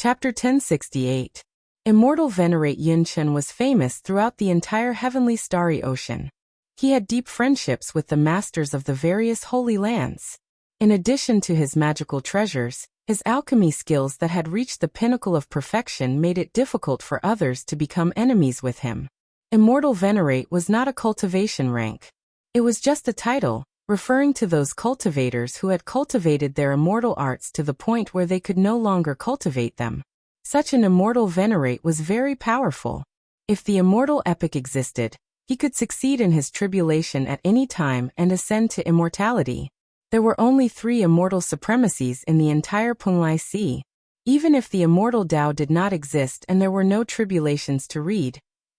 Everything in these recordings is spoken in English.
Chapter 1068. Immortal Venerate Yun Chen was famous throughout the entire heavenly starry ocean. He had deep friendships with the masters of the various holy lands. In addition to his magical treasures, his alchemy skills that had reached the pinnacle of perfection made it difficult for others to become enemies with him. Immortal Venerate was not a cultivation rank. It was just a title, referring to those cultivators who had cultivated their immortal arts to the point where they could no longer cultivate them. Such an immortal venerate was very powerful. If the immortal epic existed, he could succeed in his tribulation at any time and ascend to immortality. There were only 3 immortal supremacies in the entire Penglai Sea. Even if the immortal Tao did not exist and there were no tribulations to read,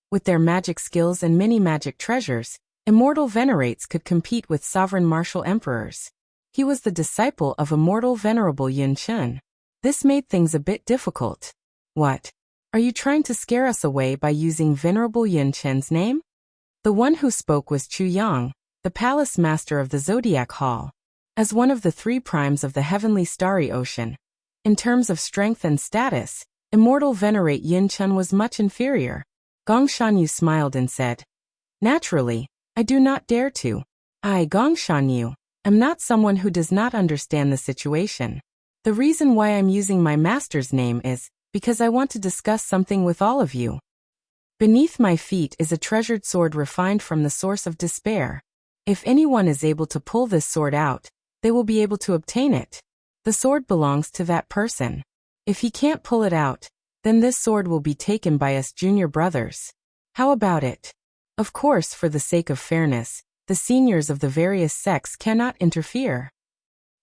with their magic skills and many magic treasures, immortal venerates could compete with sovereign martial emperors. He was the disciple of immortal venerable Yun Chen. This made things a bit difficult. What? Are you trying to scare us away by using venerable Yun Chen's name? The one who spoke was Chu Yang, the palace master of the Zodiac Hall. As one of the 3 primes of the heavenly starry ocean, in terms of strength and status, immortal venerate Yun Chen was much inferior. Gong Shanyu smiled and said, "Naturally, I do not dare to. I, Gong Shanyu, am not someone who does not understand the situation. The reason why I'm using my master's name is because I want to discuss something with all of you. Beneath my feet is a treasured sword refined from the source of despair. If anyone is able to pull this sword out, they will be able to obtain it. The sword belongs to that person. If he can't pull it out, then this sword will be taken by us junior brothers. How about it? Of course, for the sake of fairness, the seniors of the various sects cannot interfere."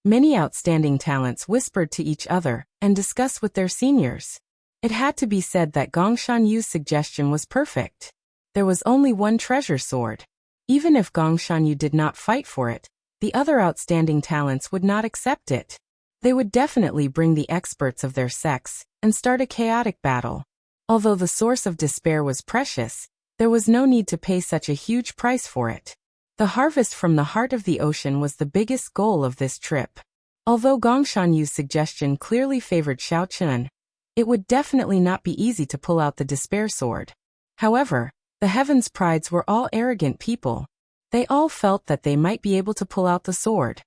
Many outstanding talents whispered to each other and discussed with their seniors. It had to be said that Gong Shanyu's suggestion was perfect. There was only one treasure sword. Even if Gong Shanyu did not fight for it, the other outstanding talents would not accept it. They would definitely bring the experts of their sects and start a chaotic battle. Although the source of despair was precious, there was no need to pay such a huge price for it. The harvest from the heart of the ocean was the biggest goal of this trip. Although Gong Shanyu's suggestion clearly favored Xiao Chun, it would definitely not be easy to pull out the despair sword. However, the Heavens Prides were all arrogant people. They all felt that they might be able to pull out the sword.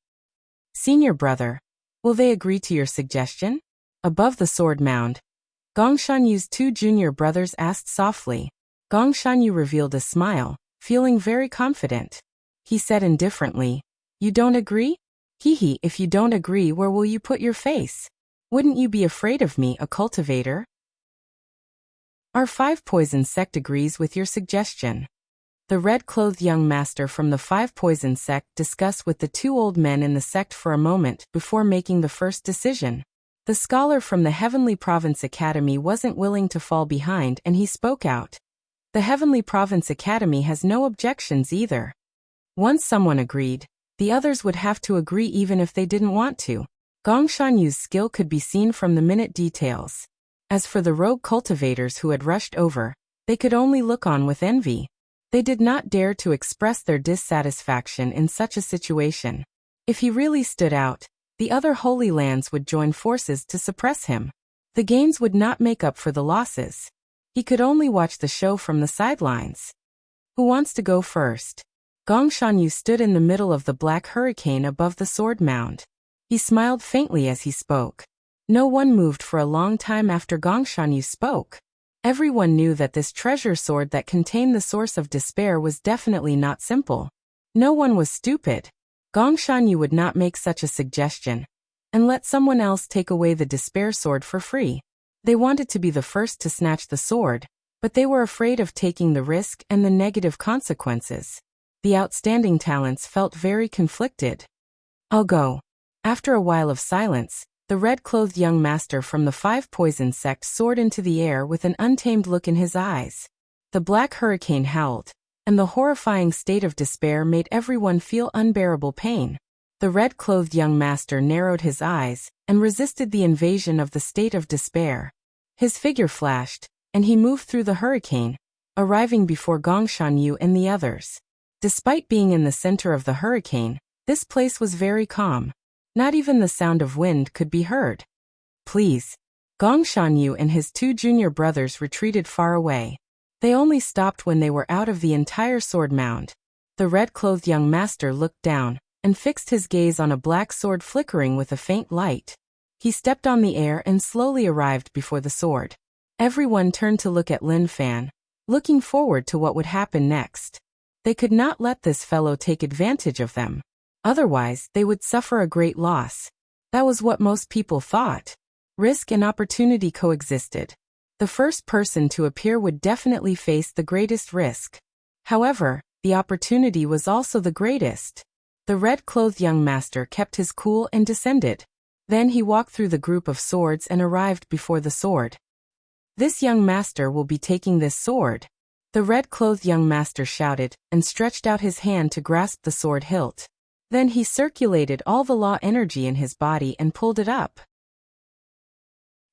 "Senior brother, will they agree to your suggestion?" Above the sword mound, Gong Shanyu's 2 junior brothers asked softly. Gong Shanyu revealed a smile, feeling very confident. He said indifferently, "You don't agree? Hee, if you don't agree, where will you put your face? Wouldn't you be afraid of me, a cultivator?" Our 5 Poison sect agrees with your suggestion. The red-clothed young master from the 5 Poison sect discussed with the 2 old men in the sect for a moment before making the first decision. The scholar from the Heavenly Province Academy wasn't willing to fall behind and he spoke out. The Heavenly Province Academy has no objections either. Once someone agreed, the others would have to agree even if they didn't want to. Gong Shanyu's skill could be seen from the minute details. As for the rogue cultivators who had rushed over, they could only look on with envy. They did not dare to express their dissatisfaction in such a situation. If he really stood out, the other holy lands would join forces to suppress him. The gains would not make up for the losses. He could only watch the show from the sidelines. Who wants to go first? Gong Shanyu stood in the middle of the black hurricane above the sword mound. He smiled faintly as he spoke. No one moved for a long time after Gong Shanyu spoke. Everyone knew that this treasure sword that contained the source of despair was definitely not simple. No one was stupid. Gong Shanyu would not make such a suggestion and let someone else take away the despair sword for free. They wanted to be the first to snatch the sword, but they were afraid of taking the risk and the negative consequences. The outstanding talents felt very conflicted. "I'll go." After a while of silence, the red-clothed young master from the 5 Poison sect soared into the air with an untamed look in his eyes. The black hurricane howled, and the horrifying state of despair made everyone feel unbearable pain. The red-clothed young master narrowed his eyes and resisted the invasion of the state of despair. His figure flashed, and he moved through the hurricane, arriving before Gong Shanyu and the others. Despite being in the center of the hurricane, this place was very calm. Not even the sound of wind could be heard. "Please, Gongshanyu and his two junior brothers retreated far away. They only stopped when they were out of the entire sword mound. The red-clothed young master looked down and fixed his gaze on a black sword flickering with a faint light. He stepped on the air and slowly arrived before the sword. Everyone turned to look at Lin Fan, looking forward to what would happen next. They could not let this fellow take advantage of them. Otherwise, they would suffer a great loss. That was what most people thought. Risk and opportunity coexisted. The first person to appear would definitely face the greatest risk. However, the opportunity was also the greatest. The red-clothed young master kept his cool and descended. Then he walked through the group of swords and arrived before the sword. This young master will be taking this sword. The red-clothed young master shouted and stretched out his hand to grasp the sword hilt. Then he circulated all the law energy in his body and pulled it up.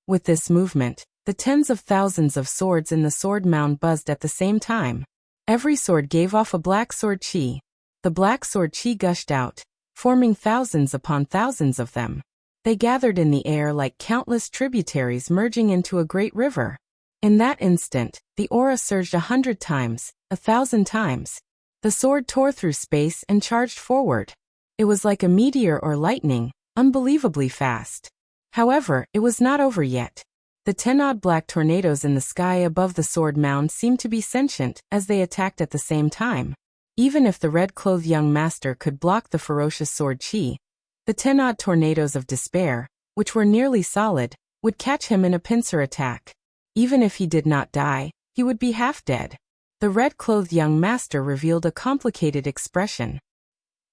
With this movement, the tens of thousands of swords in the sword mound buzzed at the same time. Every sword gave off a black sword chi. The black sword chi gushed out, forming thousands upon thousands of them. They gathered in the air like countless tributaries merging into a great river. In that instant, the aura surged 100 times, 1,000 times. The sword tore through space and charged forward. It was like a meteor or lightning, unbelievably fast. However, it was not over yet. The 10-odd black tornadoes in the sky above the sword mound seemed to be sentient as they attacked at the same time. Even if the red-clothed young master could block the ferocious sword chi, the 10-odd tornadoes of despair, which were nearly solid, would catch him in a pincer attack. Even if he did not die, he would be half dead. The red-clothed young master revealed a complicated expression.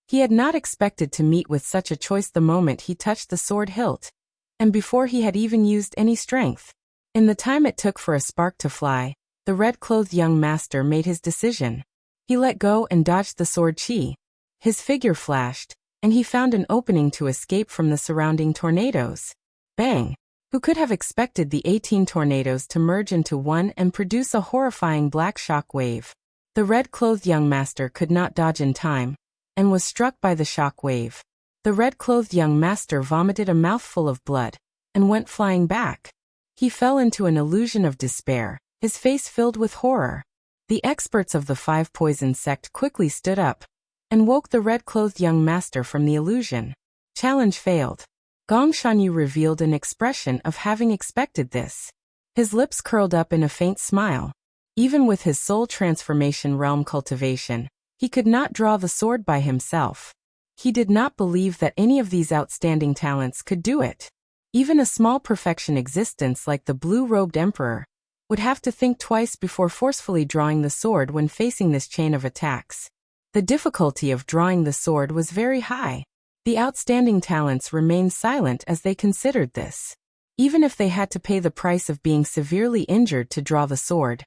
He had not expected to meet with such a choice the moment he touched the sword hilt, and before he had even used any strength. In the time it took for a spark to fly, the red-clothed young master made his decision. He let go and dodged the sword chi. His figure flashed, and he found an opening to escape from the surrounding tornadoes. Bang! Who could have expected the 18 tornadoes to merge into one and produce a horrifying black shock wave? The red-clothed young master could not dodge in time, and was struck by the shock wave. The red-clothed young master vomited a mouthful of blood, and went flying back. He fell into an illusion of despair, his face filled with horror. The experts of the 5 poison sect quickly stood up, and woke the red-clothed young master from the illusion. Challenge failed. Gongshanyu revealed an expression of having expected this. His lips curled up in a faint smile. Even with his soul transformation realm cultivation, he could not draw the sword by himself. He did not believe that any of these outstanding talents could do it. Even a small perfection existence like the blue-robed emperor would have to think twice before forcefully drawing the sword when facing this chain of attacks. The difficulty of drawing the sword was very high. The outstanding talents remained silent as they considered this. Even if they had to pay the price of being severely injured to draw the sword,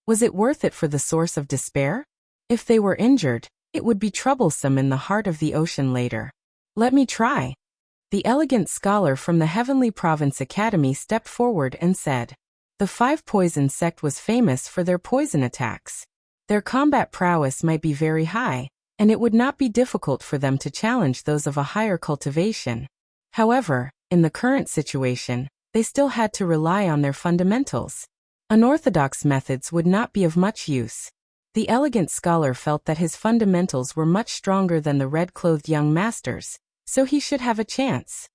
was it worth it for the source of despair? If they were injured, it would be troublesome in the heart of the ocean later. Let me try. The elegant scholar from the Heavenly Province Academy stepped forward and said, the 5 poison sect was famous for their poison attacks. Their combat prowess might be very high, and it would not be difficult for them to challenge those of a higher cultivation. However, in the current situation, they still had to rely on their fundamentals. Unorthodox methods would not be of much use. The elegant scholar felt that his fundamentals were much stronger than the red-clothed young master's, so he should have a chance.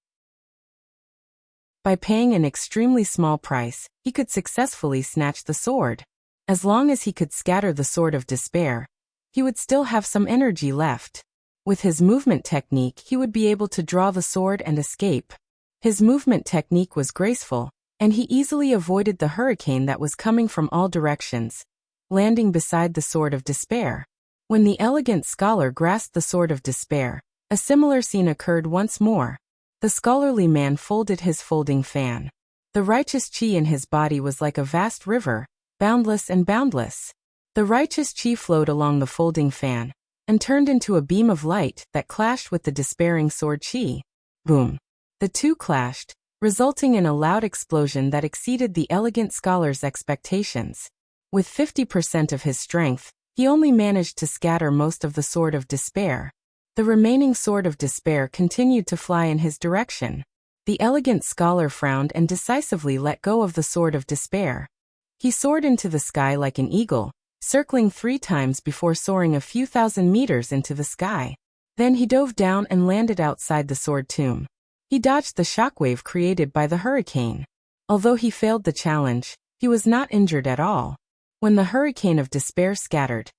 By paying an extremely small price, he could successfully snatch the sword. As long as he could scatter the sword of despair, he would still have some energy left. With his movement technique, he would be able to draw the sword and escape. His movement technique was graceful, and he easily avoided the hurricane that was coming from all directions, landing beside the sword of despair. When the elegant scholar grasped the sword of despair, a similar scene occurred once more. The scholarly man folded his folding fan. The righteous chi in his body was like a vast river, boundless and boundless. The righteous chi flowed along the folding fan, and turned into a beam of light that clashed with the despairing sword chi. Boom! The two clashed, resulting in a loud explosion that exceeded the elegant scholar's expectations. With 50% of his strength, he only managed to scatter most of the sword of despair. The remaining sword of despair continued to fly in his direction. The elegant scholar frowned and decisively let go of the sword of despair. He soared into the sky like an eagle, circling 3 times before soaring a few thousand meters into the sky. Then he dove down and landed outside the sword tomb. He dodged the shockwave created by the hurricane. Although he failed the challenge, he was not injured at all. When the hurricane of despair scattered,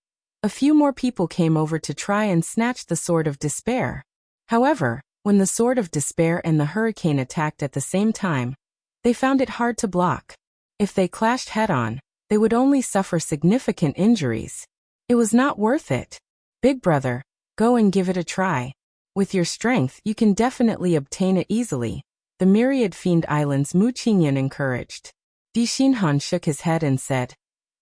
a few more people came over to try and snatch the sword of despair. However, when the sword of despair and the hurricane attacked at the same time, they found it hard to block. If they clashed head-on, they would only suffer significant injuries. It was not worth it. Big brother, go and give it a try. With your strength, you can definitely obtain it easily, the myriad fiend islands Mu Qingyan encouraged. Di Xinhan shook his head and said,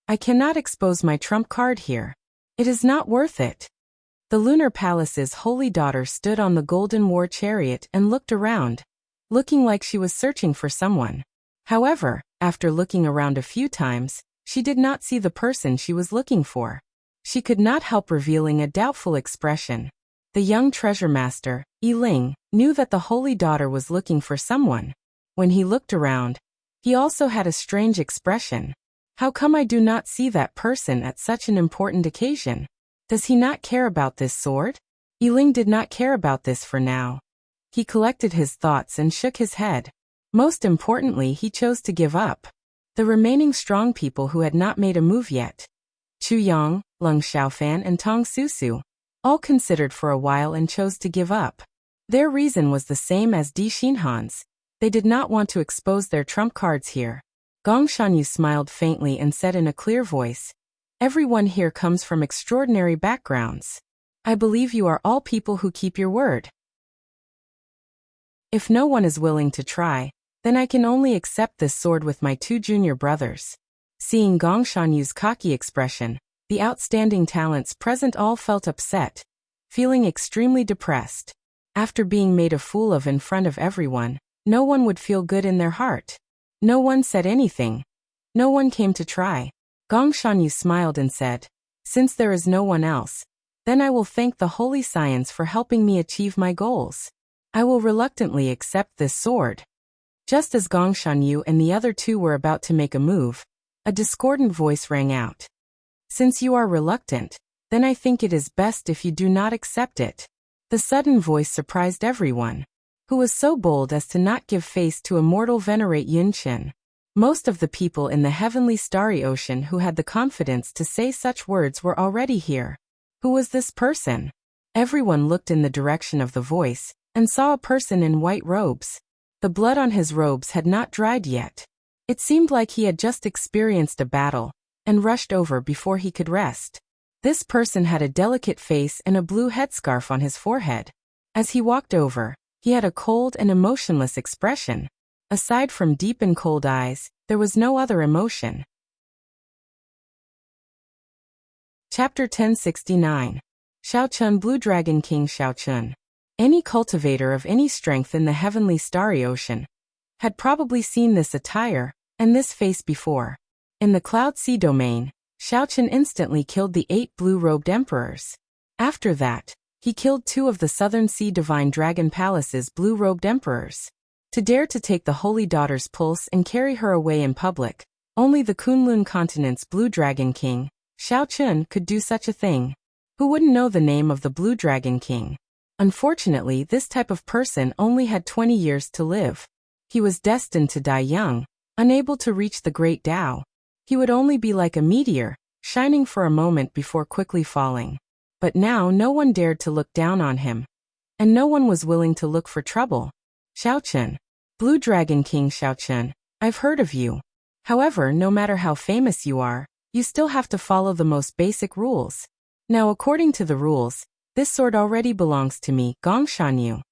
I cannot expose my trump card here. It is not worth it. The Lunar Palace's holy daughter stood on the golden war chariot and looked around, looking like she was searching for someone. However, after looking around a few times, she did not see the person she was looking for. She could not help revealing a doubtful expression. The young treasure master, Yi Ling, knew that the holy daughter was looking for someone. When he looked around, he also had a strange expression. How come I do not see that person at such an important occasion? Does he not care about this sword? Yi Ling did not care about this for now. He collected his thoughts and shook his head. Most importantly, he chose to give up. The remaining strong people who had not made a move yet, Chu Yang, Leng Xiaofan and Tong Susu, all considered for a while and chose to give up. Their reason was the same as Di Xinhan's. They did not want to expose their trump cards here. Gong Shanyu smiled faintly and said in a clear voice, Everyone here comes from extraordinary backgrounds. I believe you are all people who keep your word. If no one is willing to try, then I can only accept this sword with my 2 junior brothers. Seeing Gong Shanyu's cocky expression, the outstanding talents present all felt upset, feeling extremely depressed. After being made a fool of in front of everyone, no one would feel good in their heart. No one said anything. No one came to try. Gong Shanyu smiled and said, Since there is no one else, then I will thank the holy science for helping me achieve my goals. I will reluctantly accept this sword. Just as Gong Shanyu and the other 2 were about to make a move, a discordant voice rang out. Since you are reluctant, then I think it is best if you do not accept it. The sudden voice surprised everyone. Who was so bold as to not give face to immortal venerate Yunqian? Most of the people in the heavenly starry ocean who had the confidence to say such words were already here. Who was this person? Everyone looked in the direction of the voice, and saw a person in white robes. The blood on his robes had not dried yet. It seemed like he had just experienced a battle, and rushed over before he could rest. This person had a delicate face and a blue headscarf on his forehead. As he walked over, he had a cold and emotionless expression. Aside from deep and cold eyes, there was no other emotion. Chapter 1069. Xiaochun Blue Dragon King Xiaochun. Any cultivator of any strength in the heavenly starry ocean had probably seen this attire and this face before. In the Cloud Sea domain, Xiaochun instantly killed the 8 blue-robed emperors. After that, he killed 2 of the Southern Sea Divine Dragon Palace's blue-robed emperors. To dare to take the Holy Daughter's pulse and carry her away in public, only the Kunlun continent's Blue Dragon King, Xiaochun, could do such a thing. Who wouldn't know the name of the Blue Dragon King? Unfortunately, this type of person only had 20 years to live. He was destined to die young, unable to reach the Great Tao. He would only be like a meteor, shining for a moment before quickly falling. But now no one dared to look down on him. And no one was willing to look for trouble. Xiaochun, Blue Dragon King Xiaochun, I've heard of you. However, no matter how famous you are, you still have to follow the most basic rules. Now according to the rules, this sword already belongs to me, Gong Shanyu.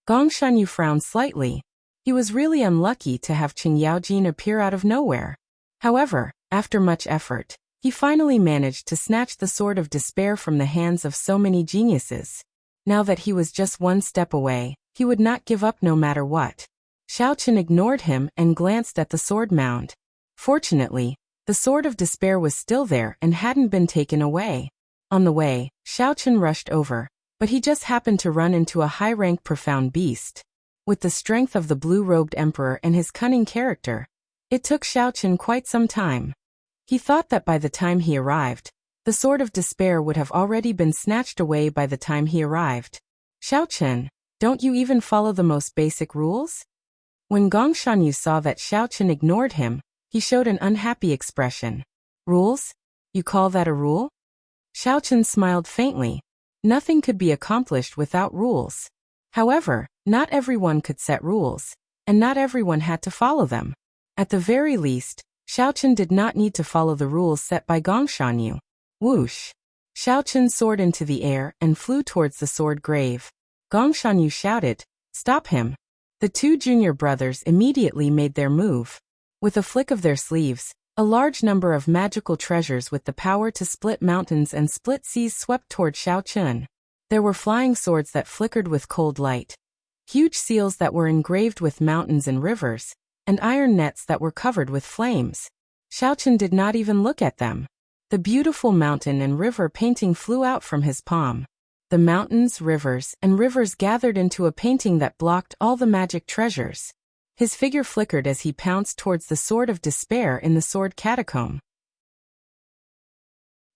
Gong Shanyu frowned slightly. He was really unlucky to have Qing Yaojin appear out of nowhere. However, after much effort, he finally managed to snatch the sword of despair from the hands of so many geniuses. Now that he was just one step away, he would not give up no matter what. Xiaochun ignored him and glanced at the sword mound. Fortunately, the sword of despair was still there and hadn't been taken away. On the way, Xiaochun rushed over, but he just happened to run into a high-rank profound beast. With the strength of the blue-robed emperor and his cunning character, it took Xiaochen quite some time. He thought that by the time he arrived, the sword of despair would have already been snatched away by the time he arrived. Xiaochen, don't you even follow the most basic rules? When Gong Shanyu saw that Xiaochen ignored him, he showed an unhappy expression. Rules? You call that a rule? Xiaochen smiled faintly. Nothing could be accomplished without rules. However, not everyone could set rules, and not everyone had to follow them. At the very least, Xiaochen did not need to follow the rules set by Gong Shanyu. Whoosh! Xiaochen soared into the air and flew towards the sword grave. Gong Shanyu shouted, "Stop him!" The two junior brothers immediately made their move. With a flick of their sleeves, a large number of magical treasures with the power to split mountains and split seas swept toward Xiaochen. There were flying swords that flickered with cold light, huge seals that were engraved with mountains and rivers, and iron nets that were covered with flames. Xiaochen did not even look at them. The beautiful mountain and river painting flew out from his palm. The mountains, rivers, and rivers gathered into a painting that blocked all the magic treasures. His figure flickered as he pounced towards the sword of despair in the sword catacomb.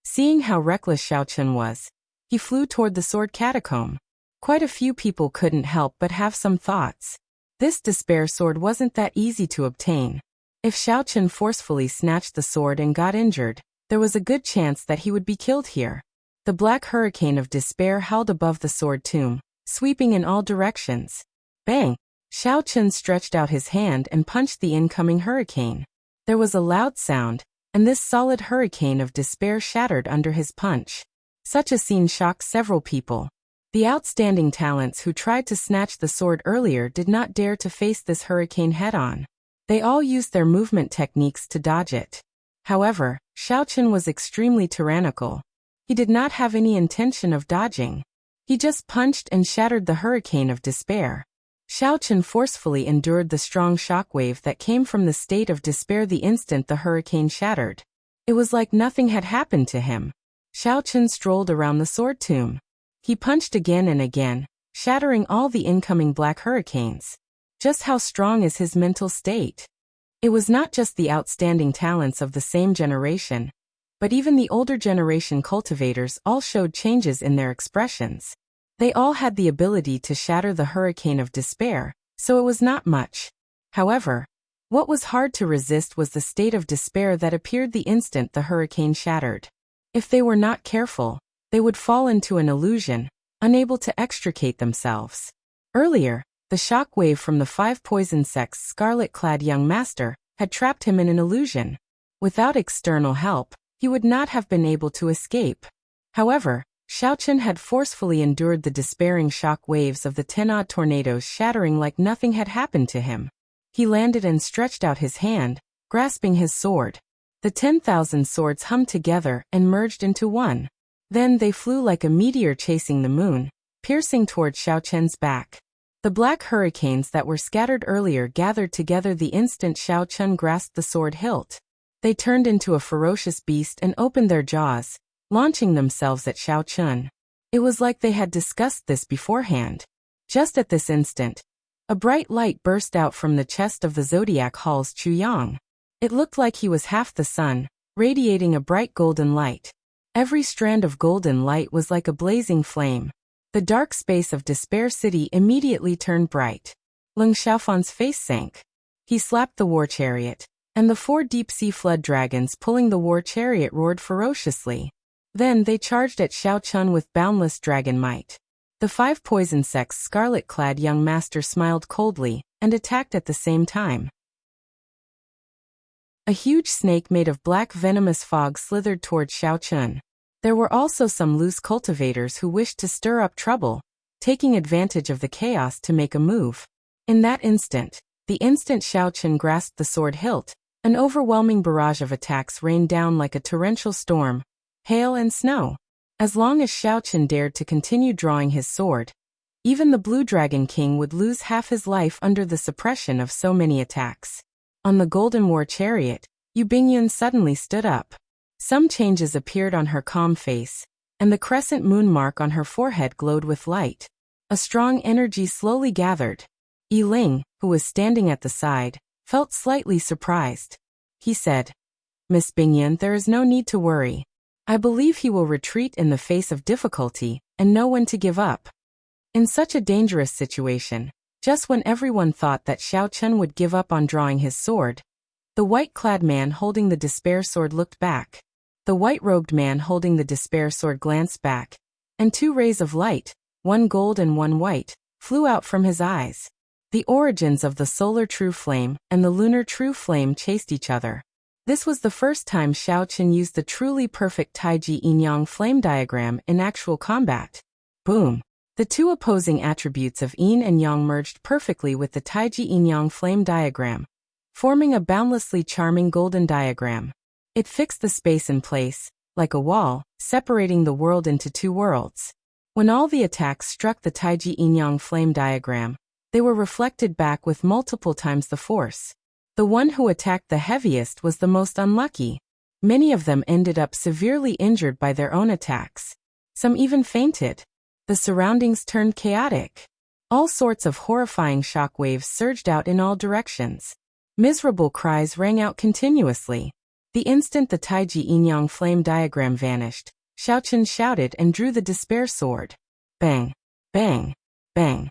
Seeing how reckless Xiaochen was, he flew toward the sword catacomb. Quite a few people couldn't help but have some thoughts. This despair sword wasn't that easy to obtain. If Xiaochen forcefully snatched the sword and got injured, there was a good chance that he would be killed here. The black hurricane of despair howled above the sword tomb, sweeping in all directions. Bang! Xiaochen stretched out his hand and punched the incoming hurricane. There was a loud sound, and this solid hurricane of despair shattered under his punch. Such a scene shocked several people. The outstanding talents who tried to snatch the sword earlier did not dare to face this hurricane head-on. They all used their movement techniques to dodge it. However, Xiaochen was extremely tyrannical. He did not have any intention of dodging. He just punched and shattered the hurricane of despair. Xiaochen forcefully endured the strong shockwave that came from the state of despair the instant the hurricane shattered. It was like nothing had happened to him. Xiaochen strolled around the sword tomb. He punched again and again, shattering all the incoming black hurricanes. Just how strong is his mental state? It was not just the outstanding talents of the same generation, but even the older generation cultivators all showed changes in their expressions. They all had the ability to shatter the hurricane of despair, so it was not much. However, what was hard to resist was the state of despair that appeared the instant the hurricane shattered. If they were not careful, they would fall into an illusion, unable to extricate themselves. Earlier, the shock wave from the 5 poison sect's scarlet-clad young master had trapped him in an illusion. Without external help, he would not have been able to escape. However, Xiaochen had forcefully endured the despairing shock waves of the 10-odd tornadoes, shattering like nothing had happened to him. He landed and stretched out his hand, grasping his sword. The 10,000 swords hummed together and merged into one. Then they flew like a meteor chasing the moon, piercing toward Xiaochen's back. The black hurricanes that were scattered earlier gathered together the instant Xiaochen grasped the sword hilt. They turned into a ferocious beast and opened their jaws, launching themselves at Xiaochen. It was like they had discussed this beforehand. Just at this instant, a bright light burst out from the chest of the Zodiac Hall's Chuyang. It looked like he was half the sun, radiating a bright golden light. Every strand of golden light was like a blazing flame. The dark space of Despair City immediately turned bright. Leng Xiaofan's face sank. He slapped the war chariot, and the 4 deep-sea flood dragons pulling the war chariot roared ferociously. Then they charged at Xiaochen with boundless dragon might. The 5 poison sect's scarlet-clad young master smiled coldly, and attacked at the same time. A huge snake made of black venomous fog slithered toward Xiaochen. There were also some loose cultivators who wished to stir up trouble, taking advantage of the chaos to make a move. In that instant, the instant Xiaochen grasped the sword hilt, an overwhelming barrage of attacks rained down like a torrential storm, hail and snow. As long as Xiaochen dared to continue drawing his sword, even the Blue Dragon King would lose half his life under the suppression of so many attacks. On the Golden War Chariot, Yu Bingyun suddenly stood up. Some changes appeared on her calm face, and the crescent moon mark on her forehead glowed with light. A strong energy slowly gathered. Ling, who was standing at the side, felt slightly surprised. He said, "Miss Bingyan, there is no need to worry. I believe he will retreat in the face of difficulty and know when to give up." In such a dangerous situation, just when everyone thought that Xiao Chen would give up on drawing his sword, the white-clad man holding the despair sword looked back. The white-robed man holding the despair sword glanced back, and two rays of light, one gold and one white, flew out from his eyes. The origins of the solar true flame and the lunar true flame chased each other. This was the first time Xiao Chen used the truly perfect Taiji yin-yang flame diagram in actual combat. Boom! The two opposing attributes of yin and yang merged perfectly with the Taiji yin-yang flame diagram, forming a boundlessly charming golden diagram. It fixed the space in place, like a wall, separating the world into two worlds. When all the attacks struck the Taiji yin-yang flame diagram, they were reflected back with multiple times the force. The one who attacked the heaviest was the most unlucky. Many of them ended up severely injured by their own attacks. Some even fainted. The surroundings turned chaotic. All sorts of horrifying shockwaves surged out in all directions. Miserable cries rang out continuously. The instant the Taiji yin-yang flame diagram vanished, Xiao Chen shouted and drew the despair sword. Bang! Bang! Bang!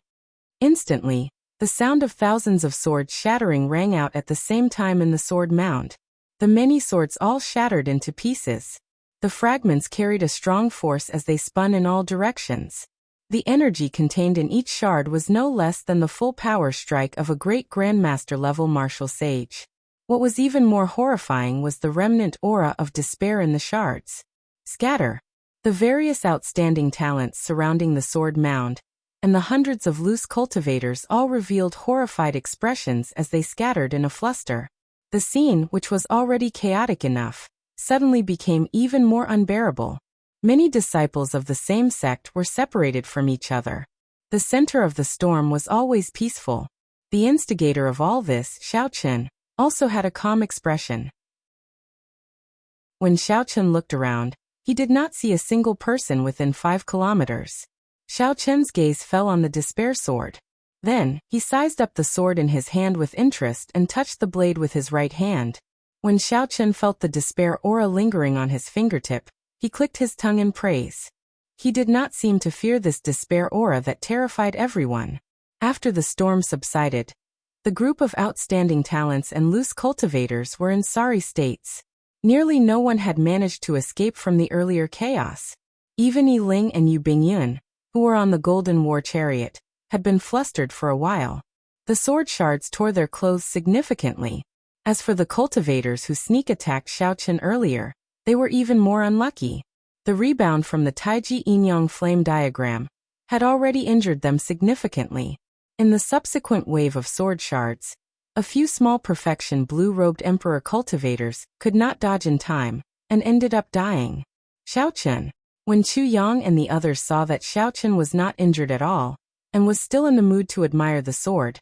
Instantly, the sound of thousands of swords shattering rang out at the same time in the sword mound. The many swords all shattered into pieces. The fragments carried a strong force as they spun in all directions. The energy contained in each shard was no less than the full power strike of a great grandmaster-level martial sage. What was even more horrifying was the remnant aura of despair in the shards. Scatter! The various outstanding talents surrounding the sword mound, and the hundreds of loose cultivators all revealed horrified expressions as they scattered in a fluster. The scene, which was already chaotic enough, suddenly became even more unbearable. Many disciples of the same sect were separated from each other. The center of the storm was always peaceful. The instigator of all this, Xiao Chen, also had a calm expression. When Xiao Chen looked around, he did not see a single person within 5 kilometers. Xiao Chen's gaze fell on the despair sword. Then, he sized up the sword in his hand with interest and touched the blade with his right hand. When Xiao Chen felt the despair aura lingering on his fingertip, he clicked his tongue in praise. He did not seem to fear this despair aura that terrified everyone. After the storm subsided, the group of outstanding talents and loose cultivators were in sorry states. Nearly no one had managed to escape from the earlier chaos. Even Yi Ling and Yu Bingyun, who were on the Golden War Chariot, had been flustered for a while. The sword shards tore their clothes significantly. As for the cultivators who sneak attacked Xiao Chen earlier, they were even more unlucky. The rebound from the Taiji yin-yang flame diagram had already injured them significantly. In the subsequent wave of sword shards, a few small perfection blue-robed emperor cultivators could not dodge in time, and ended up dying. Xiao Chen. When Chu Yang and the others saw that Xiao Chen was not injured at all, and was still in the mood to admire the sword,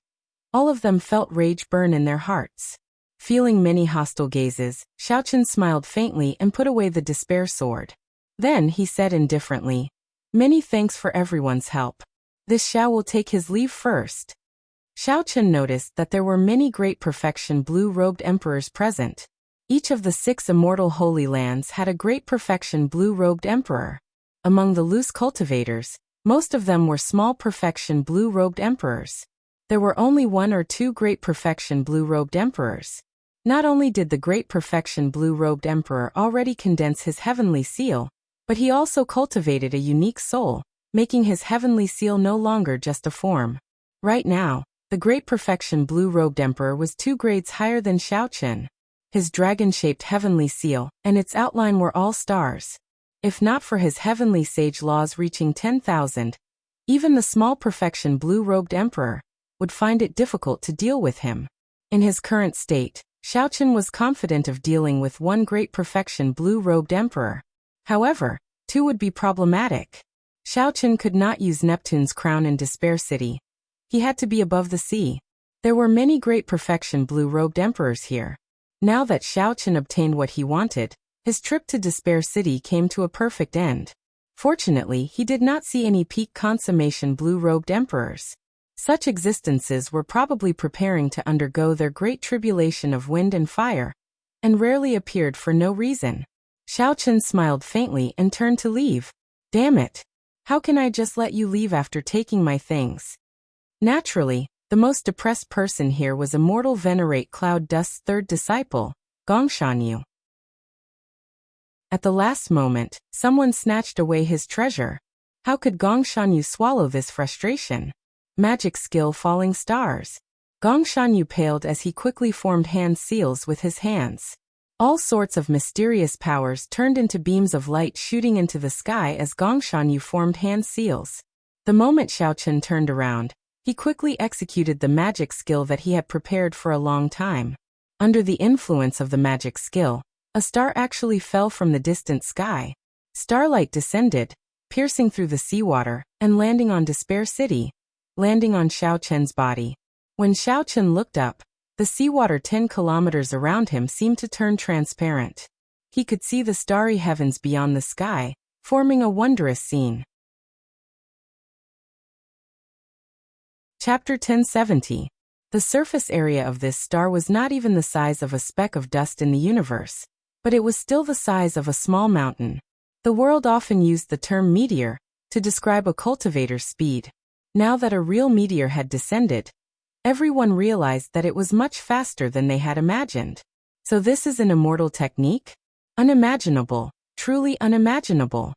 all of them felt rage burn in their hearts. Feeling many hostile gazes, Xiao Chen smiled faintly and put away the despair sword. Then he said indifferently, "Many thanks for everyone's help. This Xiao will take his leave first." Xiao Chen noticed that there were many great perfection blue-robed emperors present. Each of the 6 immortal holy lands had a great perfection blue-robed emperor. Among the loose cultivators, most of them were small perfection blue-robed emperors. There were only 1 or 2 great perfection blue-robed emperors. Not only did the great perfection blue-robed emperor already condense his heavenly seal, but he also cultivated a unique soul, making his heavenly seal no longer just a form. Right now, the great perfection blue-robed emperor was 2 grades higher than Xiao Chen. His dragon-shaped heavenly seal and its outline were all stars. If not for his heavenly sage laws reaching 10,000, even the small perfection blue-robed emperor would find it difficult to deal with him. In his current state, Xiao Chen was confident of dealing with 1 great perfection blue-robed emperor. However, 2 would be problematic. Xiao Chen could not use Neptune's crown in Despair City. He had to be above the sea. There were many great perfection blue-robed emperors here. Now that Xiao Chen obtained what he wanted, his trip to Despair City came to a perfect end. Fortunately, he did not see any peak consummation blue-robed emperors. Such existences were probably preparing to undergo their great tribulation of wind and fire, and rarely appeared for no reason. Xiao Chen smiled faintly and turned to leave. Damn it! How can I just let you leave after taking my things? Naturally, the most depressed person here was Immortal Venerate Cloud Dust's third disciple, Gongshanyu. At the last moment, someone snatched away his treasure. How could Gongshanyu swallow this frustration? Magic skill Falling Stars. Gongshanyu paled as he quickly formed hand seals with his hands. All sorts of mysterious powers turned into beams of light shooting into the sky as Gongshanyu formed hand seals. The moment Xiao Chen turned around, he quickly executed the magic skill that he had prepared for a long time. Under the influence of the magic skill, a star actually fell from the distant sky. Starlight descended, piercing through the seawater, and landing on Despair City, landing on Xiao Chen's body. When Xiao Chen looked up, the seawater 10 kilometers around him seemed to turn transparent. He could see the starry heavens beyond the sky, forming a wondrous scene. Chapter 1070. The surface area of this star was not even the size of a speck of dust in the universe, but it was still the size of a small mountain. The world often used the term meteor to describe a cultivator's speed. Now that a real meteor had descended, everyone realized that it was much faster than they had imagined. So this is an immortal technique? Unimaginable, truly unimaginable.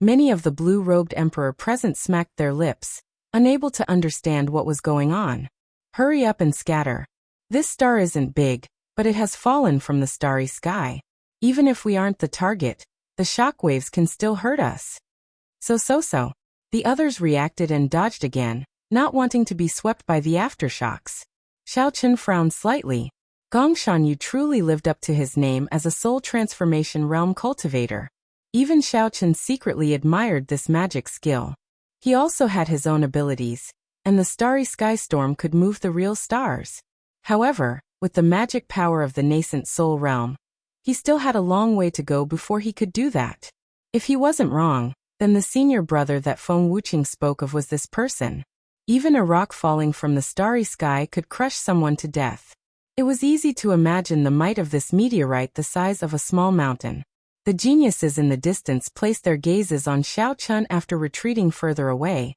Many of the blue-robed emperor present smacked their lips, unable to understand what was going on. Hurry up and scatter. This star isn't big, but it has fallen from the starry sky. Even if we aren't the target, the shockwaves can still hurt us. So. The others reacted and dodged again, not wanting to be swept by the aftershocks. Xiao Chen frowned slightly. Gongshanyu truly lived up to his name as a soul transformation realm cultivator. Even Xiao Chen secretly admired this magic skill. He also had his own abilities, and the starry sky storm could move the real stars. However, with the magic power of the nascent soul realm, he still had a long way to go before he could do that. If he wasn't wrong, then the senior brother that Feng Wuqing spoke of was this person. Even a rock falling from the starry sky could crush someone to death. It was easy to imagine the might of this meteorite the size of a small mountain. The geniuses in the distance placed their gazes on Xiao Chen after retreating further away,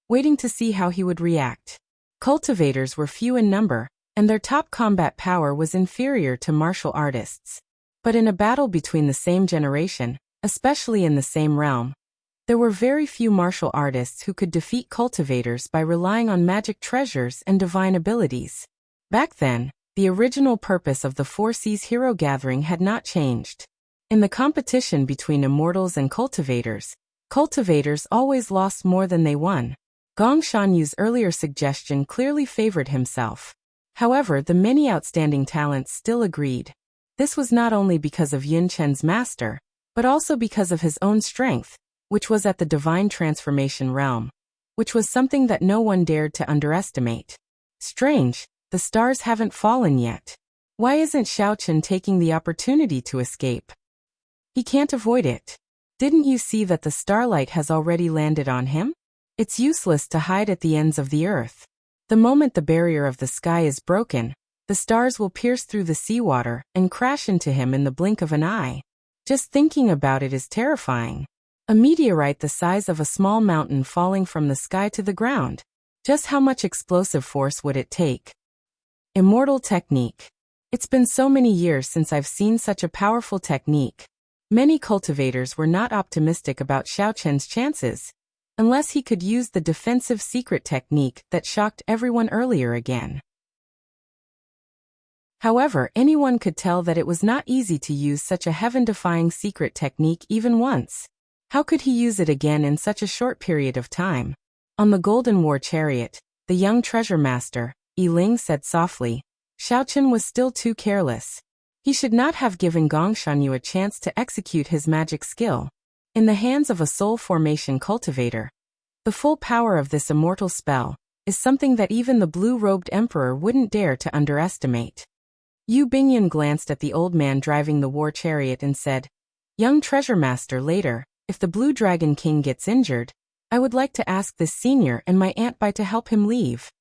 waiting to see how he would react. Cultivators were few in number, and their top combat power was inferior to martial artists. But in a battle between the same generation, especially in the same realm, there were very few martial artists who could defeat cultivators by relying on magic treasures and divine abilities. Back then, the original purpose of the Four Seas Hero Gathering had not changed. In the competition between immortals and cultivators, cultivators always lost more than they won. Gongshanyu's earlier suggestion clearly favored himself. However, the many outstanding talents still agreed. This was not only because of Yin Chen's master, but also because of his own strength, which was at the divine transformation realm, which was something that no one dared to underestimate. Strange, the stars haven't fallen yet. Why isn't Xiao Chen taking the opportunity to escape? He can't avoid it. Didn't you see that the starlight has already landed on him? It's useless to hide at the ends of the earth. The moment the barrier of the sky is broken, the stars will pierce through the seawater and crash into him in the blink of an eye. Just thinking about it is terrifying. A meteorite the size of a small mountain falling from the sky to the ground. Just how much explosive force would it take? Immortal technique. It's been so many years since I've seen such a powerful technique. Many cultivators were not optimistic about Xiao Chen's chances, unless he could use the defensive secret technique that shocked everyone earlier again. However, anyone could tell that it was not easy to use such a heaven-defying secret technique even once. How could he use it again in such a short period of time? On the Golden War Chariot, the young treasure master, Yi Ling, said softly, Xiao Chen was still too careless. He should not have given Gongshanyu a chance to execute his magic skill. In the hands of a soul formation cultivator, the full power of this immortal spell is something that even the blue-robed emperor wouldn't dare to underestimate. Yu Bingyan glanced at the old man driving the war chariot and said, Young treasure master, later, if the Blue Dragon King gets injured, I would like to ask this senior and my Aunt Bai to help him leave.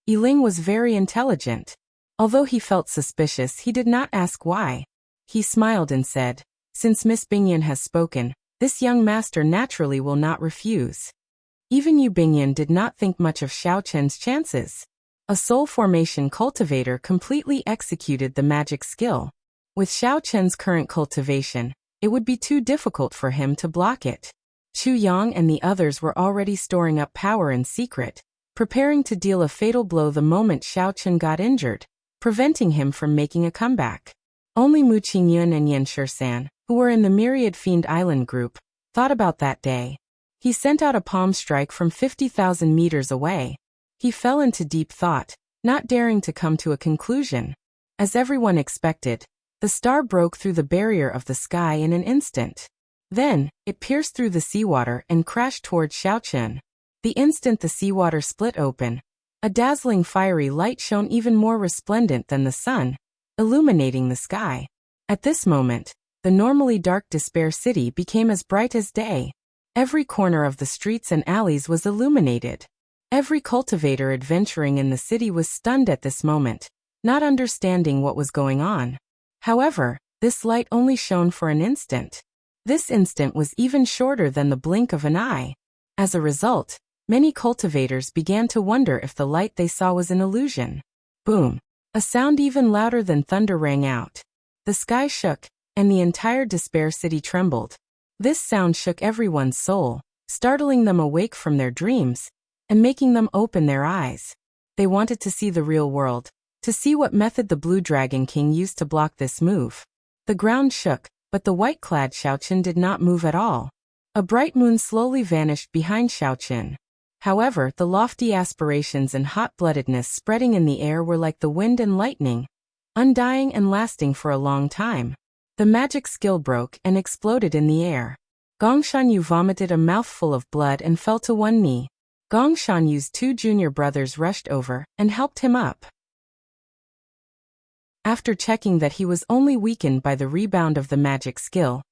Yiling was very intelligent. Although he felt suspicious, he did not ask why. He smiled and said, since Miss Bingyan has spoken, this young master naturally will not refuse. Even Yu Bingyan did not think much of Xiao Chen's chances. A soul formation cultivator completely executed the magic skill. With Xiao Chen's current cultivation, it would be too difficult for him to block it. Chu Yang and the others were already storing up power in secret, preparing to deal a fatal blow the moment Xiao Chen got injured, preventing him from making a comeback. Only Mu Qingyun and Yan Shisan, who were in the Myriad Fiend Island group, thought about that day. He sent out a palm strike from 50,000 meters away. He fell into deep thought, not daring to come to a conclusion. As everyone expected, the star broke through the barrier of the sky in an instant. Then, it pierced through the seawater and crashed towards Xiao Chen. The instant the seawater split open, a dazzling fiery light shone even more resplendent than the sun, illuminating the sky. At this moment, the normally dark Despair City became as bright as day. Every corner of the streets and alleys was illuminated. Every cultivator adventuring in the city was stunned at this moment, not understanding what was going on. However, this light only shone for an instant. This instant was even shorter than the blink of an eye. As a result, many cultivators began to wonder if the light they saw was an illusion. Boom! A sound even louder than thunder rang out. The sky shook, and the entire Despair City trembled. This sound shook everyone's soul, startling them awake from their dreams, and making them open their eyes. They wanted to see the real world, to see what method the Blue Dragon King used to block this move. The ground shook, but the white-clad Xiao Chen did not move at all. A bright moon slowly vanished behind Xiao Chen. However, the lofty aspirations and hot-bloodedness spreading in the air were like the wind and lightning, undying and lasting for a long time. The magic skill broke and exploded in the air. Gong Shanyu vomited a mouthful of blood and fell to one knee. Gong Shanyu's two junior brothers rushed over and helped him up. After checking that he was only weakened by the rebound of the magic skill,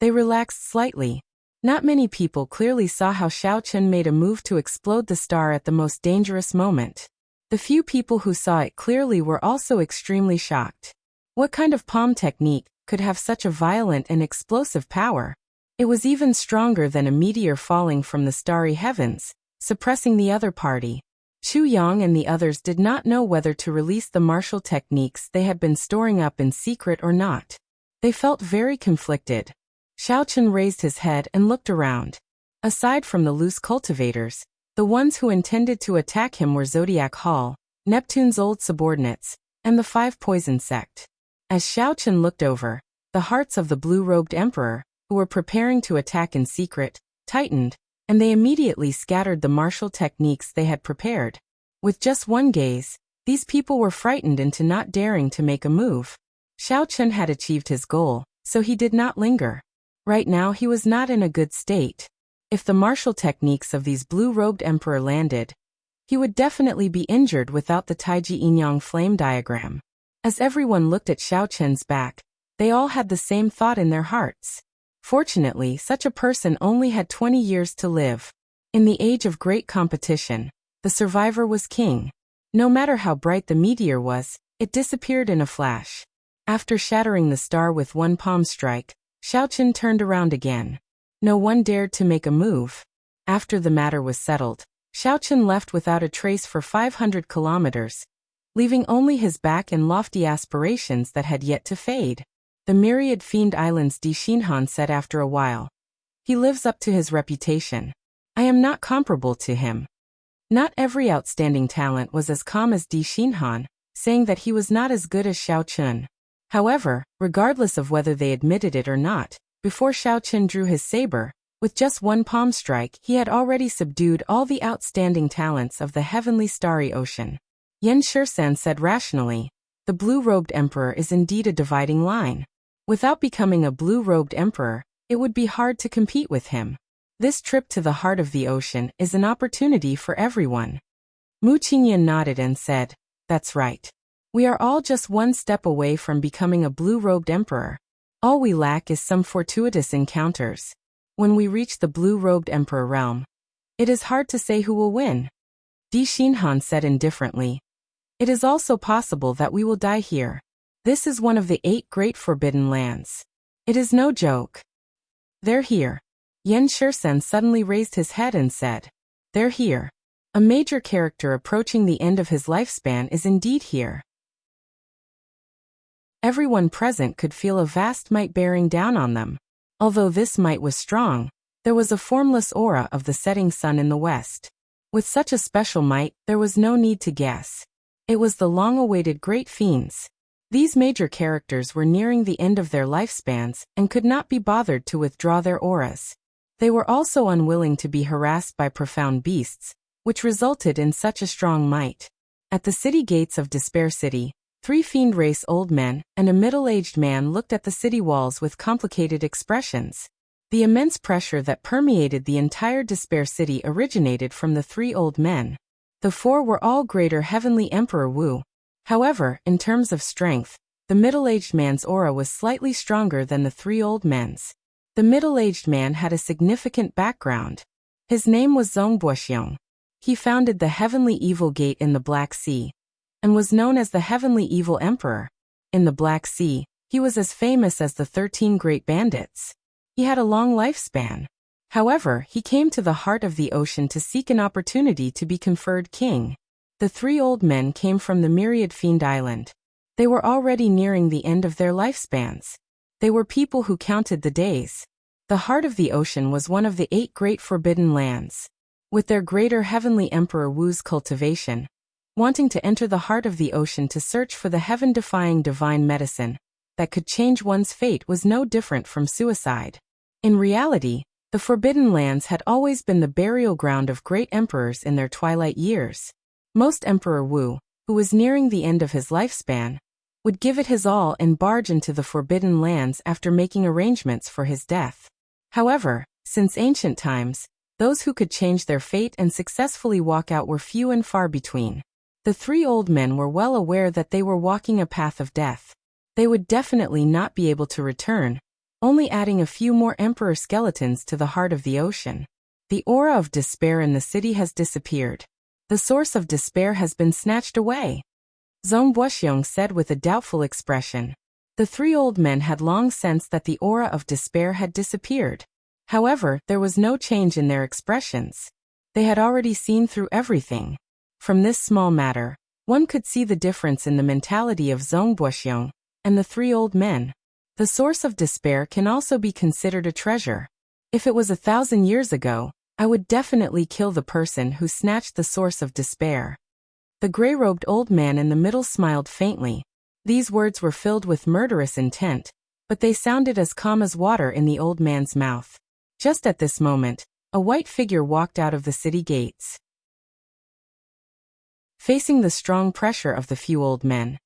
they relaxed slightly. Not many people clearly saw how Xiao Chen made a move to explode the star at the most dangerous moment. The few people who saw it clearly were also extremely shocked. What kind of palm technique could have such a violent and explosive power? It was even stronger than a meteor falling from the starry heavens, suppressing the other party. Chu Yang and the others did not know whether to release the martial techniques they had been storing up in secret or not. They felt very conflicted. Xiao Chen raised his head and looked around. Aside from the loose cultivators, the ones who intended to attack him were Zodiac Hall, Neptune's old subordinates, and the Five Poison Sect. As Xiao Chen looked over, the hearts of the blue-robed emperor, who were preparing to attack in secret, tightened, and they immediately scattered the martial techniques they had prepared. With just one gaze, these people were frightened into not daring to make a move. Xiao Chen had achieved his goal, so he did not linger. Right now he was not in a good state. If the martial techniques of these blue-robed emperor landed, he would definitely be injured without the Taiji Inyang flame diagram. As everyone looked at Xiao Chen's back, they all had the same thought in their hearts. Fortunately, such a person only had 20 years to live. In the age of great competition, the survivor was king. No matter how bright the meteor was, it disappeared in a flash. After shattering the star with one palm strike, Xiao Chen turned around again. No one dared to make a move. After the matter was settled, Xiao Chen left without a trace for 500 kilometers, leaving only his back and lofty aspirations that had yet to fade. The Myriad Fiend Islands Di Xinhan said after a while. He lives up to his reputation. I am not comparable to him. Not every outstanding talent was as calm as Di Xinhan, saying that he was not as good as Xiao Chen. However, regardless of whether they admitted it or not, before Xiao Chen drew his saber, with just one palm strike he had already subdued all the outstanding talents of the heavenly starry ocean. Yan Shisan said rationally, the blue-robed emperor is indeed a dividing line. Without becoming a blue-robed emperor, it would be hard to compete with him. This trip to the heart of the ocean is an opportunity for everyone. Mu Qingyan nodded and said, that's right. We are all just one step away from becoming a blue-robed emperor. All we lack is some fortuitous encounters. When we reach the blue-robed emperor realm, It is hard to say who will win. Di Xinhan said indifferently. It is also possible that we will die here. This is one of the 8 great forbidden lands. It is no joke. They're here. Yan Shirsen suddenly raised his head and said, they're here. A major character approaching the end of his lifespan is indeed here. Everyone present could feel a vast might bearing down on them. Although this might was strong, there was a formless aura of the setting sun in the west. With such a special might, there was no need to guess. It was the long-awaited great fiends. These major characters were nearing the end of their lifespans and could not be bothered to withdraw their auras. They were also unwilling to be harassed by profound beasts, which resulted in such a strong might. At the city gates of Despair City, 3 fiend race old men and a middle-aged man looked at the city walls with complicated expressions. The immense pressure that permeated the entire Despair City originated from the 3 old men. The 4 were all greater Heavenly Emperor Wu. However, in terms of strength, the middle-aged man's aura was slightly stronger than the 3 old men's. The middle-aged man had a significant background. His name was Zongbuoxiong. He founded the Heavenly Evil Gate in the Black Sea, and was known as the Heavenly Evil Emperor. In the Black Sea, he was as famous as the 13 Great Bandits. He had a long lifespan. However, he came to the heart of the ocean to seek an opportunity to be conferred king. The 3 old men came from the Myriad Fiend Island. They were already nearing the end of their lifespans. They were people who counted the days. The heart of the ocean was one of the 8 great forbidden lands. With their greater Heavenly Emperor Wu's cultivation, wanting to enter the heart of the ocean to search for the heaven-defying divine medicine that could change one's fate was no different from suicide. In reality, the Forbidden Lands had always been the burial ground of great emperors in their twilight years. Most Emperor Wu, who was nearing the end of his lifespan, would give it his all and barge into the Forbidden Lands after making arrangements for his death. However, since ancient times, those who could change their fate and successfully walk out were few and far between. The 3 old men were well aware that they were walking a path of death. They would definitely not be able to return, only adding a few more emperor skeletons to the heart of the ocean. The aura of despair in the city has disappeared. The source of despair has been snatched away. Zongbuoxiong said with a doubtful expression. The 3 old men had long sensed that the aura of despair had disappeared. However, there was no change in their expressions. They had already seen through everything. From this small matter, one could see the difference in the mentality of Zongbuoxiong and the 3 old men. The source of despair can also be considered a treasure. If it was 1,000 years ago, I would definitely kill the person who snatched the source of despair. The gray-robed old man in the middle smiled faintly. These words were filled with murderous intent, but they sounded as calm as water in the old man's mouth. Just at this moment, a white figure walked out of the city gates. Facing the strong pressure of the few old men,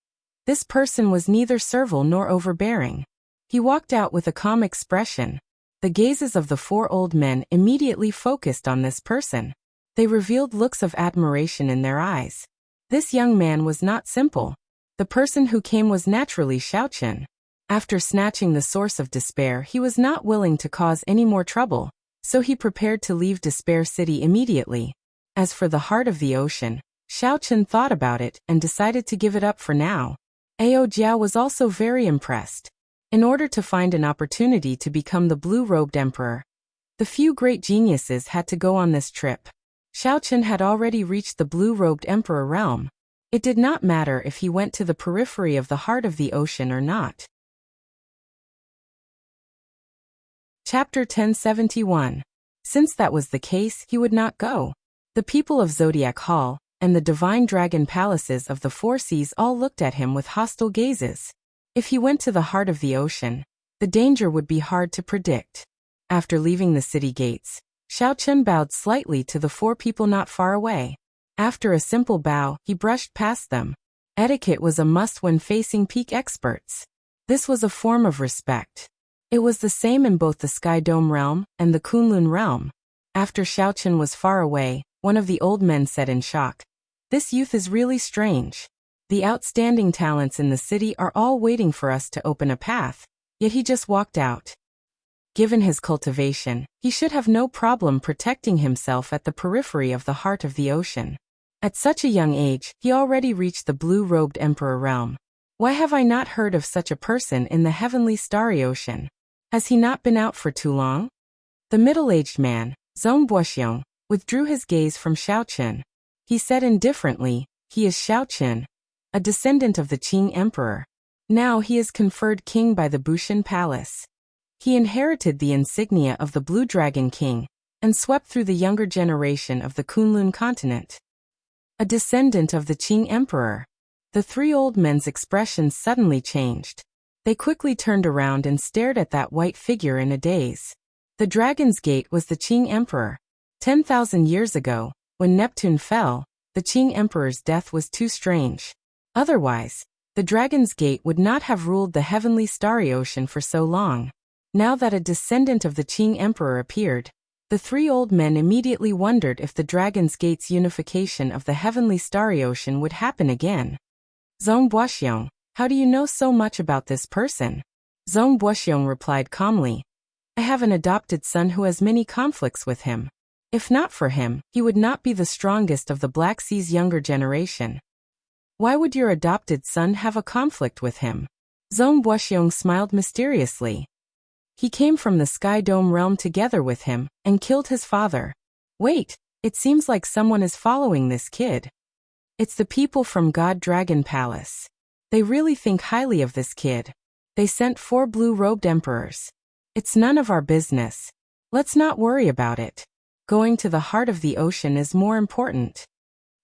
this person was neither servile nor overbearing. He walked out with a calm expression. The gazes of the 4 old men immediately focused on this person. They revealed looks of admiration in their eyes. This young man was not simple. The person who came was naturally Xiaochen. After snatching the source of despair, he was not willing to cause any more trouble, so he prepared to leave Despair City immediately. As for the heart of the ocean, Xiaochen thought about it and decided to give it up for now. Ao Jiao was also very impressed. In order to find an opportunity to become the blue-robed emperor, the few great geniuses had to go on this trip. Xiaochen had already reached the blue-robed emperor realm. It did not matter if he went to the periphery of the heart of the ocean or not. Chapter 1071. Since that was the case, he would not go. The people of Zodiac Hall and the divine dragon palaces of the 4 seas all looked at him with hostile gazes. If he went to the heart of the ocean, the danger would be hard to predict. After leaving the city gates, Xiaochen bowed slightly to the 4 people not far away. After a simple bow, he brushed past them. Etiquette was a must when facing peak experts. This was a form of respect. It was the same in both the Sky Dome realm and the Kunlun realm. After Xiaochen was far away, one of the old men said in shock, "This youth is really strange. The outstanding talents in the city are all waiting for us to open a path, yet he just walked out." Given his cultivation, he should have no problem protecting himself at the periphery of the heart of the ocean. At such a young age, he already reached the blue-robed emperor realm. Why have I not heard of such a person in the heavenly starry ocean? Has he not been out for too long? The middle-aged man, Wuxia, withdrew his gaze from Xiaoqun. He said indifferently, he is Xiaoqun, a descendant of the Qing emperor. Now he is conferred king by the Bushan Palace. He inherited the insignia of the Blue Dragon King and swept through the younger generation of the Kunlun continent. A descendant of the Qing emperor. The three old men's expressions suddenly changed. They quickly turned around and stared at that white figure in a daze. The Dragon's Gate was the Qing emperor. 10,000 years ago, when Neptune fell, the Qing emperor's death was too strange. Otherwise, the Dragon's Gate would not have ruled the heavenly starry ocean for so long. Now that a descendant of the Qing emperor appeared, the three old men immediately wondered if the Dragon's Gate's unification of the heavenly starry ocean would happen again. Wuxia, how do you know so much about this person? Wuxia replied calmly. I have an adopted son who has many conflicts with him. If not for him, he would not be the strongest of the Black Sea's younger generation. Why would your adopted son have a conflict with him? Wuxia smiled mysteriously. He came from the Sky Dome realm together with him and killed his father. Wait, it seems like someone is following this kid. It's the people from God Dragon Palace. They really think highly of this kid. They sent 4 blue-robed emperors. It's none of our business. Let's not worry about it. Going to the heart of the ocean is more important.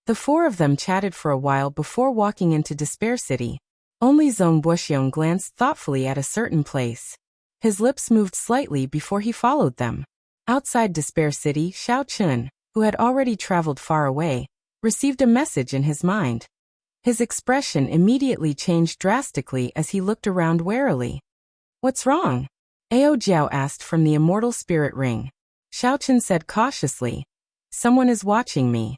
The 4 of them chatted for a while before walking into Despair City. Only Wuxia glanced thoughtfully at a certain place. His lips moved slightly before he followed them. Outside Despair City, Xiaoqun, who had already traveled far away, received a message in his mind. His expression immediately changed drastically as he looked around warily. What's wrong? Ao Jiao asked from the immortal spirit ring. Xiaoqun said cautiously, someone is watching me.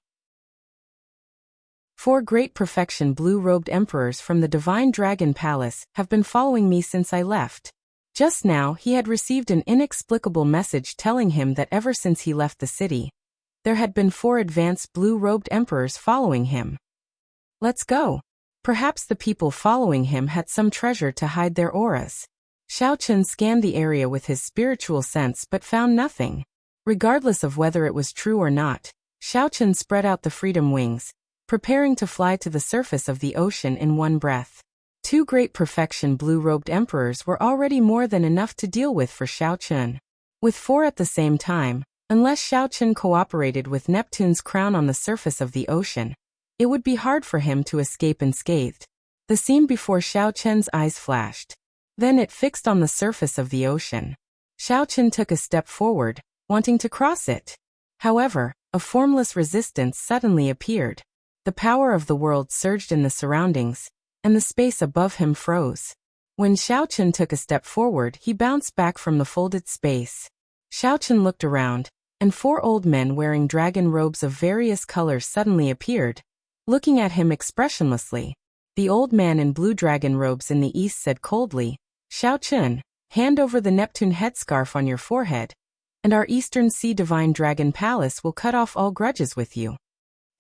4 great perfection blue-robed emperors from the Divine Dragon Palace have been following me since I left. Just now he had received an inexplicable message telling him that ever since he left the city, there had been 4 advanced blue-robed emperors following him. Let's go. Perhaps the people following him had some treasure to hide their auras. Xiaoqun scanned the area with his spiritual sense but found nothing. Regardless of whether it was true or not, Xiaoqun spread out the freedom wings, preparing to fly to the surface of the ocean in one breath. 2 great perfection blue-robed emperors were already more than enough to deal with for Xiaoqun. With 4 at the same time, unless Xiaoqun cooperated with Neptune's crown on the surface of the ocean, it would be hard for him to escape unscathed. The scene before Xiaoqun's eyes flashed. Then it fixed on the surface of the ocean. Xiaoqun took a step forward, wanting to cross it. However, a formless resistance suddenly appeared. The power of the world surged in the surroundings, and the space above him froze. When Xiaoqun took a step forward, he bounced back from the folded space. Xiaoqun looked around, and 4 old men wearing dragon robes of various colors suddenly appeared, looking at him expressionlessly. The old man in blue dragon robes in the east said coldly, Xiaoqun, hand over the Neptune headscarf on your forehead, and our Eastern Sea Divine Dragon Palace will cut off all grudges with you.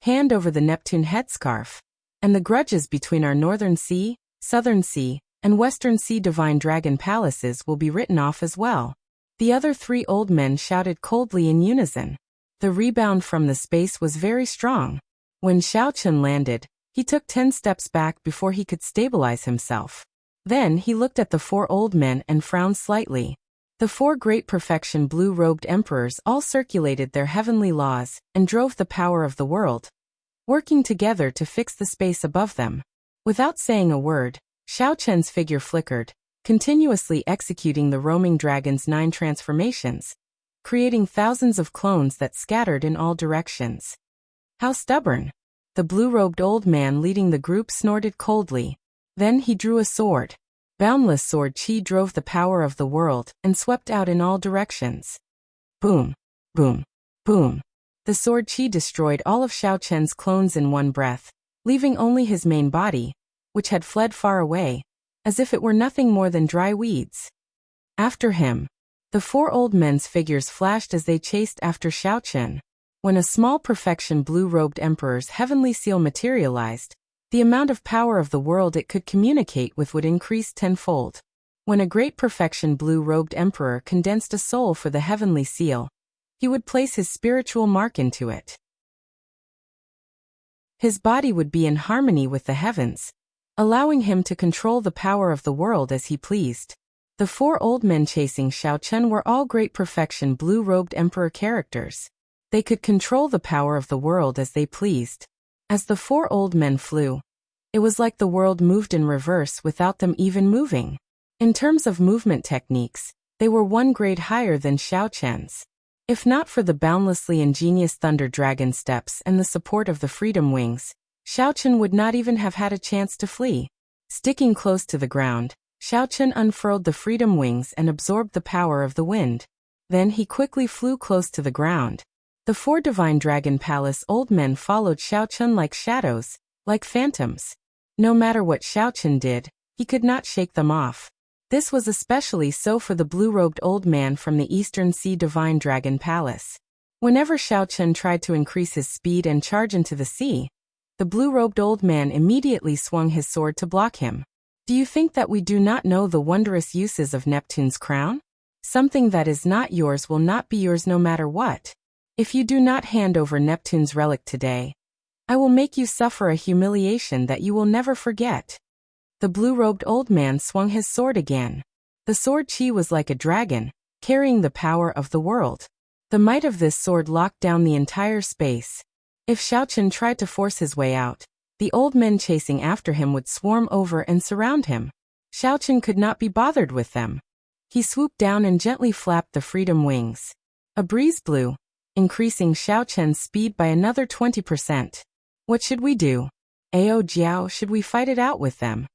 Hand over the Neptune headscarf, and the grudges between our Northern Sea, Southern Sea, and Western Sea Divine Dragon Palaces will be written off as well. The other 3 old men shouted coldly in unison. The rebound from the space was very strong. When Xiaoqun landed, he took 10 steps back before he could stabilize himself. Then he looked at the 4 old men and frowned slightly. The 4 great perfection blue-robed emperors all circulated their heavenly laws and drove the power of the world, working together to fix the space above them. Without saying a word, Xiaoqun's figure flickered, continuously executing the roaming dragon's 9 transformations, creating thousands of clones that scattered in all directions. How stubborn! The blue-robed old man leading the group snorted coldly. Then he drew a sword. Boundless sword chi drove the power of the world and swept out in all directions. Boom, boom, boom. The sword chi destroyed all of Xiaoqun's clones in one breath, leaving only his main body, which had fled far away, as if it were nothing more than dry weeds. After him, The four old men's figures flashed as they chased after Xiaochen. When a small perfection blue-robed emperor's heavenly seal materialized, the amount of power of the world it could communicate with would increase tenfold. When a great perfection blue-robed emperor condensed a soul for the heavenly seal, he would place his spiritual mark into it. His body would be in harmony with the heavens, allowing him to control the power of the world as he pleased. The four old men chasing Xiaochen were all great perfection blue-robed emperor characters. They could control the power of the world as they pleased. As the four old men flew, it was like the world moved in reverse without them even moving. In terms of movement techniques, they were one grade higher than Xiaochen's. If not for the boundlessly ingenious thunder dragon steps and the support of the freedom wings, Xiaochen would not even have had a chance to flee. Sticking close to the ground, Xiaochen unfurled the freedom wings and absorbed the power of the wind. Then he quickly flew close to the ground. The four divine dragon palace old men followed Xiaochen like shadows, like phantoms. No matter what Xiaochen did, he could not shake them off. This was especially so for the blue-robed old man from the Eastern Sea Divine Dragon Palace. Whenever Xiaochen tried to increase his speed and charge into the sea, the blue-robed old man immediately swung his sword to block him. Do you think that we do not know the wondrous uses of Neptune's crown? Something that is not yours will not be yours no matter what. If you do not hand over Neptune's relic today, I will make you suffer a humiliation that you will never forget. The blue-robed old man swung his sword again. The sword chi was like a dragon, carrying the power of the world. The might of this sword locked down the entire space. If Xiaochen tried to force his way out, the old men chasing after him would swarm over and surround him. Xiaochen could not be bothered with them. He swooped down and gently flapped the freedom wings. A breeze blew, increasing Xiaochen's speed by another 20%. What should we do? Ao Jiao, should we fight it out with them?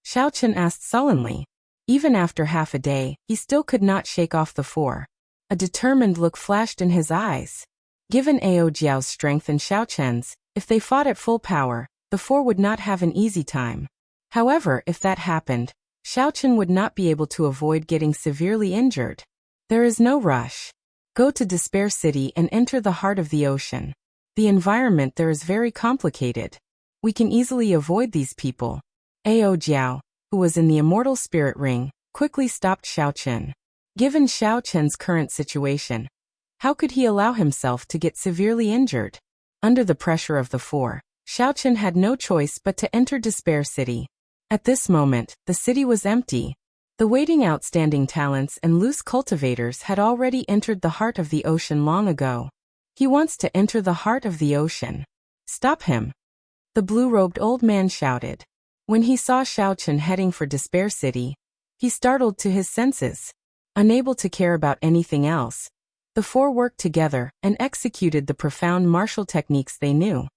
Xiaochen asked sullenly. Even after half a day, he still could not shake off the four. A determined look flashed in his eyes. Given Ao Jiao's strength and Xiaochen's, if they fought at full power, the four would not have an easy time. However, if that happened, Xiaochen would not be able to avoid getting severely injured. There is no rush. Go to Despair City and enter the heart of the ocean. The environment there is very complicated. We can easily avoid these people. Ao Jiao, who was in the immortal spirit ring, quickly stopped Xiaochen. Given Xiaochen's current situation, how could he allow himself to get severely injured? Under the pressure of the four, Xiaochen had no choice but to enter Despair City. At this moment, the city was empty. The waiting outstanding talents and loose cultivators had already entered the heart of the ocean long ago. He wants to enter the heart of the ocean. Stop him! The blue-robed old man shouted. When he saw Xiaochen heading for Despair City, he startled to his senses. Unable to care about anything else, the four worked together and executed the profound martial techniques they knew.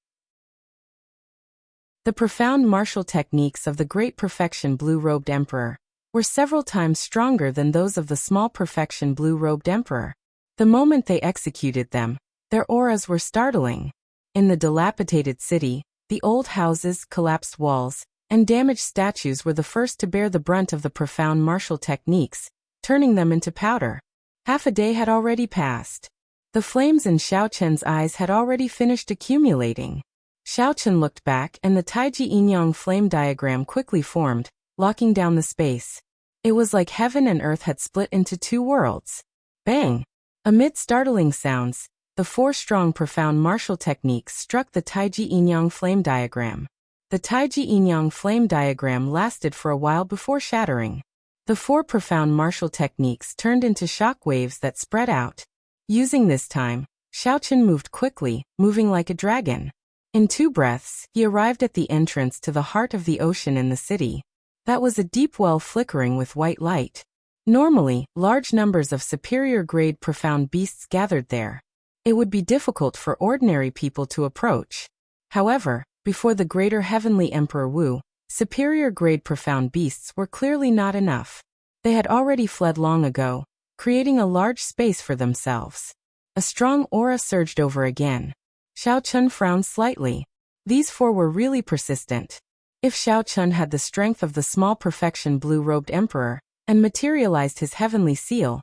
The profound martial techniques of the great perfection blue-robed emperor were several times stronger than those of the small perfection blue-robed emperor. The moment they executed them, their auras were startling. In the dilapidated city, the old houses, collapsed walls, and damaged statues were the first to bear the brunt of the profound martial techniques, turning them into powder. Half a day had already passed. The flames in Xiaochen's eyes had already finished accumulating. Xiaochen looked back and the Taiji Yin-Yang flame diagram quickly formed, locking down the space. It was like heaven and earth had split into two worlds. Bang! Amid startling sounds, the four strong profound martial techniques struck the Taiji Yin-Yang flame diagram. The Taiji Yin-Yang flame diagram lasted for a while before shattering. The four profound martial techniques turned into shock waves that spread out. Using this time, Xiaochen moved quickly, moving like a dragon. In 2 breaths, he arrived at the entrance to the heart of the ocean in the city. That was a deep well flickering with white light. Normally, large numbers of superior-grade profound beasts gathered there. It would be difficult for ordinary people to approach. However, before the greater heavenly Emperor Wu, superior-grade profound beasts were clearly not enough. They had already fled long ago, creating a large space for themselves. A strong aura surged over again. Xiaochen frowned slightly. These four were really persistent. If Xiaochen had the strength of the small perfection blue-robed emperor and materialized his heavenly seal,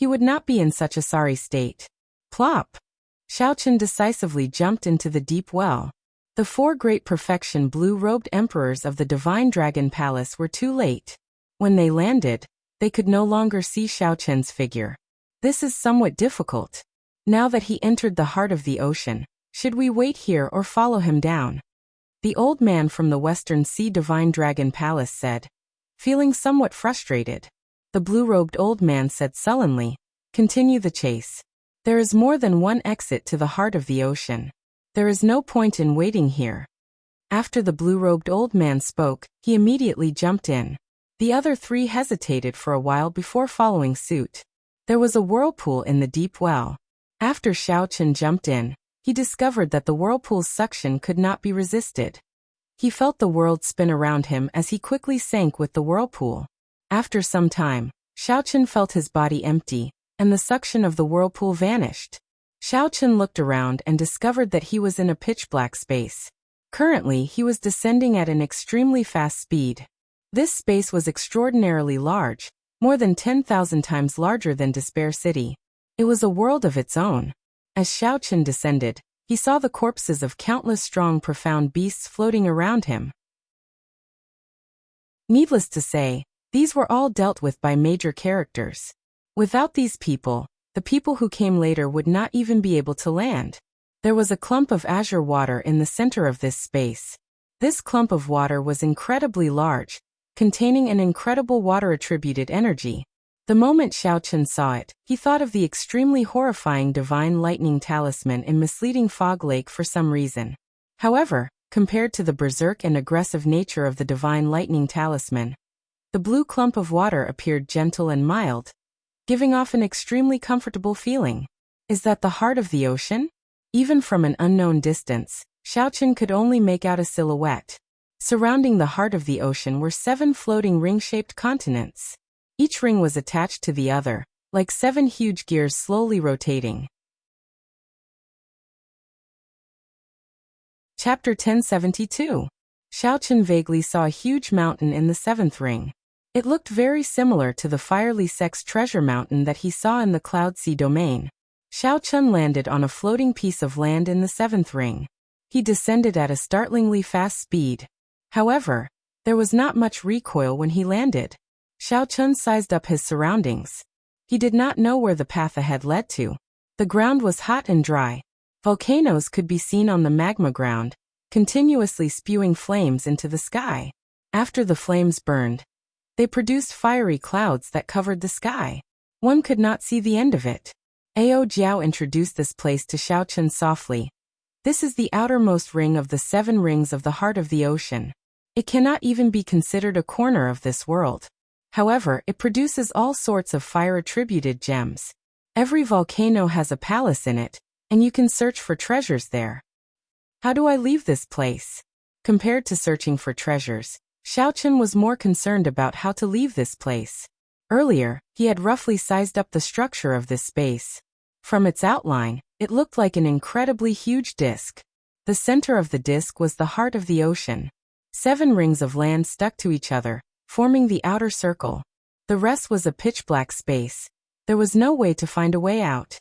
he would not be in such a sorry state. Plop! Xiaochen decisively jumped into the deep well. The 4 great perfection blue-robed emperors of the Divine Dragon Palace were too late. When they landed, they could no longer see Xiaochen's figure. This is somewhat difficult. Now that he entered the heart of the ocean, should we wait here or follow him down? The old man from the Western Sea Divine Dragon Palace said, feeling somewhat frustrated. The blue-robed old man said sullenly, continue the chase. There is more than one exit to the heart of the ocean. There is no point in waiting here. After the blue-robed old man spoke, he immediately jumped in. The other 3 hesitated for a while before following suit. There was a whirlpool in the deep well. After Xiaochen jumped in, he discovered that the whirlpool's suction could not be resisted. He felt the world spin around him as he quickly sank with the whirlpool. After some time, Xiaochen felt his body empty, and the suction of the whirlpool vanished. Xiaochen looked around and discovered that he was in a pitch-black space. Currently, he was descending at an extremely fast speed. This space was extraordinarily large, more than 10,000 times larger than Despair City. It was a world of its own. As Xiaochen descended, he saw the corpses of countless strong profound beasts floating around him. Needless to say, these were all dealt with by major characters. Without these people, the people who came later would not even be able to land. There was a clump of azure water in the center of this space. This clump of water was incredibly large, containing an incredible water-attributed energy. The moment Xiaochen saw it, he thought of the extremely horrifying Divine Lightning Talisman in Misleading Fog Lake for some reason. However, compared to the berserk and aggressive nature of the Divine Lightning Talisman, the blue clump of water appeared gentle and mild, giving off an extremely comfortable feeling. Is that the heart of the ocean? Even from an unknown distance, Xiaochen could only make out a silhouette. Surrounding the heart of the ocean were 7 floating ring-shaped continents. Each ring was attached to the other, like 7 huge gears slowly rotating. Chapter 1072. Xiaochen vaguely saw a huge mountain in the 7th ring. It looked very similar to the Firely Sex treasure mountain that he saw in the Cloud Sea domain. Xiaochen landed on a floating piece of land in the 7th ring. He descended at a startlingly fast speed. However, there was not much recoil when he landed. Xiaochen sized up his surroundings. He did not know where the path ahead led to. The ground was hot and dry. Volcanoes could be seen on the magma ground, continuously spewing flames into the sky. After the flames burned, they produced fiery clouds that covered the sky. One could not see the end of it. Ao Jiao introduced this place to Xiaochen softly. This is the outermost ring of the 7 rings of the heart of the ocean. It cannot even be considered a corner of this world. However, it produces all sorts of fire-attributed gems. Every volcano has a palace in it, and you can search for treasures there. How do I leave this place? Compared to searching for treasures, Xiaochen was more concerned about how to leave this place. Earlier, he had roughly sized up the structure of this space. From its outline, it looked like an incredibly huge disk. The center of the disk was the heart of the ocean. 7 rings of land stuck to each other, forming the outer circle. The rest was a pitch-black space. There was no way to find a way out.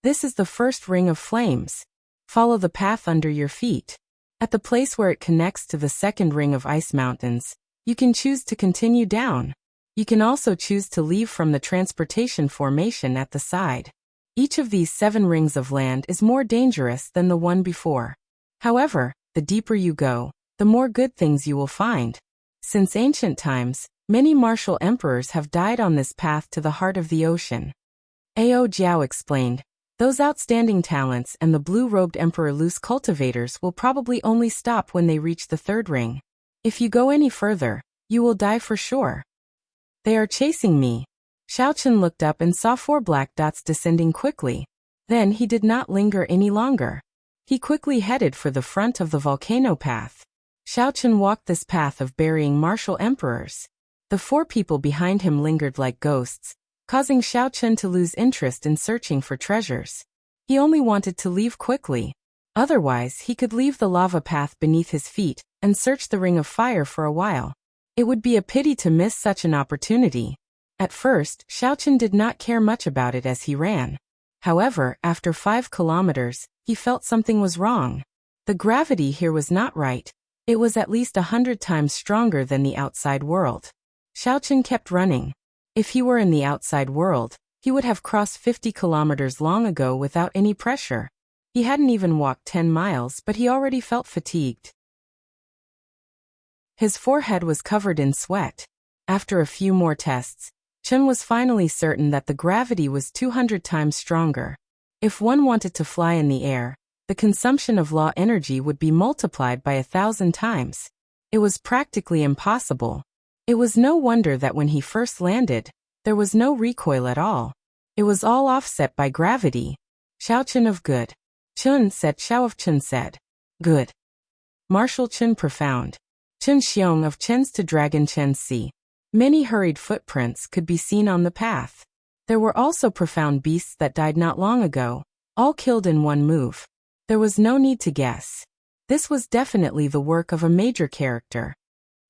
This is the first ring of flames. Follow the path under your feet. At the place where it connects to the 2nd ring of ice mountains, you can choose to continue down. You can also choose to leave from the transportation formation at the side. Each of these 7 rings of land is more dangerous than the one before. However, the deeper you go, the more good things you will find. Since ancient times, many martial emperors have died on this path to the heart of the ocean. Ao Jiao explained, those outstanding talents and the blue-robed Emperor Lu's cultivators will probably only stop when they reach the 3rd ring. If you go any further, you will die for sure. They are chasing me. Xiaochen looked up and saw 4 black dots descending quickly. Then he did not linger any longer. He quickly headed for the front of the volcano path. Xiaochen walked this path of burying martial emperors. The 4 people behind him lingered like ghosts, causing Xiaochen to lose interest in searching for treasures. He only wanted to leave quickly. Otherwise, he could leave the lava path beneath his feet and search the ring of fire for a while. It would be a pity to miss such an opportunity. At first, Xiaochen did not care much about it as he ran. However, after 5 kilometers, he felt something was wrong. The gravity here was not right. It was at least 100 times stronger than the outside world. Xiaochen kept running. If he were in the outside world, he would have crossed 50 kilometers long ago without any pressure. He hadn't even walked 10 miles, but he already felt fatigued. His forehead was covered in sweat. After a few more tests, Chen was finally certain that the gravity was 200 times stronger. If one wanted to fly in the air, the consumption of law energy would be multiplied by 1,000 times. It was practically impossible. It was no wonder that when he first landed, there was no recoil at all. It was all offset by gravity. Xiaochen of good. Chen said. Xiao of Chen said. Good. Martial Chen profound. Chen Xiong of Chen's to Dragon Chen Si. Many hurried footprints could be seen on the path. There were also profound beasts that died not long ago, all killed in one move. There was no need to guess. This was definitely the work of a major character.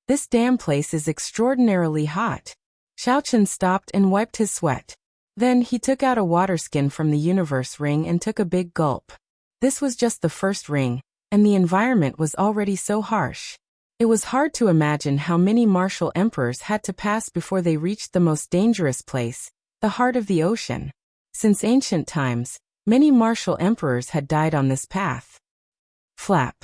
This damn place is extraordinarily hot. Xiaochen stopped and wiped his sweat. Then he took out a water skin from the universe ring and took a big gulp. This was just the first ring, and the environment was already so harsh. It was hard to imagine how many martial emperors had to pass before they reached the most dangerous place, the heart of the ocean. Since ancient times, many martial emperors had died on this path. Flap.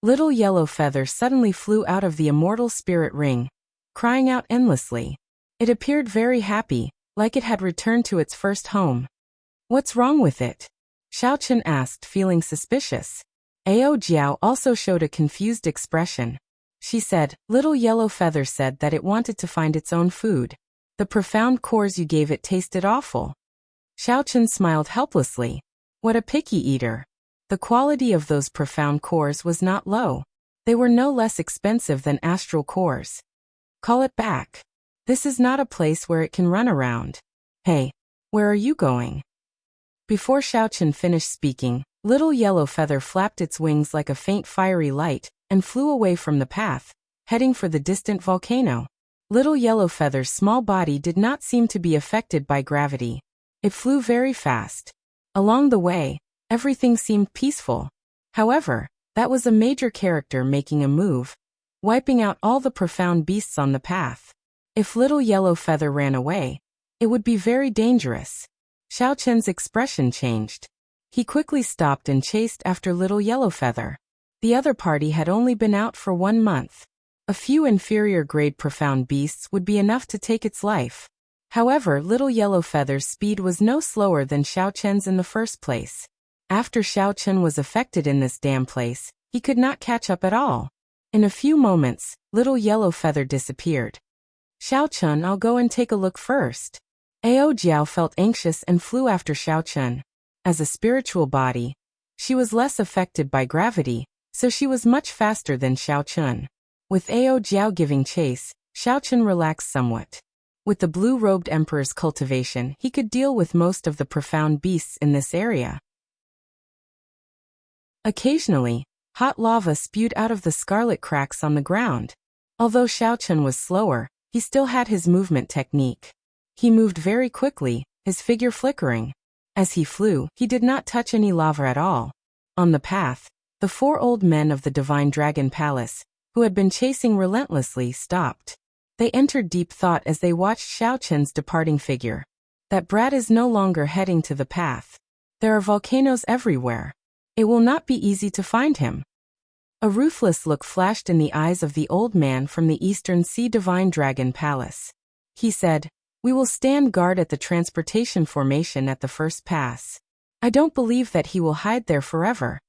Little Yellow Feather suddenly flew out of the immortal spirit ring, crying out endlessly. It appeared very happy, like it had returned to its first home. What's wrong with it? Xiaochen asked, feeling suspicious. Ao Jiao also showed a confused expression. She said, Little Yellow Feather said that it wanted to find its own food. The profound cores you gave it tasted awful. Xiaochen smiled helplessly. What a picky eater. The quality of those profound cores was not low. They were no less expensive than astral cores. Call it back. This is not a place where it can run around. Hey, where are you going? Before Xiaochen finished speaking, Little Yellow Feather flapped its wings like a faint fiery light and flew away from the path, heading for the distant volcano. Little Yellow Feather's small body did not seem to be affected by gravity. It flew very fast. Along the way, everything seemed peaceful. However, that was a major character making a move, wiping out all the profound beasts on the path. If Little Yellow Feather ran away, it would be very dangerous. Xiaochen's expression changed. He quickly stopped and chased after Little Yellow Feather. The other party had only been out for 1 month. A few inferior-grade profound beasts would be enough to take its life. However, Little Yellow Feather's speed was no slower than Xiaochen's in the first place. After Xiaochen was affected in this damn place, he could not catch up at all. In a few moments, Little Yellow Feather disappeared. Xiaochen, I'll go and take a look first. Ao Jiao felt anxious and flew after Xiaochen. As a spiritual body, she was less affected by gravity, so she was much faster than Xiaochen. With Ao Jiao giving chase, Xiaochen relaxed somewhat. With the blue-robed emperor's cultivation, he could deal with most of the profound beasts in this area. Occasionally, hot lava spewed out of the scarlet cracks on the ground. Although Xiaochen was slower, he still had his movement technique. He moved very quickly, his figure flickering. As he flew, he did not touch any lava at all. On the path, the 4 old men of the Divine Dragon Palace, who had been chasing relentlessly, stopped. They entered deep thought as they watched Xiaochen's departing figure. That brat is no longer heading to the path. There are volcanoes everywhere. It will not be easy to find him. A ruthless look flashed in the eyes of the old man from the Eastern Sea Divine Dragon Palace. He said, We will stand guard at the transportation formation at the first pass. I don't believe that he will hide there forever.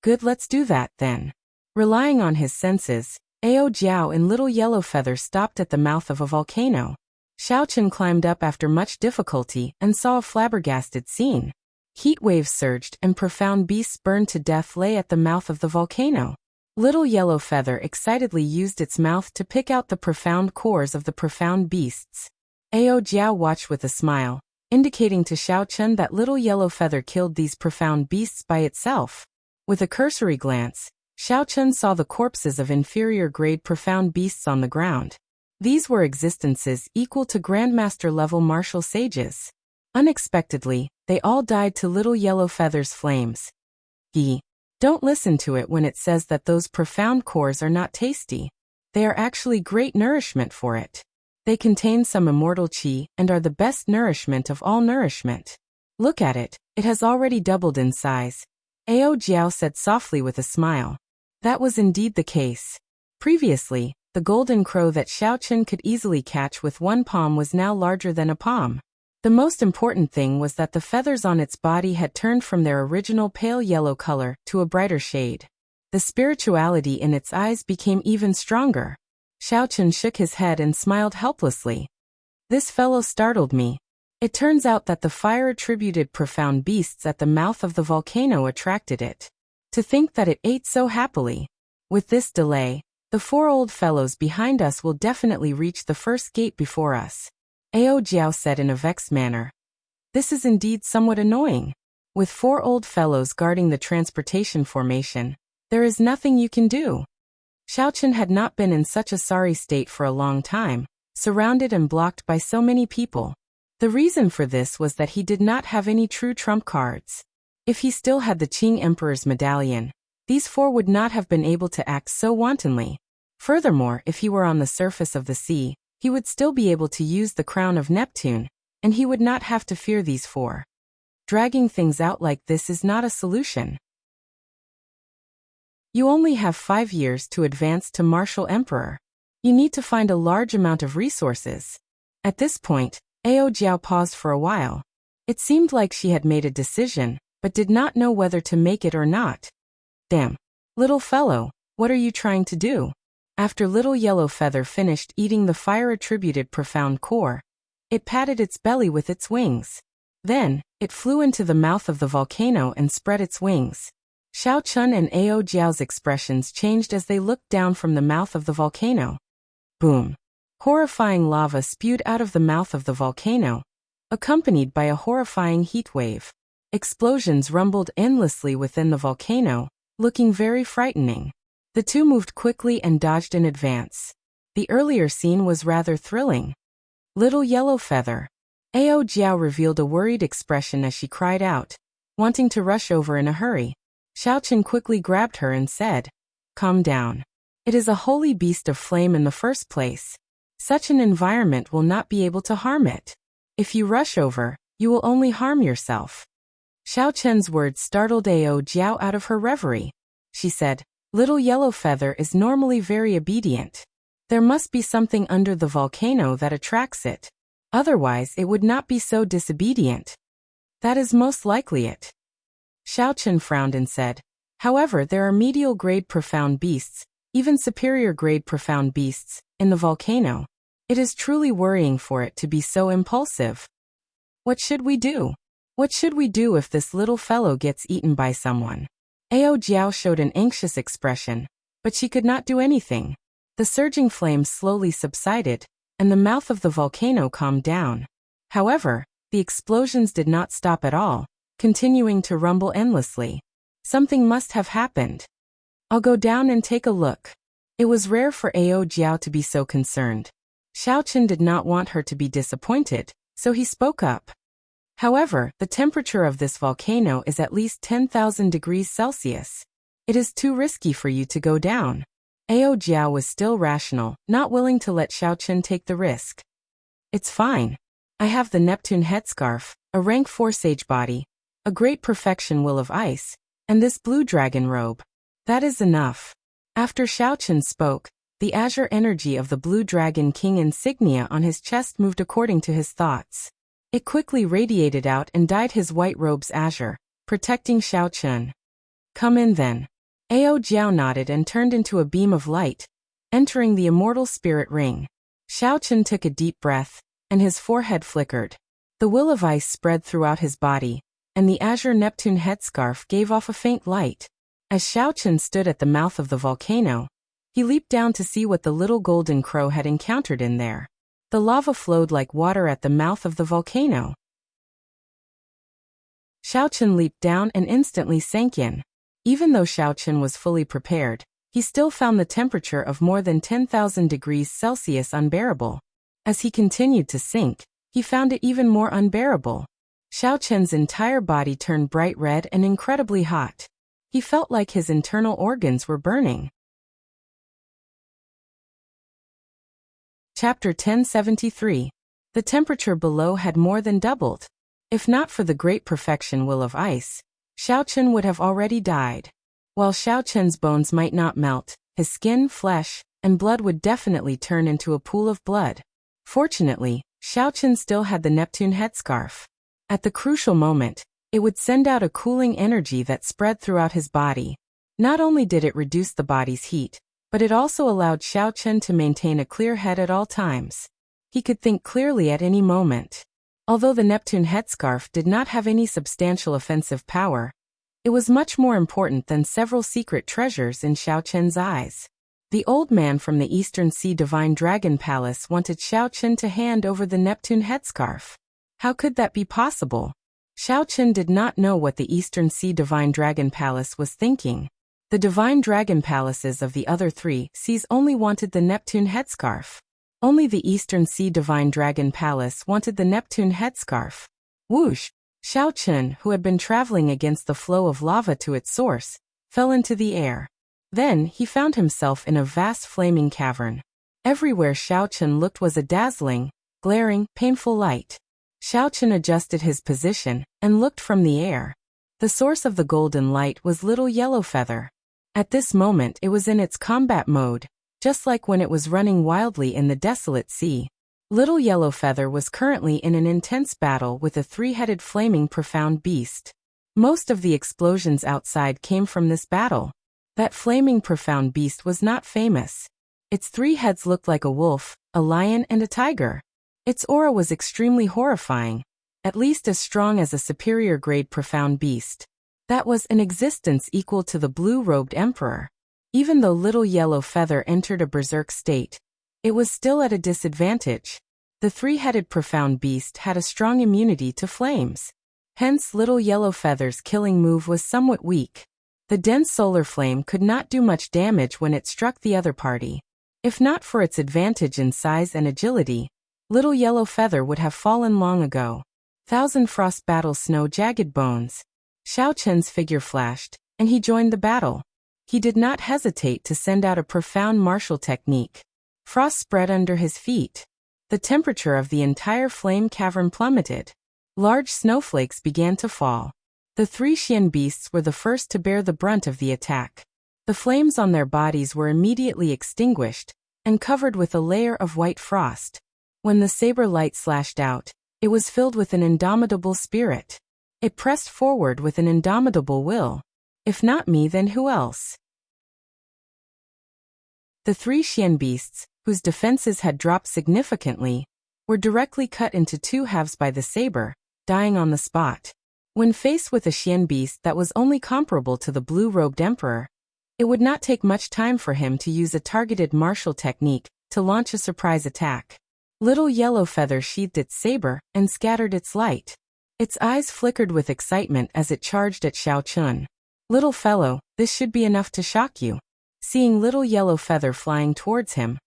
Good, let's do that, then. Relying on his senses, Ao Jiao and Little Yellow Feather stopped at the mouth of a volcano. Xiaochen climbed up after much difficulty and saw a flabbergasted scene. Heat waves surged and profound beasts burned to death lay at the mouth of the volcano. Little Yellow Feather excitedly used its mouth to pick out the profound cores of the profound beasts. Ao Jiao watched with a smile, indicating to Xiaochen that Little Yellow Feather killed these profound beasts by itself. With a cursory glance, Xiaochen saw the corpses of inferior-grade profound beasts on the ground. These were existences equal to Grandmaster-level martial sages. Unexpectedly, they all died to little yellow feathers' flames. Don't listen to it when it says that those profound cores are not tasty. They are actually great nourishment for it. They contain some immortal qi and are the best nourishment of all nourishment. Look at it, it has already doubled in size. Ao Jiao said softly with a smile. That was indeed the case. Previously, the golden crow that Xiaochen could easily catch with one palm was now larger than a palm. The most important thing was that the feathers on its body had turned from their original pale yellow color to a brighter shade. The spirituality in its eyes became even stronger. Xiaochen shook his head and smiled helplessly. This fellow startled me. It turns out that the fire-attributed profound beasts at the mouth of the volcano attracted it. To think that it ate so happily. With this delay, the 4 old fellows behind us will definitely reach the first gate before us. Ao Jiao said in a vexed manner. This is indeed somewhat annoying. With 4 old fellows guarding the transportation formation, there is nothing you can do. Xiaochen had not been in such a sorry state for a long time, surrounded and blocked by so many people. The reason for this was that he did not have any true trump cards. If he still had the Qing Emperor's medallion, these 4 would not have been able to act so wantonly. Furthermore, if he were on the surface of the sea, he would still be able to use the crown of Neptune, and he would not have to fear these 4. Dragging things out like this is not a solution. You only have 5 years to advance to Martial Emperor. You need to find a large amount of resources. At this point, Ao Jiao paused for a while. It seemed like she had made a decision, but did not know whether to make it or not. Damn. Little fellow, what are you trying to do? After Little Yellow Feather finished eating the fire-attributed profound core, it patted its belly with its wings. Then, it flew into the mouth of the volcano and spread its wings. Xiaochen and Ao Jiao's expressions changed as they looked down from the mouth of the volcano. Boom! Horrifying lava spewed out of the mouth of the volcano, accompanied by a horrifying heat wave. Explosions rumbled endlessly within the volcano, looking very frightening. The 2 moved quickly and dodged in advance. The earlier scene was rather thrilling. Little Yellow Feather. Ao Jiao revealed a worried expression as she cried out, wanting to rush over in a hurry. Xiaochen quickly grabbed her and said, Calm down. It is a holy beast of flame in the first place. Such an environment will not be able to harm it. If you rush over, you will only harm yourself. Xiaochen's words startled Ao Jiao out of her reverie. She said, Little Yellow Feather is normally very obedient. There must be something under the volcano that attracts it. Otherwise, it would not be so disobedient. That is most likely it. Xiaochen frowned and said, However, there are medial-grade profound beasts, even superior-grade profound beasts, in the volcano. It is truly worrying for it to be so impulsive. What should we do? What should we do if this little fellow gets eaten by someone? Ao Jiao showed an anxious expression, but she could not do anything. The surging flames slowly subsided, and the mouth of the volcano calmed down. However, the explosions did not stop at all, continuing to rumble endlessly. Something must have happened. I'll go down and take a look. It was rare for Ao Jiao to be so concerned. Xiaochen did not want her to be disappointed, so he spoke up. However, the temperature of this volcano is at least 10,000 degrees Celsius. It is too risky for you to go down. Ao Jiao was still rational, not willing to let Xiaochen take the risk. It's fine. I have the Neptune headscarf, a rank 4 sage body, a great perfection will of ice, and this blue dragon robe. That is enough. After Xiaochen spoke, the azure energy of the blue dragon king insignia on his chest moved according to his thoughts. It quickly radiated out and dyed his white robe's azure, protecting Xiaochen. Come in then. Ao Jiao nodded and turned into a beam of light, entering the immortal spirit ring. Xiaochen took a deep breath, and his forehead flickered. The will of ice spread throughout his body, and the azure Neptune headscarf gave off a faint light. As Xiaochen stood at the mouth of the volcano, he leaped down to see what the little golden crow had encountered in there. The lava flowed like water at the mouth of the volcano. Xiaochen leaped down and instantly sank in. Even though Xiaochen was fully prepared, he still found the temperature of more than 10,000 degrees Celsius unbearable. As he continued to sink, he found it even more unbearable. Xiao Chen's entire body turned bright red and incredibly hot. He felt like his internal organs were burning. Chapter 1073. The temperature below had more than doubled. If not for the great perfection will of ice, Xiao Chen would have already died. While Xiao Chen's bones might not melt, his skin, flesh, and blood would definitely turn into a pool of blood. Fortunately, Xiao Chen still had the Neptune headscarf. At the crucial moment, it would send out a cooling energy that spread throughout his body. Not only did it reduce the body's heat, but it also allowed Xiao Chen to maintain a clear head at all times. He could think clearly at any moment. Although the Neptune headscarf did not have any substantial offensive power, it was much more important than several secret treasures in Xiao Chen's eyes. The old man from the Eastern Sea Divine Dragon Palace wanted Xiao Chen to hand over the Neptune headscarf. How could that be possible? Xiao Chen did not know what the Eastern Sea Divine Dragon Palace was thinking. The Divine Dragon Palaces of the other three seas only wanted the Neptune headscarf. Only the Eastern Sea Divine Dragon Palace wanted the Neptune headscarf. Whoosh! Xiao Chen, who had been traveling against the flow of lava to its source, fell into the air. Then he found himself in a vast flaming cavern. Everywhere Xiao Chen looked was a dazzling, glaring, painful light. Xiao Chen adjusted his position and looked from the air. The source of the golden light was Little Yellow Feather. At this moment it was in its combat mode, just like when it was running wildly in the desolate sea. Little Yellow Feather was currently in an intense battle with a three-headed flaming profound beast. Most of the explosions outside came from this battle. That flaming profound beast was not famous. Its three heads looked like a wolf, a lion, and a tiger. Its aura was extremely horrifying, at least as strong as a superior grade profound beast. That was an existence equal to the blue-robed emperor. Even though Little Yellow Feather entered a berserk state, it was still at a disadvantage. The three-headed profound beast had a strong immunity to flames. Hence Little Yellow Feather's killing move was somewhat weak. The dense solar flame could not do much damage when it struck the other party. If not for its advantage in size and agility, Little Yellow Feather would have fallen long ago. Thousand Frost Battle Snow Jagged Bones. Xiao Chen's figure flashed, and he joined the battle. He did not hesitate to send out a profound martial technique. Frost spread under his feet. The temperature of the entire flame cavern plummeted. Large snowflakes began to fall. The three Xian beasts were the first to bear the brunt of the attack. The flames on their bodies were immediately extinguished and covered with a layer of white frost. When the saber light slashed out, it was filled with an indomitable spirit. It pressed forward with an indomitable will. If not me, then who else? The three Xian beasts, whose defenses had dropped significantly, were directly cut into two halves by the saber, dying on the spot. When faced with a Xian beast that was only comparable to the blue-robed emperor, it would not take much time for him to use a targeted martial technique to launch a surprise attack. Little Yellow Feather sheathed its saber and scattered its light. Its eyes flickered with excitement as it charged at Xiao Chen. "Little fellow, this should be enough to shock you." Seeing Little Yellow Feather flying towards him,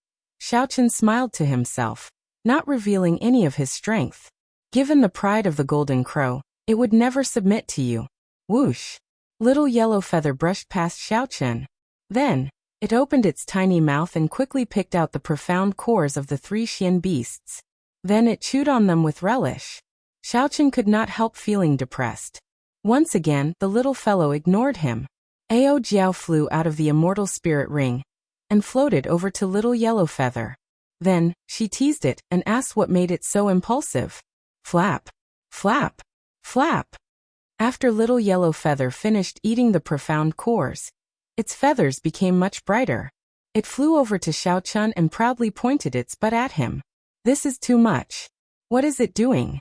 Xiao Chen smiled to himself, not revealing any of his strength. Given the pride of the Golden Crow, it would never submit to you. Whoosh! Little Yellow Feather brushed past Xiao Chen. Then, it opened its tiny mouth and quickly picked out the profound cores of the three Xian beasts. Then it chewed on them with relish. Xiao Chen could not help feeling depressed. Once again, the little fellow ignored him. Ao Jiao flew out of the immortal spirit ring and floated over to Little Yellow Feather. Then, she teased it and asked what made it so impulsive. Flap! Flap! Flap! After Little Yellow Feather finished eating the profound cores, its feathers became much brighter. It flew over to Xiao Chen and proudly pointed its butt at him. "This is too much. What is it doing?"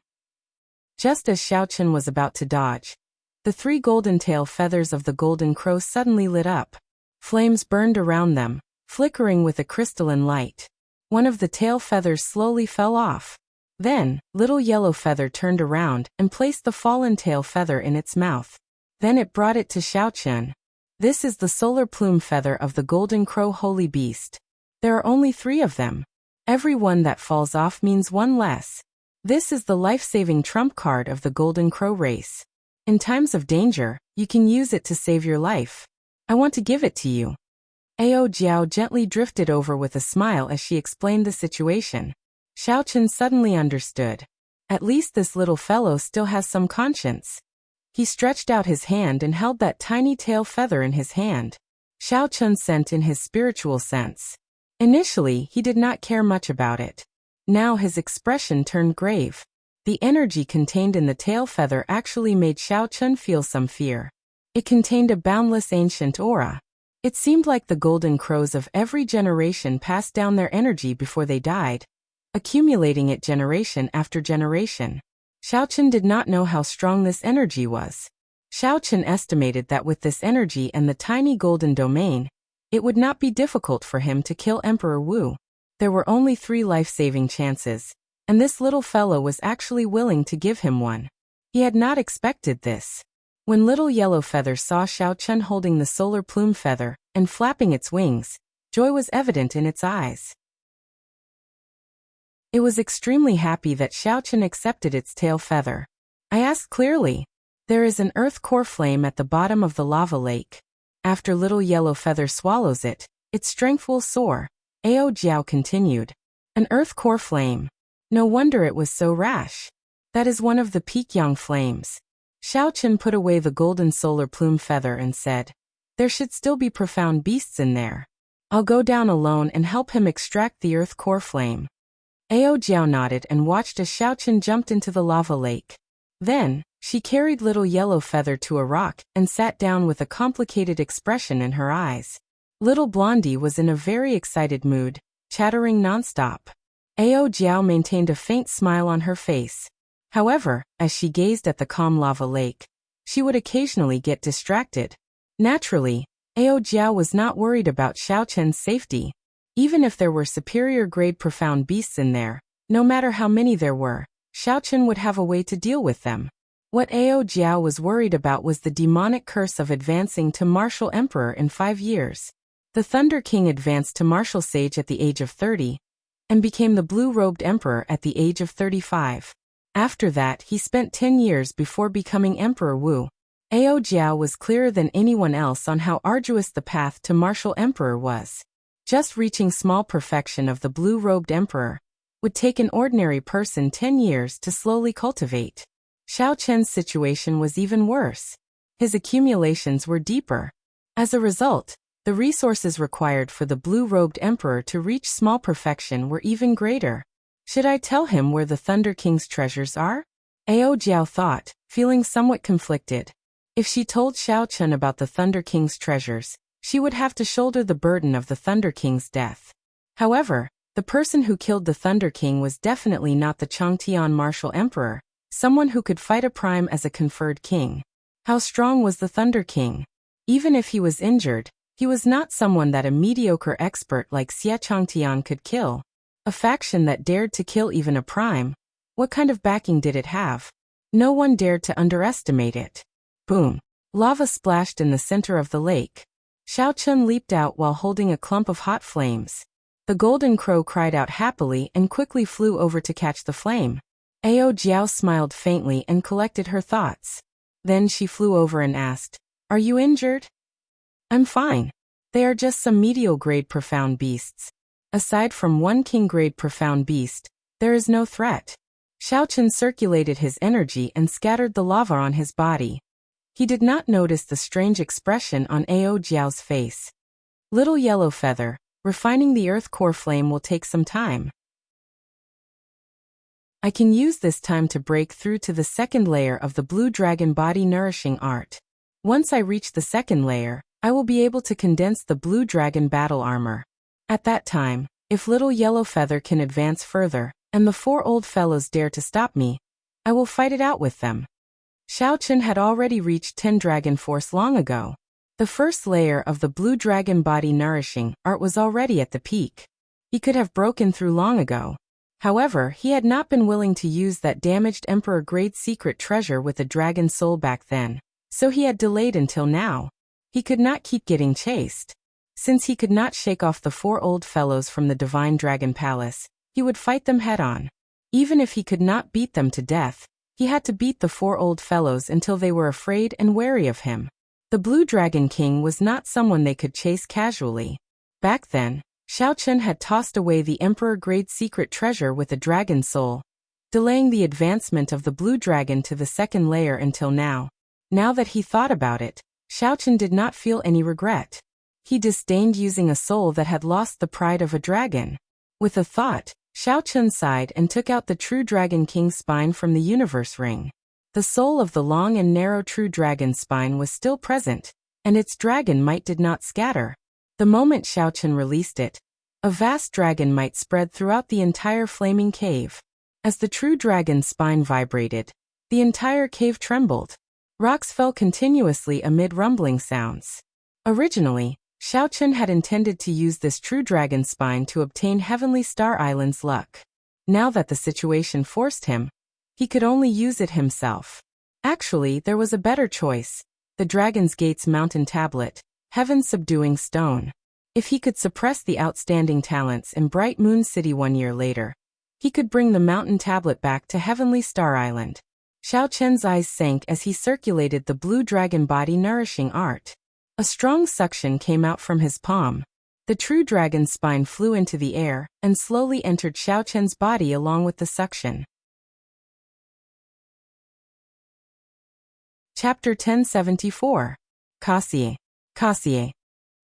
Just as Xiao Chen was about to dodge, the three golden tail feathers of the Golden Crow suddenly lit up. Flames burned around them, flickering with a crystalline light. One of the tail feathers slowly fell off. Then, Little Yellow Feather turned around and placed the fallen tail feather in its mouth. Then it brought it to Xiao Chen. This is the solar plume feather of the golden crow holy beast. There are only 3 of them. Every one that falls off means one less. This is the life-saving trump card of the golden crow race. In times of danger, you can use it to save your life. I want to give it to you. Ao Jiao gently drifted over with a smile as she explained the situation. Xiao Chen suddenly understood. At least this little fellow still has some conscience. He stretched out his hand and held that tiny tail feather in his hand. Xiao Chen sent in his spiritual sense. Initially, he did not care much about it. Now his expression turned grave. The energy contained in the tail feather actually made Xiao Chen feel some fear. It contained a boundless ancient aura. It seemed like the golden crows of every generation passed down their energy before they died, accumulating it generation after generation. Xiao Chen did not know how strong this energy was. Xiao Chen estimated that with this energy and the tiny golden domain, it would not be difficult for him to kill Emperor Wu. There were only 3 life-saving chances, and this little fellow was actually willing to give him one. He had not expected this. When little yellow feather saw Xiao Chen holding the solar plume feather and flapping its wings, joy was evident in its eyes. It was extremely happy that Xiao Chen accepted its tail feather. I asked clearly. There is an earth core flame at the bottom of the lava lake. After little yellow feather swallows it, its strength will soar. Ao Jiao continued. An earth core flame. No wonder it was so rash. That is one of the Pekyang flames. Xiao Chen put away the golden solar plume feather and said, there should still be profound beasts in there. I'll go down alone and help him extract the earth core flame. Ao Jiao nodded and watched as Xiao Chen jumped into the lava lake. Then, she carried little yellow feather to a rock and sat down with a complicated expression in her eyes. Little Blondie was in a very excited mood, chattering nonstop. Ao Jiao maintained a faint smile on her face. However, as she gazed at the calm lava lake, she would occasionally get distracted. Naturally, Ao Jiao was not worried about Xiao Chen's safety. Even if there were superior-grade profound beasts in there, no matter how many there were, Xiao Chen would have a way to deal with them. What Ao Jiao was worried about was the demonic curse of advancing to martial emperor in 5 years. The Thunder King advanced to martial sage at the age of 30, and became the blue-robed emperor at the age of 35. After that, he spent 10 years before becoming Emperor Wu. Ao Jiao was clearer than anyone else on how arduous the path to martial emperor was. Just reaching small perfection of the blue-robed emperor would take an ordinary person 10 years to slowly cultivate. Xiao Chen's situation was even worse. His accumulations were deeper. As a result, the resources required for the blue-robed emperor to reach small perfection were even greater. Should I tell him where the Thunder King's treasures are? Ao Jiao thought, feeling somewhat conflicted. If she told Xiao Chen about the Thunder King's treasures, she would have to shoulder the burden of the Thunder King's death. However, the person who killed the Thunder King was definitely not the Changtian martial emperor, someone who could fight a prime as a conferred king. How strong was the Thunder King? Even if he was injured, he was not someone that a mediocre expert like Xie Changtian could kill. A faction that dared to kill even a prime. What kind of backing did it have? No one dared to underestimate it. Boom! Lava splashed in the center of the lake. Xiao Chen leaped out while holding a clump of hot flames. The golden crow cried out happily and quickly flew over to catch the flame. Ao Jiao smiled faintly and collected her thoughts. Then she flew over and asked, "Are you injured?" "I'm fine. They are just some medial-grade profound beasts. Aside from one king-grade profound beast, there is no threat." Xiao Chen circulated his energy and scattered the lava on his body. He did not notice the strange expression on Ao Jiao's face. Little yellow feather, refining the earth core flame will take some time. I can use this time to break through to the second layer of the blue dragon body nourishing art. Once I reach the second layer, I will be able to condense the blue dragon battle armor. At that time, if little yellow feather can advance further, and the 4 old fellows dare to stop me, I will fight it out with them. Xiao Chen had already reached 10 dragon force long ago. The first layer of the blue dragon body nourishing art was already at the peak. He could have broken through long ago. However, he had not been willing to use that damaged emperor grade secret treasure with a dragon soul back then, so he had delayed until now. He could not keep getting chased. Since he could not shake off the 4 old fellows from the Divine Dragon Palace, he would fight them head-on. Even if he could not beat them to death, he had to beat the 4 old fellows until they were afraid and wary of him. The Blue Dragon King was not someone they could chase casually. Back then, Xiao Chen had tossed away the Emperor-grade secret treasure with a dragon soul, delaying the advancement of the Blue Dragon to the 2nd layer until now. Now that he thought about it, Xiao Chen did not feel any regret. He disdained using a soul that had lost the pride of a dragon. With a thought, Xiao Chen sighed and took out the true Dragon King's spine from the universe ring. The soul of the long and narrow true dragon spine was still present, and its dragon might did not scatter. The moment Xiao Chen released it, a vast dragon might spread throughout the entire flaming cave. As the true dragon's spine vibrated, the entire cave trembled. Rocks fell continuously amid rumbling sounds. Originally, Xiao Chen had intended to use this true dragon spine to obtain Heavenly Star Island's luck. Now that the situation forced him, he could only use it himself. Actually, there was a better choice: the Dragon's Gate's mountain tablet, Heaven's subduing stone. If he could suppress the outstanding talents in Bright Moon City 1 year later, he could bring the mountain tablet back to Heavenly Star Island. Xiao Chen's eyes sank as he circulated the blue dragon body nourishing art. A strong suction came out from his palm. The true dragon's spine flew into the air and slowly entered Xiao Chen's body along with the suction. Chapter 1074. Kasie.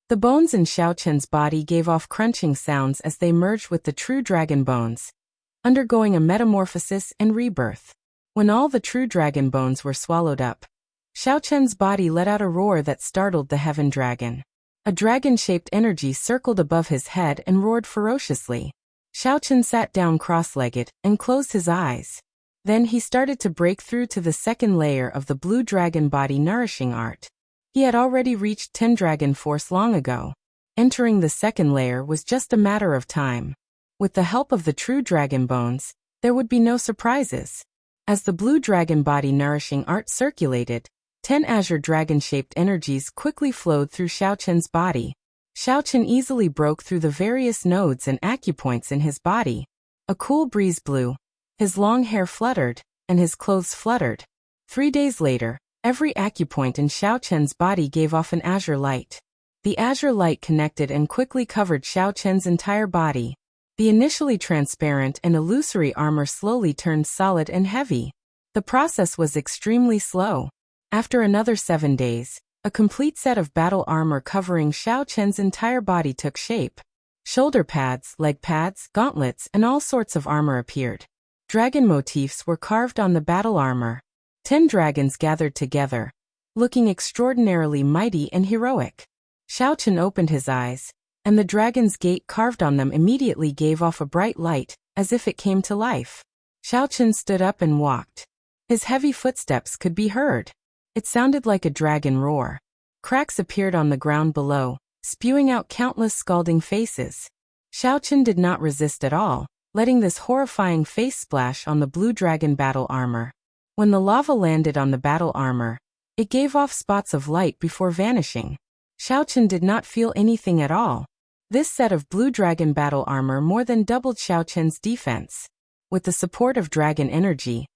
The bones in Xiao Chen's body gave off crunching sounds as they merged with the true dragon bones, undergoing a metamorphosis and rebirth. When all the true dragon bones were swallowed up, Xiao Chen's body let out a roar that startled the heaven dragon. A dragon-shaped energy circled above his head and roared ferociously. Xiao Chen sat down cross-legged and closed his eyes. Then he started to break through to the 2nd layer of the blue dragon body nourishing art. He had already reached 10 dragon force long ago. Entering the 2nd layer was just a matter of time. With the help of the true dragon bones, there would be no surprises. As the blue dragon body nourishing art circulated, 10 azure dragon-shaped energies quickly flowed through Xiao Chen's body. Xiao Chen easily broke through the various nodes and acupoints in his body. A cool breeze blew, his long hair fluttered, and his clothes fluttered. 3 days later, every acupoint in Xiao Chen's body gave off an azure light. The azure light connected and quickly covered Xiao Chen's entire body. The initially transparent and illusory armor slowly turned solid and heavy. The process was extremely slow. After another 7 days, a complete set of battle armor covering Xiao Chen's entire body took shape. Shoulder pads, leg pads, gauntlets, and all sorts of armor appeared. Dragon motifs were carved on the battle armor. 10 dragons gathered together, looking extraordinarily mighty and heroic. Xiao Chen opened his eyes, and the dragon's gate carved on them immediately gave off a bright light, as if it came to life. Xiao Chen stood up and walked. His heavy footsteps could be heard. It sounded like a dragon roar. Cracks appeared on the ground below, spewing out countless scalding faces. Xiao Chen did not resist at all, letting this horrifying face splash on the blue dragon battle armor. When the lava landed on the battle armor, it gave off spots of light before vanishing. Xiao Chen did not feel anything at all. This set of blue dragon battle armor more than doubled Xiao Chen's defense. With the support of dragon energy,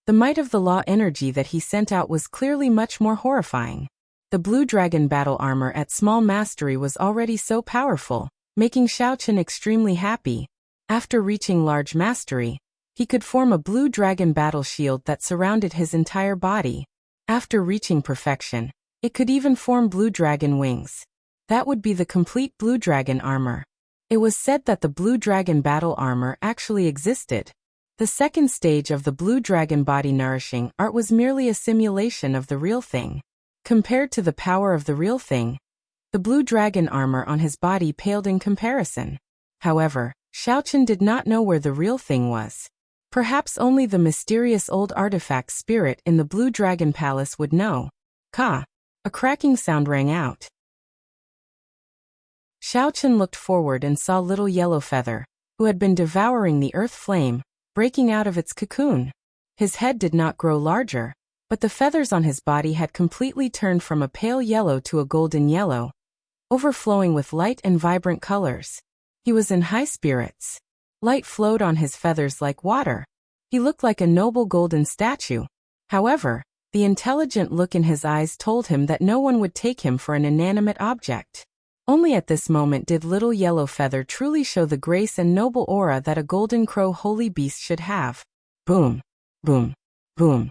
the might of the law energy that he sent out was clearly much more horrifying. The blue dragon battle armor at small mastery was already so powerful, making Xiao Chen extremely happy. After reaching large mastery, he could form a blue dragon battle shield that surrounded his entire body. After reaching perfection, it could even form blue dragon wings. That would be the complete blue dragon armor. It was said that the blue dragon battle armor actually existed. The 2nd stage of the blue dragon body nourishing art was merely a simulation of the real thing. Compared to the power of the real thing, the blue dragon armor on his body paled in comparison. However, Xiao Chen did not know where the real thing was. Perhaps only the mysterious old artifact spirit in the blue dragon palace would know. Ka! A cracking sound rang out. Xiao Chen looked forward and saw little Yellow Feather, who had been devouring the earth flame, breaking out of its cocoon. His head did not grow larger, but the feathers on his body had completely turned from a pale yellow to a golden yellow, overflowing with light and vibrant colors. He was in high spirits. Light flowed on his feathers like water. He looked like a noble golden statue. However, the intelligent look in his eyes told him that no one would take him for an inanimate object. Only at this moment did Little Yellow Feather truly show the grace and noble aura that a golden crow holy beast should have. Boom, boom, boom.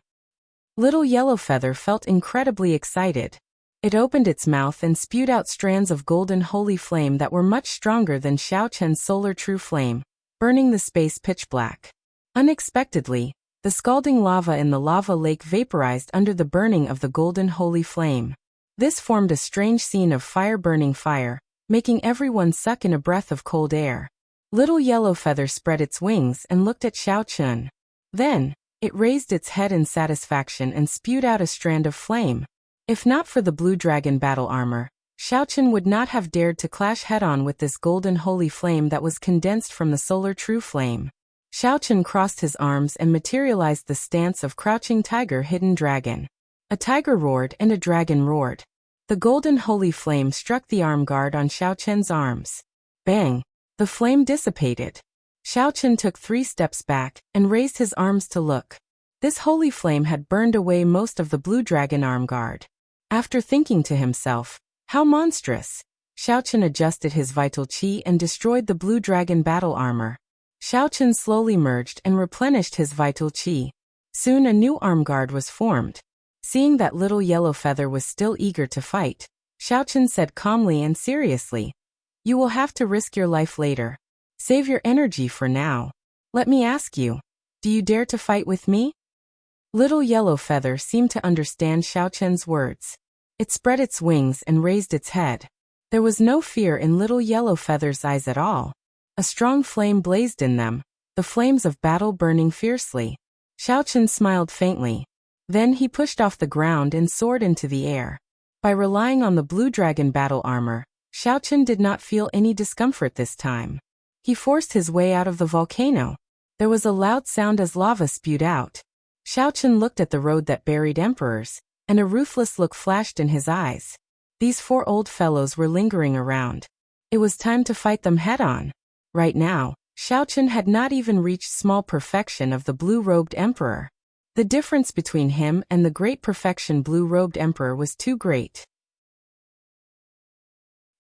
Little Yellow Feather felt incredibly excited. It opened its mouth and spewed out strands of golden holy flame that were much stronger than Xiao Chen's solar true flame, burning the space pitch black. Unexpectedly, the scalding lava in the lava lake vaporized under the burning of the golden holy flame. This formed a strange scene of fire burning fire, making everyone suck in a breath of cold air. Little Yellow Feather spread its wings and looked at Xiao Chen. Then, it raised its head in satisfaction and spewed out a strand of flame. If not for the blue dragon battle armor, Xiao Chen would not have dared to clash head-on with this golden holy flame that was condensed from the solar true flame. Xiao Chen crossed his arms and materialized the stance of crouching tiger hidden dragon. A tiger roared and a dragon roared. The golden holy flame struck the arm guard on Xiao Chen's arms. Bang! The flame dissipated. Xiao Chen took 3 steps back and raised his arms to look. This holy flame had burned away most of the blue dragon arm guard. After thinking to himself, how monstrous, Xiao Chen adjusted his vital qi and destroyed the blue dragon battle armor. Xiao Chen slowly merged and replenished his vital qi. Soon a new arm guard was formed. Seeing that Little Yellow Feather was still eager to fight, Xiao Chen said calmly and seriously, "You will have to risk your life later. Save your energy for now. Let me ask you, do you dare to fight with me?" Little Yellow Feather seemed to understand Xiao Chen's words. It spread its wings and raised its head. There was no fear in Little Yellow Feather's eyes at all. A strong flame blazed in them, the flames of battle burning fiercely. Xiao Chen smiled faintly. Then he pushed off the ground and soared into the air. By relying on the blue dragon battle armor, Xiao Chen did not feel any discomfort this time. He forced his way out of the volcano. There was a loud sound as lava spewed out. Xiao Chen looked at the road that buried emperors, and a ruthless look flashed in his eyes. These 4 old fellows were lingering around. It was time to fight them head-on. Right now, Xiao Chen had not even reached small perfection of the blue-robed emperor. The difference between him and the great perfection blue-robed emperor was too great.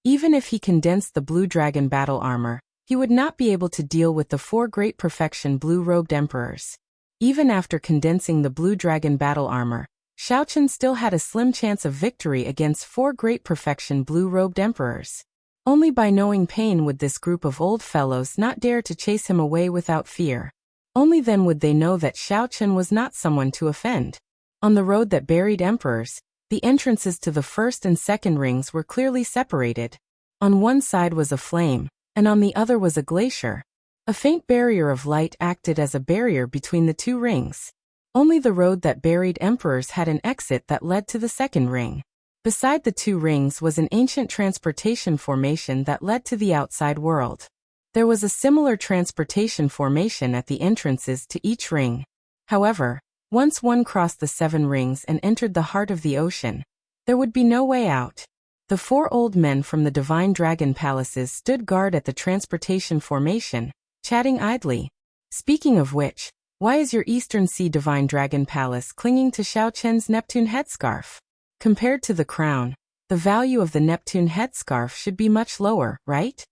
Even if he condensed the blue dragon battle armor, he would not be able to deal with the 4 great perfection blue-robed emperors. Even after condensing the blue dragon battle armor, Xiao Chen still had a slim chance of victory against 4 great perfection blue-robed emperors. Only by knowing pain would this group of old fellows not dare to chase him away without fear. Only then would they know that Xiao Chen was not someone to offend. On the road that buried emperors, the entrances to the first and second rings were clearly separated. On one side was a flame, and on the other was a glacier. A faint barrier of light acted as a barrier between the 2 rings. Only the road that buried emperors had an exit that led to the second ring. Beside the 2 rings was an ancient transportation formation that led to the outside world. There was a similar transportation formation at the entrances to each ring. However, once one crossed the 7 rings and entered the heart of the ocean, there would be no way out. The 4 old men from the Divine Dragon Palaces stood guard at the transportation formation, chatting idly. Speaking of which, why is your Eastern Sea Divine Dragon Palace clinging to Xiao Chen's Neptune headscarf? Compared to the crown, the value of the Neptune headscarf should be much lower, right?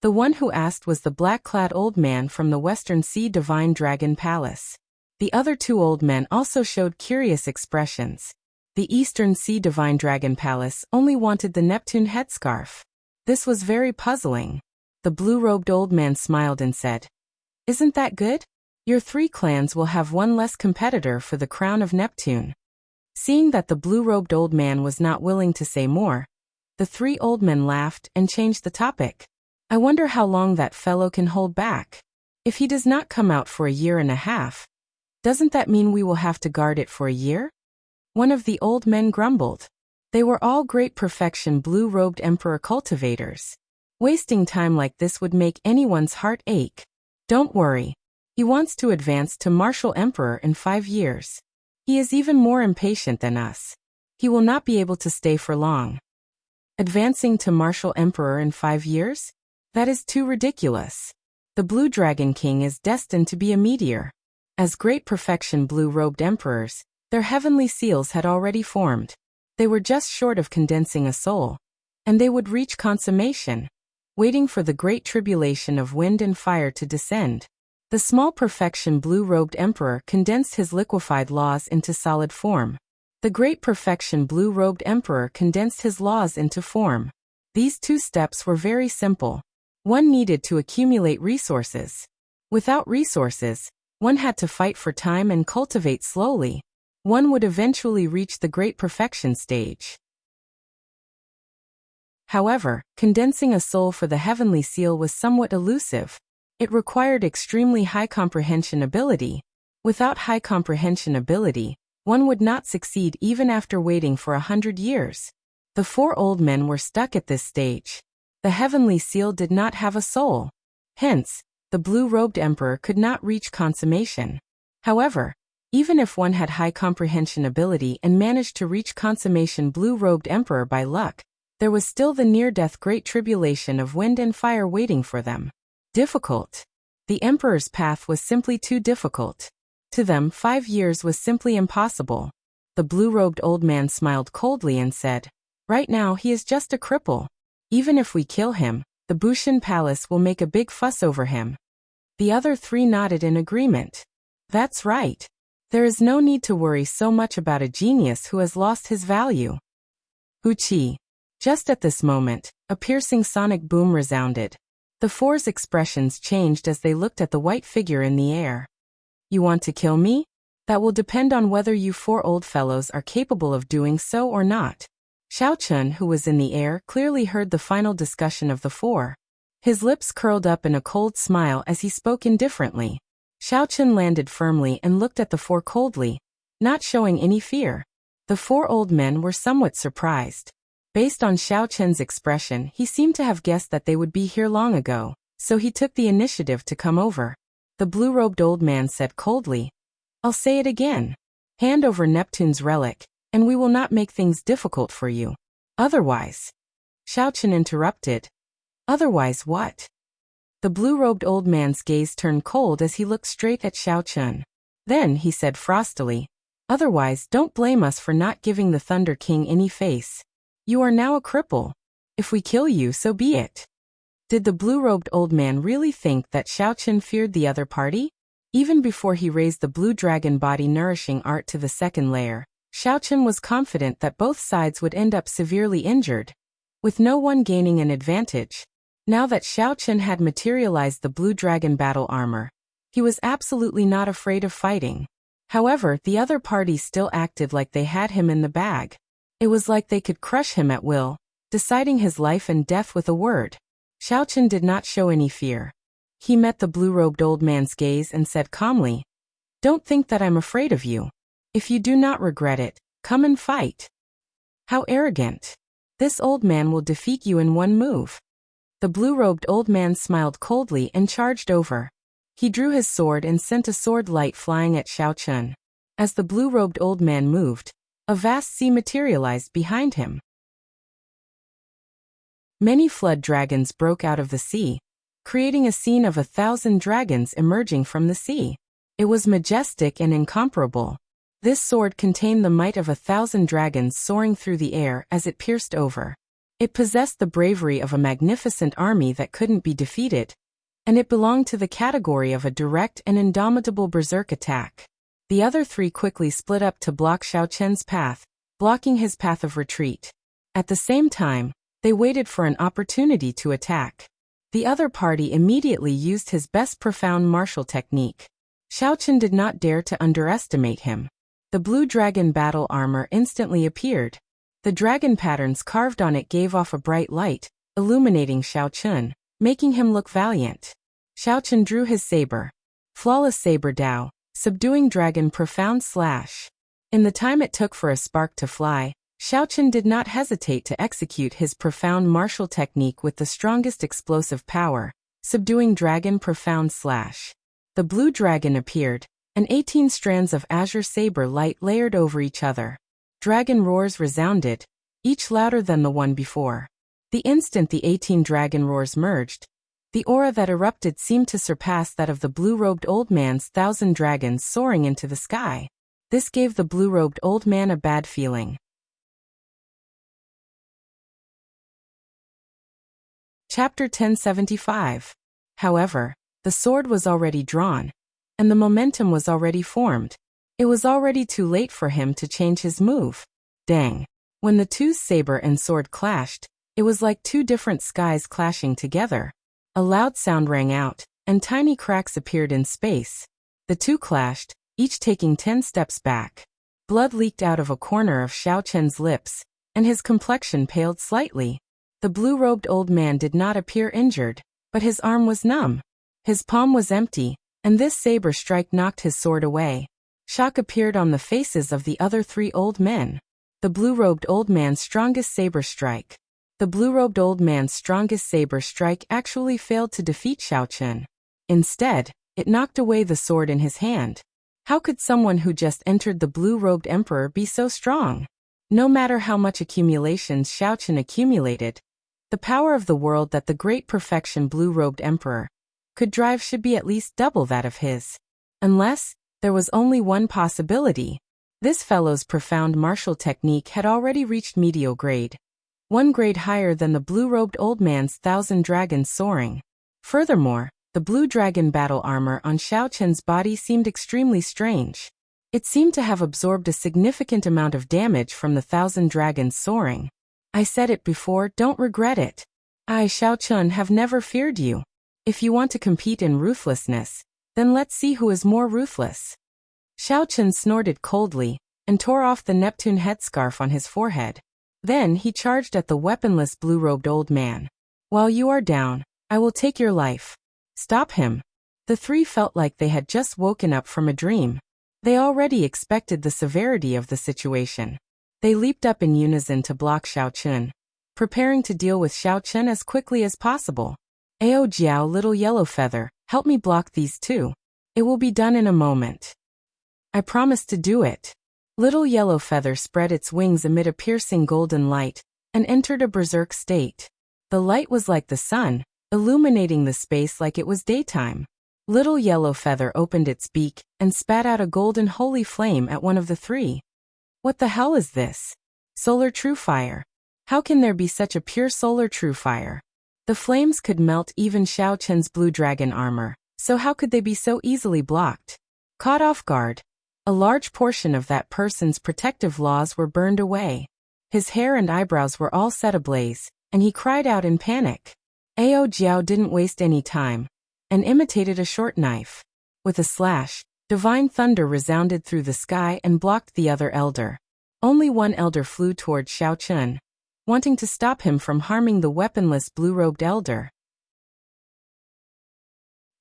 The one who asked was the black-clad old man from the Western Sea Divine Dragon Palace. The other 2 old men also showed curious expressions. The Eastern Sea Divine Dragon Palace only wanted the Neptune headscarf. This was very puzzling. The blue-robed old man smiled and said, "Isn't that good? Your 3 clans will have 1 less competitor for the crown of Neptune." Seeing that the blue-robed old man was not willing to say more, the 3 old men laughed and changed the topic. "I wonder how long that fellow can hold back. If he does not come out for a year and a half, doesn't that mean we will have to guard it for a year?" One of the old men grumbled. They were all great perfection blue-robed emperor cultivators. Wasting time like this would make anyone's heart ache. Don't worry. He wants to advance to martial emperor in 5 years. He is even more impatient than us. He will not be able to stay for long. Advancing to martial emperor in 5 years? That is too ridiculous. The Blue Dragon King is destined to be a meteor. As great perfection blue-robed emperors, their heavenly seals had already formed. They were just short of condensing a soul, and they would reach consummation, waiting for the great tribulation of wind and fire to descend. The small perfection blue-robed emperor condensed his liquefied laws into solid form. The great perfection blue-robed emperor condensed his laws into form. These 2 steps were very simple. One needed to accumulate resources. Without resources, one had to fight for time and cultivate slowly. One would eventually reach the great perfection stage. However, condensing a soul for the heavenly seal was somewhat elusive. It required extremely high comprehension ability. Without high comprehension ability, one would not succeed even after waiting for 100 years. The 4 old men were stuck at this stage. The heavenly seal did not have a soul. Hence, the blue-robed emperor could not reach consummation. However, even if one had high comprehension ability and managed to reach consummation blue-robed emperor by luck, there was still the near-death great tribulation of wind and fire waiting for them. Difficult. The emperor's path was simply too difficult. To them, 5 years was simply impossible. The blue-robed old man smiled coldly and said, "Right now he is just a cripple. Even if we kill him, the Bushin Palace will make a big fuss over him." The other 3 nodded in agreement. That's right. There is no need to worry so much about a genius who has lost his value. Wuxia. Just at this moment, a piercing sonic boom resounded. The 4's expressions changed as they looked at the white figure in the air. "You want to kill me? That will depend on whether you 4 old fellows are capable of doing so or not." Xiao Chun, who was in the air, clearly heard the final discussion of the 4. His lips curled up in a cold smile as he spoke indifferently. Xiao Chun landed firmly and looked at the 4 coldly, not showing any fear. The 4 old men were somewhat surprised. Based on Xiao Chun's expression, he seemed to have guessed that they would be here long ago, so he took the initiative to come over. The blue-robed old man said coldly, "I'll say it again. Hand over Neptune's relic, and we will not make things difficult for you. Otherwise..." Xiao Chun interrupted. "Otherwise what?" The blue-robed old man's gaze turned cold as he looked straight at Xiao Chun. Then he said frostily, "Otherwise don't blame us for not giving the Thunder King any face. You are now a cripple. If we kill you, so be it." Did the blue-robed old man really think that Xiao Chun feared the other party? Even before he raised the blue dragon body nourishing art to the 2nd layer, Xiao Chun was confident that both sides would end up severely injured, with no one gaining an advantage. Now that Xiao Chun had materialized the blue dragon battle armor, he was absolutely not afraid of fighting. However, the other party still acted like they had him in the bag. It was like they could crush him at will, deciding his life and death with a word. Xiao Chun did not show any fear. He met the blue-robed old man's gaze and said calmly, "Don't think that I'm afraid of you. If you do not regret it, come and fight." How arrogant. This old man will defeat you in one move. The blue-robed old man smiled coldly and charged over. He drew his sword and sent a sword light flying at Xiao Chun. As the blue-robed old man moved, a vast sea materialized behind him. Many flood dragons broke out of the sea, creating a scene of 1,000 dragons emerging from the sea. It was majestic and incomparable. This sword contained the might of 1,000 dragons soaring through the air as it pierced over. It possessed the bravery of a magnificent army that couldn't be defeated, and it belonged to the category of a direct and indomitable berserk attack. The other 3 quickly split up to block Xiao Chun's path, blocking his path of retreat. At the same time, they waited for an opportunity to attack. The other party immediately used his best profound martial technique. Xiao Chun did not dare to underestimate him. The blue dragon battle armor instantly appeared. The dragon patterns carved on it gave off a bright light, illuminating Xiao Chun, making him look valiant. Xiao Chun drew his saber. Flawless saber Dao, subduing dragon profound slash. In the time it took for a spark to fly, Xiao Chun did not hesitate to execute his profound martial technique with the strongest explosive power, subduing dragon profound slash. The blue dragon appeared, and 18 strands of azure saber light layered over each other. Dragon roars resounded, each louder than the one before. The instant the 18 dragon roars merged, the aura that erupted seemed to surpass that of the blue-robed old man's 1,000 dragons soaring into the sky. This gave the blue-robed old man a bad feeling. Chapter 1075. However, the sword was already drawn, and the momentum was already formed. It was already too late for him to change his move. Dang. When the two's saber and sword clashed, it was like two different skies clashing together. A loud sound rang out, and tiny cracks appeared in space. The two clashed, each taking 10 steps back. Blood leaked out of a corner of Xiao Chen's lips, and his complexion paled slightly. The blue-robed old man did not appear injured, but his arm was numb. His palm was empty, and this saber strike knocked his sword away. Shock appeared on the faces of the other 3 old men. The blue-robed old man's strongest saber strike. The blue-robed old man's strongest saber strike actually failed to defeat Xiao Chen. Instead, it knocked away the sword in his hand. How could someone who just entered the blue-robed emperor be so strong? No matter how much accumulations Xiao Chen accumulated, the power of the world that the great perfection blue-robed emperor could drive should be at least double that of his. Unless, there was only one possibility. This fellow's profound martial technique had already reached medial grade. 1 grade higher than the blue-robed old man's 1,000 dragons soaring. Furthermore, the blue dragon battle armor on Xiao Chen's body seemed extremely strange. It seemed to have absorbed a significant amount of damage from the 1,000 dragons soaring. I said it before, don't regret it. I, Xiao Chen, have never feared you. If you want to compete in ruthlessness, then let's see who is more ruthless. Xiao Chen snorted coldly, and tore off the Neptune headscarf on his forehead. Then he charged at the weaponless blue-robed old man. While you are down, I will take your life. Stop him. The 3 felt like they had just woken up from a dream. They already expected the severity of the situation. They leaped up in unison to block Xiao Chen, preparing to deal with Xiao Chen as quickly as possible. Ao Jiao, little yellow feather, help me block these 2. It will be done in a moment. I promise to do it. Little yellow feather spread its wings amid a piercing golden light, and entered a berserk state. The light was like the sun, illuminating the space like it was daytime. Little yellow feather opened its beak, and spat out a golden holy flame at one of the 3. What the hell is this? Solar true fire. How can there be such a pure solar true fire? The flames could melt even Xiao Chen's blue dragon armor, so how could they be so easily blocked? Caught off guard, a large portion of that person's protective laws were burned away. His hair and eyebrows were all set ablaze, and he cried out in panic. Ao Jiao didn't waste any time, and imitated a short knife. With a slash, divine thunder resounded through the sky and blocked the other elder. Only one elder flew toward Xiao Chen, wanting to stop him from harming the weaponless blue-robed elder.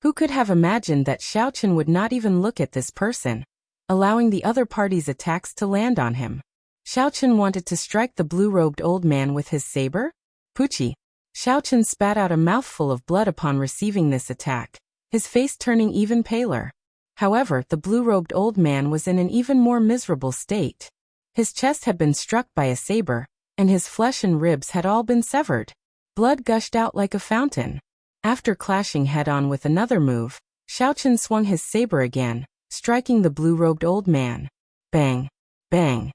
Who could have imagined that Xiao Chen would not even look at this person, allowing the other party's attacks to land on him? Xiao Chen wanted to strike the blue-robed old man with his saber? Poochie. Xiao Chen spat out a mouthful of blood upon receiving this attack, his face turning even paler. However, the blue-robed old man was in an even more miserable state. His chest had been struck by a saber, and his flesh and ribs had all been severed. Blood gushed out like a fountain. After clashing head-on with another move, Xiao Chen swung his saber again, striking the blue-robed old man. Bang! Bang!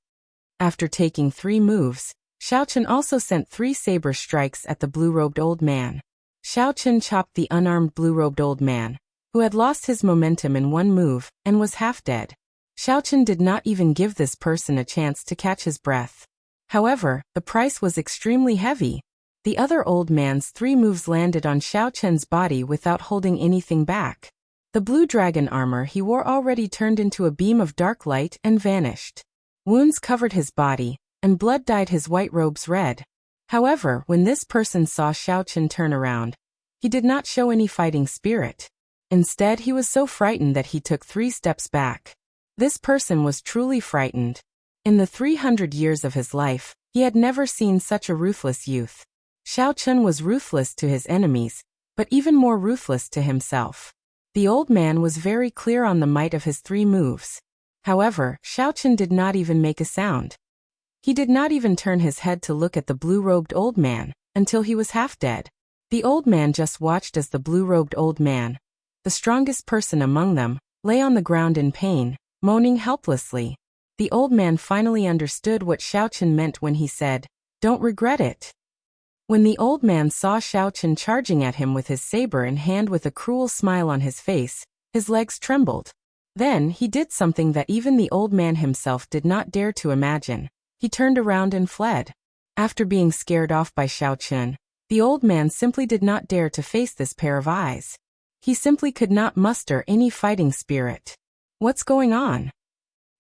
After taking 3 moves, Xiao Chen also sent 3 saber strikes at the blue-robed old man. Xiao Chen chopped the unarmed blue-robed old man, who had lost his momentum in 1 move, and was half dead. Xiao Chen did not even give this person a chance to catch his breath. However, the price was extremely heavy. The other old man's 3 moves landed on Xiao Chen's body without holding anything back. The blue dragon armor he wore already turned into a beam of dark light and vanished. Wounds covered his body, and blood dyed his white robes red. However, when this person saw Xiao Chen turn around, he did not show any fighting spirit. Instead, he was so frightened that he took 3 steps back. This person was truly frightened. In the 300 years of his life, he had never seen such a ruthless youth. Xiao Chen was ruthless to his enemies, but even more ruthless to himself. The old man was very clear on the might of his 3 moves. However, Xiaochen did not even make a sound. He did not even turn his head to look at the blue-robed old man, until he was half dead. The old man just watched as the blue-robed old man, the strongest person among them, lay on the ground in pain, moaning helplessly. The old man finally understood what Xiaochen meant when he said, "Don't regret it." When the old man saw Xiaochen charging at him with his saber in hand with a cruel smile on his face, his legs trembled. Then he did something that even the old man himself did not dare to imagine. He turned around and fled. After being scared off by Xiaochen, the old man simply did not dare to face this pair of eyes. He simply could not muster any fighting spirit. What's going on?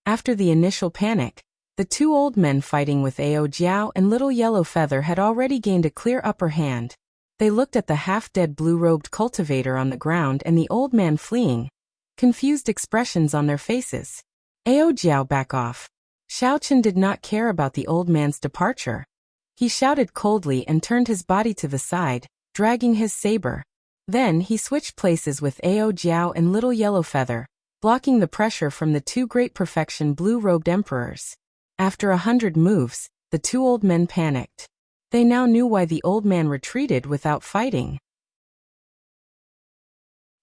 After the initial panic, the 2 old men fighting with Ao Jiao and Little Yellow Feather had already gained a clear upper hand. They looked at the half-dead blue-robed cultivator on the ground and the old man fleeing, confused expressions on their faces. Ao Jiao, back off. Xiaochen did not care about the old man's departure. He shouted coldly and turned his body to the side, dragging his saber. Then he switched places with Ao Jiao and Little Yellow Feather, blocking the pressure from the 2 great perfection blue-robed emperors. After 100 moves, the 2 old men panicked. They now knew why the old man retreated without fighting.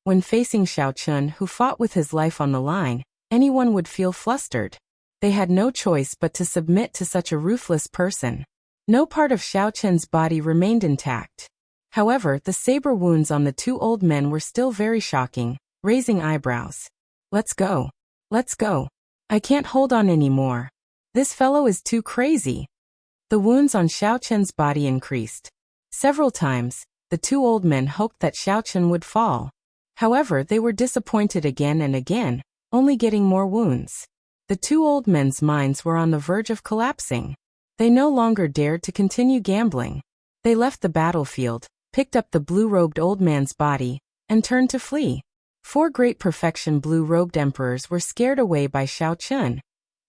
When facing Xiaochen, who fought with his life on the line, anyone would feel flustered. They had no choice but to submit to such a ruthless person. No part of Xiaochen's body remained intact. However, the saber wounds on the 2 old men were still very shocking, raising eyebrows. Let's go. Let's go. I can't hold on anymore. This fellow is too crazy. The wounds on Xiaochen's body increased. Several times, the 2 old men hoped that Xiaochen would fall. However, they were disappointed again and again, only getting more wounds. The 2 old men's minds were on the verge of collapsing. They no longer dared to continue gambling. They left the battlefield, picked up the blue-robed old man's body, and turned to flee. 4 great perfection blue-robed emperors were scared away by Xiaochen,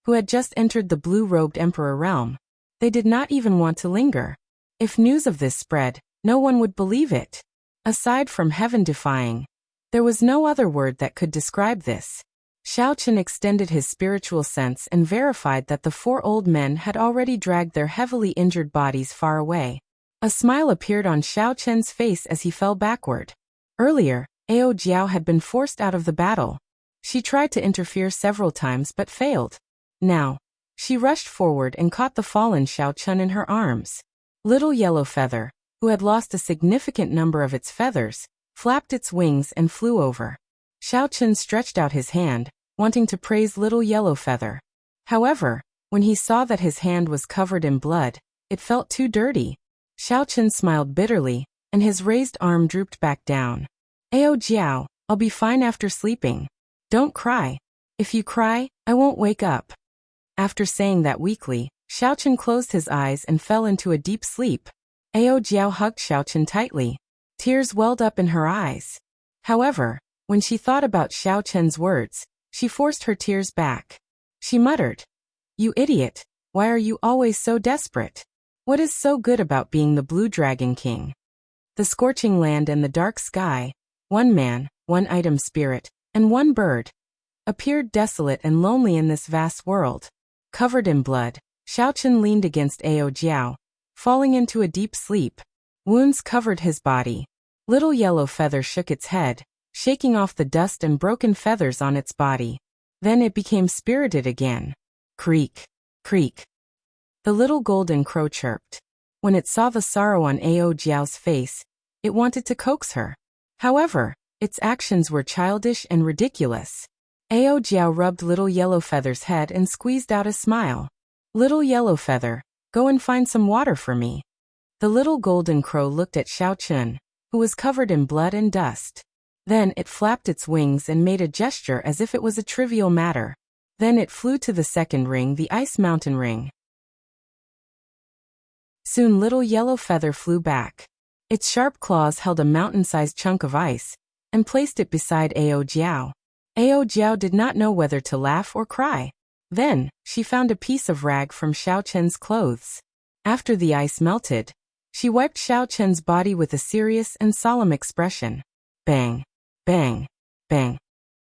who had just entered the blue-robed emperor realm. They did not even want to linger. If news of this spread, no one would believe it. Aside from heaven-defying, there was no other word that could describe this. Xiaochen extended his spiritual sense and verified that the 4 old men had already dragged their heavily injured bodies far away. A smile appeared on Xiaochen's face as he fell backward. Earlier, Ao Jiao had been forced out of the battle. She tried to interfere several times but failed. Now, she rushed forward and caught the fallen Xiaochen in her arms. Little Yellow Feather, who had lost a significant number of its feathers, flapped its wings and flew over. Xiaochen stretched out his hand, wanting to praise Little Yellow Feather. However, when he saw that his hand was covered in blood, it felt too dirty. Xiaochen smiled bitterly, and his raised arm drooped back down. Ao Jiao, I'll be fine after sleeping. Don't cry. If you cry, I won't wake up. After saying that weakly, Xiaochen closed his eyes and fell into a deep sleep. Ao Jiao hugged Xiaochen tightly. Tears welled up in her eyes. However, when she thought about Xiaochen's words, she forced her tears back. She muttered, "You idiot, why are you always so desperate? What is so good about being the Blue Dragon King?" The scorching land and the dark sky, 1 man, 1 item spirit, and 1 bird, appeared desolate and lonely in this vast world. Covered in blood, Xiaochen leaned against Ao Jiao, falling into a deep sleep. Wounds covered his body. Little Yellow Feather shook its head, shaking off the dust and broken feathers on its body. Then it became spirited again. Creak, creak. The little golden crow chirped. When it saw the sorrow on Ao Jiao's face, it wanted to coax her. However, its actions were childish and ridiculous. Ao Jiao rubbed Little Yellow Feather's head and squeezed out a smile. "Little Yellow Feather, go and find some water for me." The little golden crow looked at Xiaochen, who was covered in blood and dust. Then it flapped its wings and made a gesture as if it was a trivial matter. Then it flew to the second ring, the Ice Mountain Ring. Soon Little Yellow Feather flew back. Its sharp claws held a mountain-sized chunk of ice, and placed it beside Ao Jiao. Ao Jiao did not know whether to laugh or cry. Then, she found a piece of rag from Xiaochen's clothes. After the ice melted, she wiped Xiaochen's body with a serious and solemn expression. Bang, bang. Bang!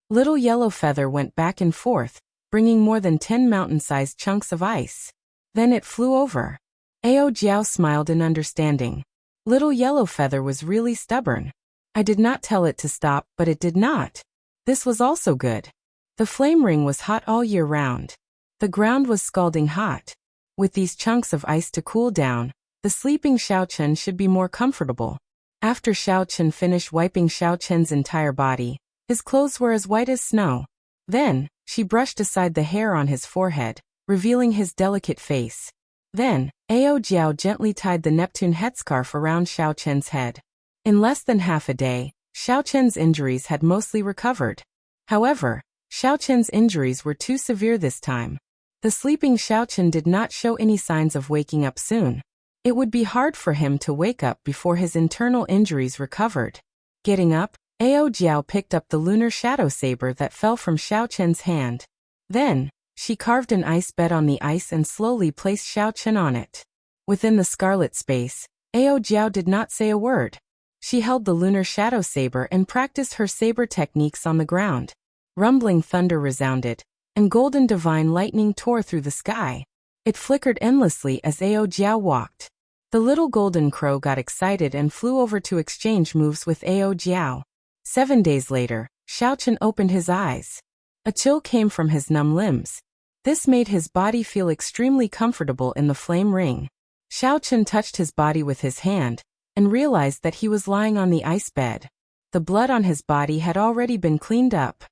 Little Yellow Feather went back and forth, bringing more than 10 mountain-sized chunks of ice. Then it flew over. Ao Jiao smiled in understanding. Little Yellow Feather was really stubborn. I did not tell it to stop, but it did not. This was also good. The flame ring was hot all year round. The ground was scalding hot. With these chunks of ice to cool down, the sleeping Xiaochen should be more comfortable. After Xiaochen finished wiping Xiaochen's entire body, his clothes were as white as snow. Then, she brushed aside the hair on his forehead, revealing his delicate face. Then, Ao Jiao gently tied the Neptune headscarf around Xiaochen's head. In less than half a day, Xiaochen's injuries had mostly recovered. However, Xiaochen's injuries were too severe this time. The sleeping Xiaochen did not show any signs of waking up soon. It would be hard for him to wake up before his internal injuries recovered. Getting up, Ao Jiao picked up the lunar shadow saber that fell from Xiaochen's hand. Then, she carved an ice bed on the ice and slowly placed Xiaochen on it. Within the scarlet space, Ao Jiao did not say a word. She held the lunar shadow saber and practiced her saber techniques on the ground. Rumbling thunder resounded, and golden divine lightning tore through the sky. It flickered endlessly as Ao Jiao walked. The little golden crow got excited and flew over to exchange moves with Ao Jiao. 7 days later, Xiaochen opened his eyes. A chill came from his numb limbs. This made his body feel extremely comfortable in the flame ring. Xiaochen touched his body with his hand, and realized that he was lying on the ice bed. The blood on his body had already been cleaned up.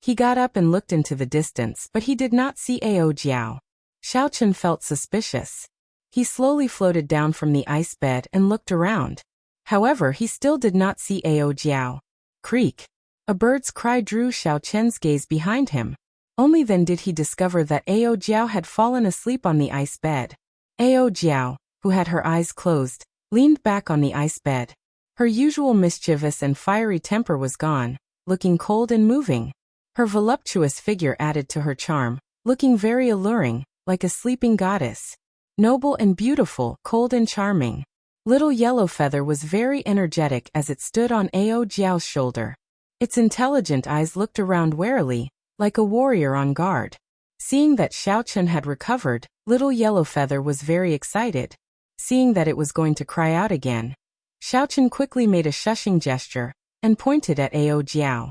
He got up and looked into the distance, but he did not see Ao Jiao. Xiaochen felt suspicious. He slowly floated down from the ice bed and looked around. However, he still did not see Ao Jiao. Creak! A bird's cry drew Xiaochen's gaze behind him. Only then did he discover that Ao Jiao had fallen asleep on the ice bed. Ao Jiao, who had her eyes closed, leaned back on the ice bed. Her usual mischievous and fiery temper was gone, looking cold and moving. Her voluptuous figure added to her charm, looking very alluring, like a sleeping goddess. Noble and beautiful, cold and charming. Little Yellow Feather was very energetic as it stood on Ao Jiao's shoulder. Its intelligent eyes looked around warily, like a warrior on guard. Seeing that Xiaochen had recovered, Little Yellow Feather was very excited. Seeing that it was going to cry out again, Xiaochen quickly made a shushing gesture, and pointed at Ao Jiao.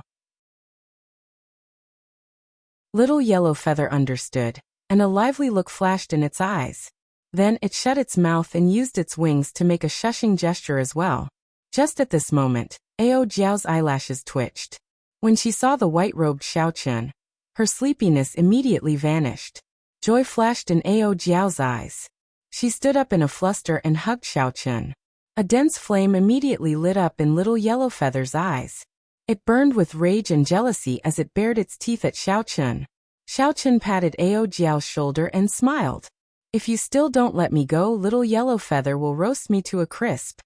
Little Yellow Feather understood, and a lively look flashed in its eyes. Then it shut its mouth and used its wings to make a shushing gesture as well. Just at this moment, Ao Jiao's eyelashes twitched. When she saw the white-robed Xiaochen, her sleepiness immediately vanished. Joy flashed in Ao Jiao's eyes. She stood up in a fluster and hugged Xiaochen. A dense flame immediately lit up in Little Yellow Feather's eyes. It burned with rage and jealousy as it bared its teeth at Xiaochen. Xiaochen patted Ao Jiao's shoulder and smiled. If you still don't let me go, Little Yellow Feather will roast me to a crisp.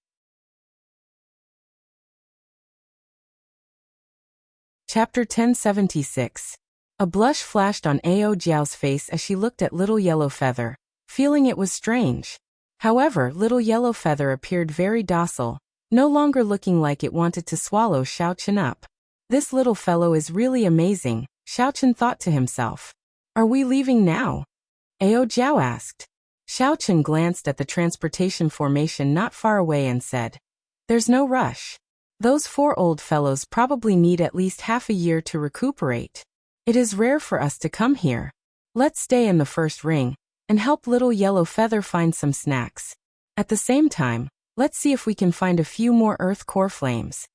Chapter 1076. A blush flashed on Ao Jiao's face as she looked at Little Yellow Feather, feeling it was strange. However, Little Yellow Feather appeared very docile, no longer looking like it wanted to swallow Xiaochen up. This little fellow is really amazing, Xiaochen thought to himself. Are we leaving now? Ao Jiao asked. Xiaochen glanced at the transportation formation not far away and said, "There's no rush. Those 4 old fellows probably need at least half a year to recuperate. It is rare for us to come here. Let's stay in the first ring, and help Little Yellow Feather find some snacks. At the same time, let's see if we can find a few more earth core flames."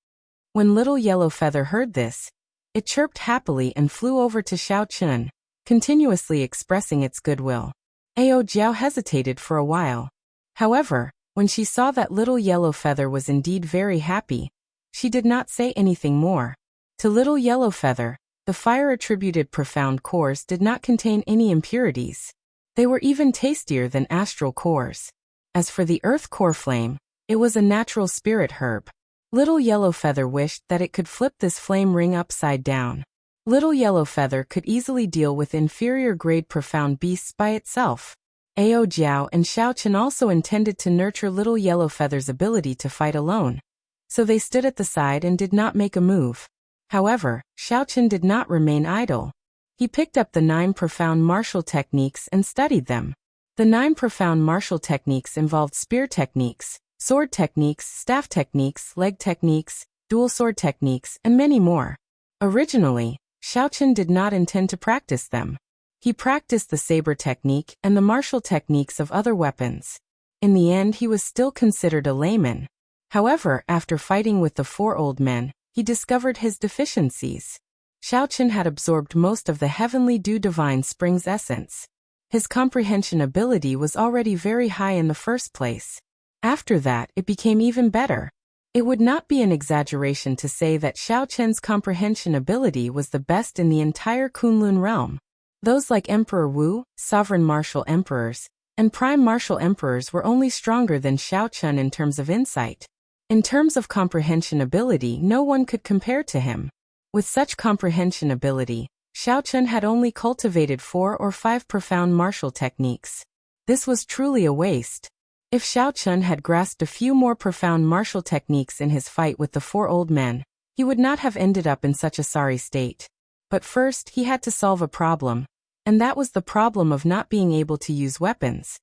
When Little Yellow Feather heard this, it chirped happily and flew over to Xiaochen, continuously expressing its goodwill. Ao Jiao hesitated for a while. However, when she saw that Little Yellow Feather was indeed very happy, she did not say anything more. To Little Yellow Feather, the fire-attributed profound cores did not contain any impurities. They were even tastier than astral cores. As for the earth core flame, it was a natural spirit herb. Little Yellow Feather wished that it could flip this flame ring upside down. Little Yellow Feather could easily deal with inferior-grade profound beasts by itself. Ao Jiao and Xiaochen also intended to nurture Little Yellow Feather's ability to fight alone. So they stood at the side and did not make a move. However, Xiaochen did not remain idle. He picked up the 9 profound martial techniques and studied them. The 9 profound martial techniques involved spear techniques, sword techniques, staff techniques, leg techniques, dual sword techniques, and many more. Originally, Xiaochen did not intend to practice them. He practiced the saber technique and the martial techniques of other weapons. In the end, he was still considered a layman. However, after fighting with the 4 old men, he discovered his deficiencies. Xiaochen had absorbed most of the heavenly dew divine spring's essence. His comprehension ability was already very high in the first place. After that, it became even better. It would not be an exaggeration to say that Xiaochen's comprehension ability was the best in the entire Kunlun realm. Those like Emperor Wu, sovereign martial emperors, and prime martial emperors were only stronger than Xiaochen in terms of insight. In terms of comprehension ability, no one could compare to him. With such comprehension ability, Xiaochen had only cultivated 4 or 5 profound martial techniques. This was truly a waste. If Xiaochen had grasped a few more profound martial techniques in his fight with the 4 old men, he would not have ended up in such a sorry state. But first, he had to solve a problem, and that was the problem of not being able to use weapons.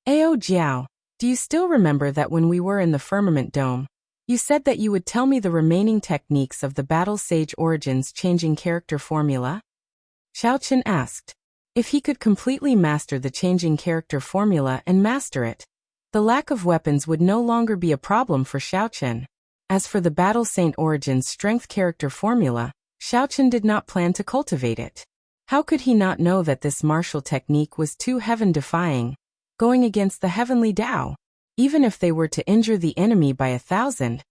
Ao Jiao, do you still remember that when we were in the Firmament Dome, you said that you would tell me the remaining techniques of the Battle Sage Origins changing character formula? Xiaochen asked. If he could completely master the changing character formula and master it, the lack of weapons would no longer be a problem for Xiaochen. As for the Battle Saint Origins strength character formula, Xiaochen did not plan to cultivate it. How could he not know that this martial technique was too heaven-defying, going against the heavenly Tao? Even if they were to injure the enemy by 1,000,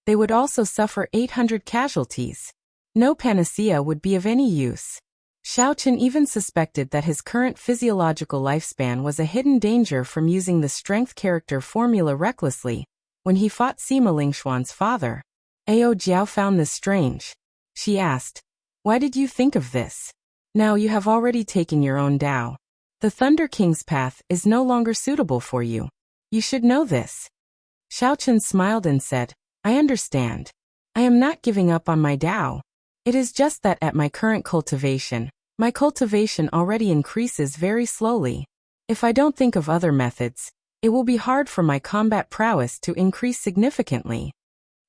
they would also suffer 800 casualties. No panacea would be of any use. Xiaochen even suspected that his current physiological lifespan was a hidden danger from using the strength character formula recklessly. When he fought Sima Lingshuan's father, Ao Jiao found this strange. She asked, "Why did you think of this? Now you have already taken your own Tao. The Thunder King's path is no longer suitable for you. You should know this." Xiaochen smiled and said, "I understand. I am not giving up on my Tao. It is just that at my current cultivation, my cultivation already increases very slowly. If I don't think of other methods, it will be hard for my combat prowess to increase significantly.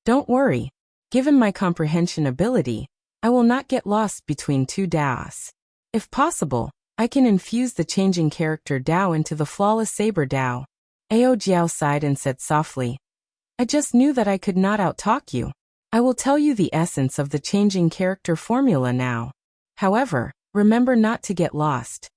Don't worry. Given my comprehension ability, I will not get lost between 2 Daos. If possible, I can infuse the changing character Dao into the flawless saber Dao." Ao Jiao sighed and said softly, "I just knew that I could not outtalk you. I will tell you the essence of the changing character formula now. However, remember not to get lost."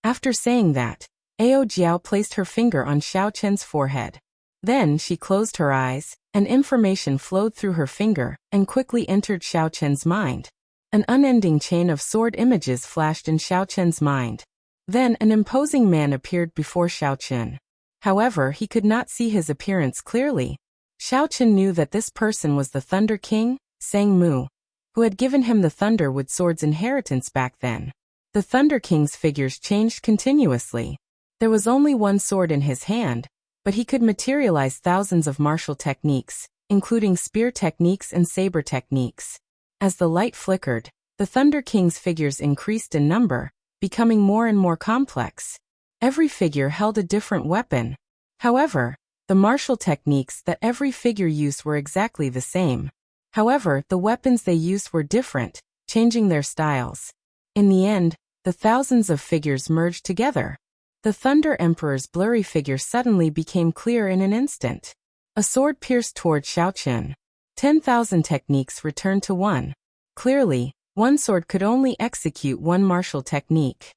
After saying that, Ao Jiao placed her finger on Xiaochen's forehead. Then she closed her eyes, and information flowed through her finger and quickly entered Xiaochen's mind. An unending chain of sword images flashed in Xiaochen's mind. Then an imposing man appeared before Xiaochen. However, he could not see his appearance clearly. Xiaochen knew that this person was the Thunder King, Sang Mu, who had given him the Thunder Wood Sword's inheritance back then. The Thunder King's figures changed continuously. There was only one sword in his hand, but he could materialize thousands of martial techniques, including spear techniques and saber techniques. As the light flickered, the Thunder King's figures increased in number, becoming more and more complex. Every figure held a different weapon. However, the martial techniques that every figure used were exactly the same. However, the weapons they used were different, changing their styles. In the end, the thousands of figures merged together. The Thunder Emperor's blurry figure suddenly became clear in an instant. A sword pierced toward Xiaochen. 10,000 techniques returned to one. Clearly, one sword could only execute one martial technique.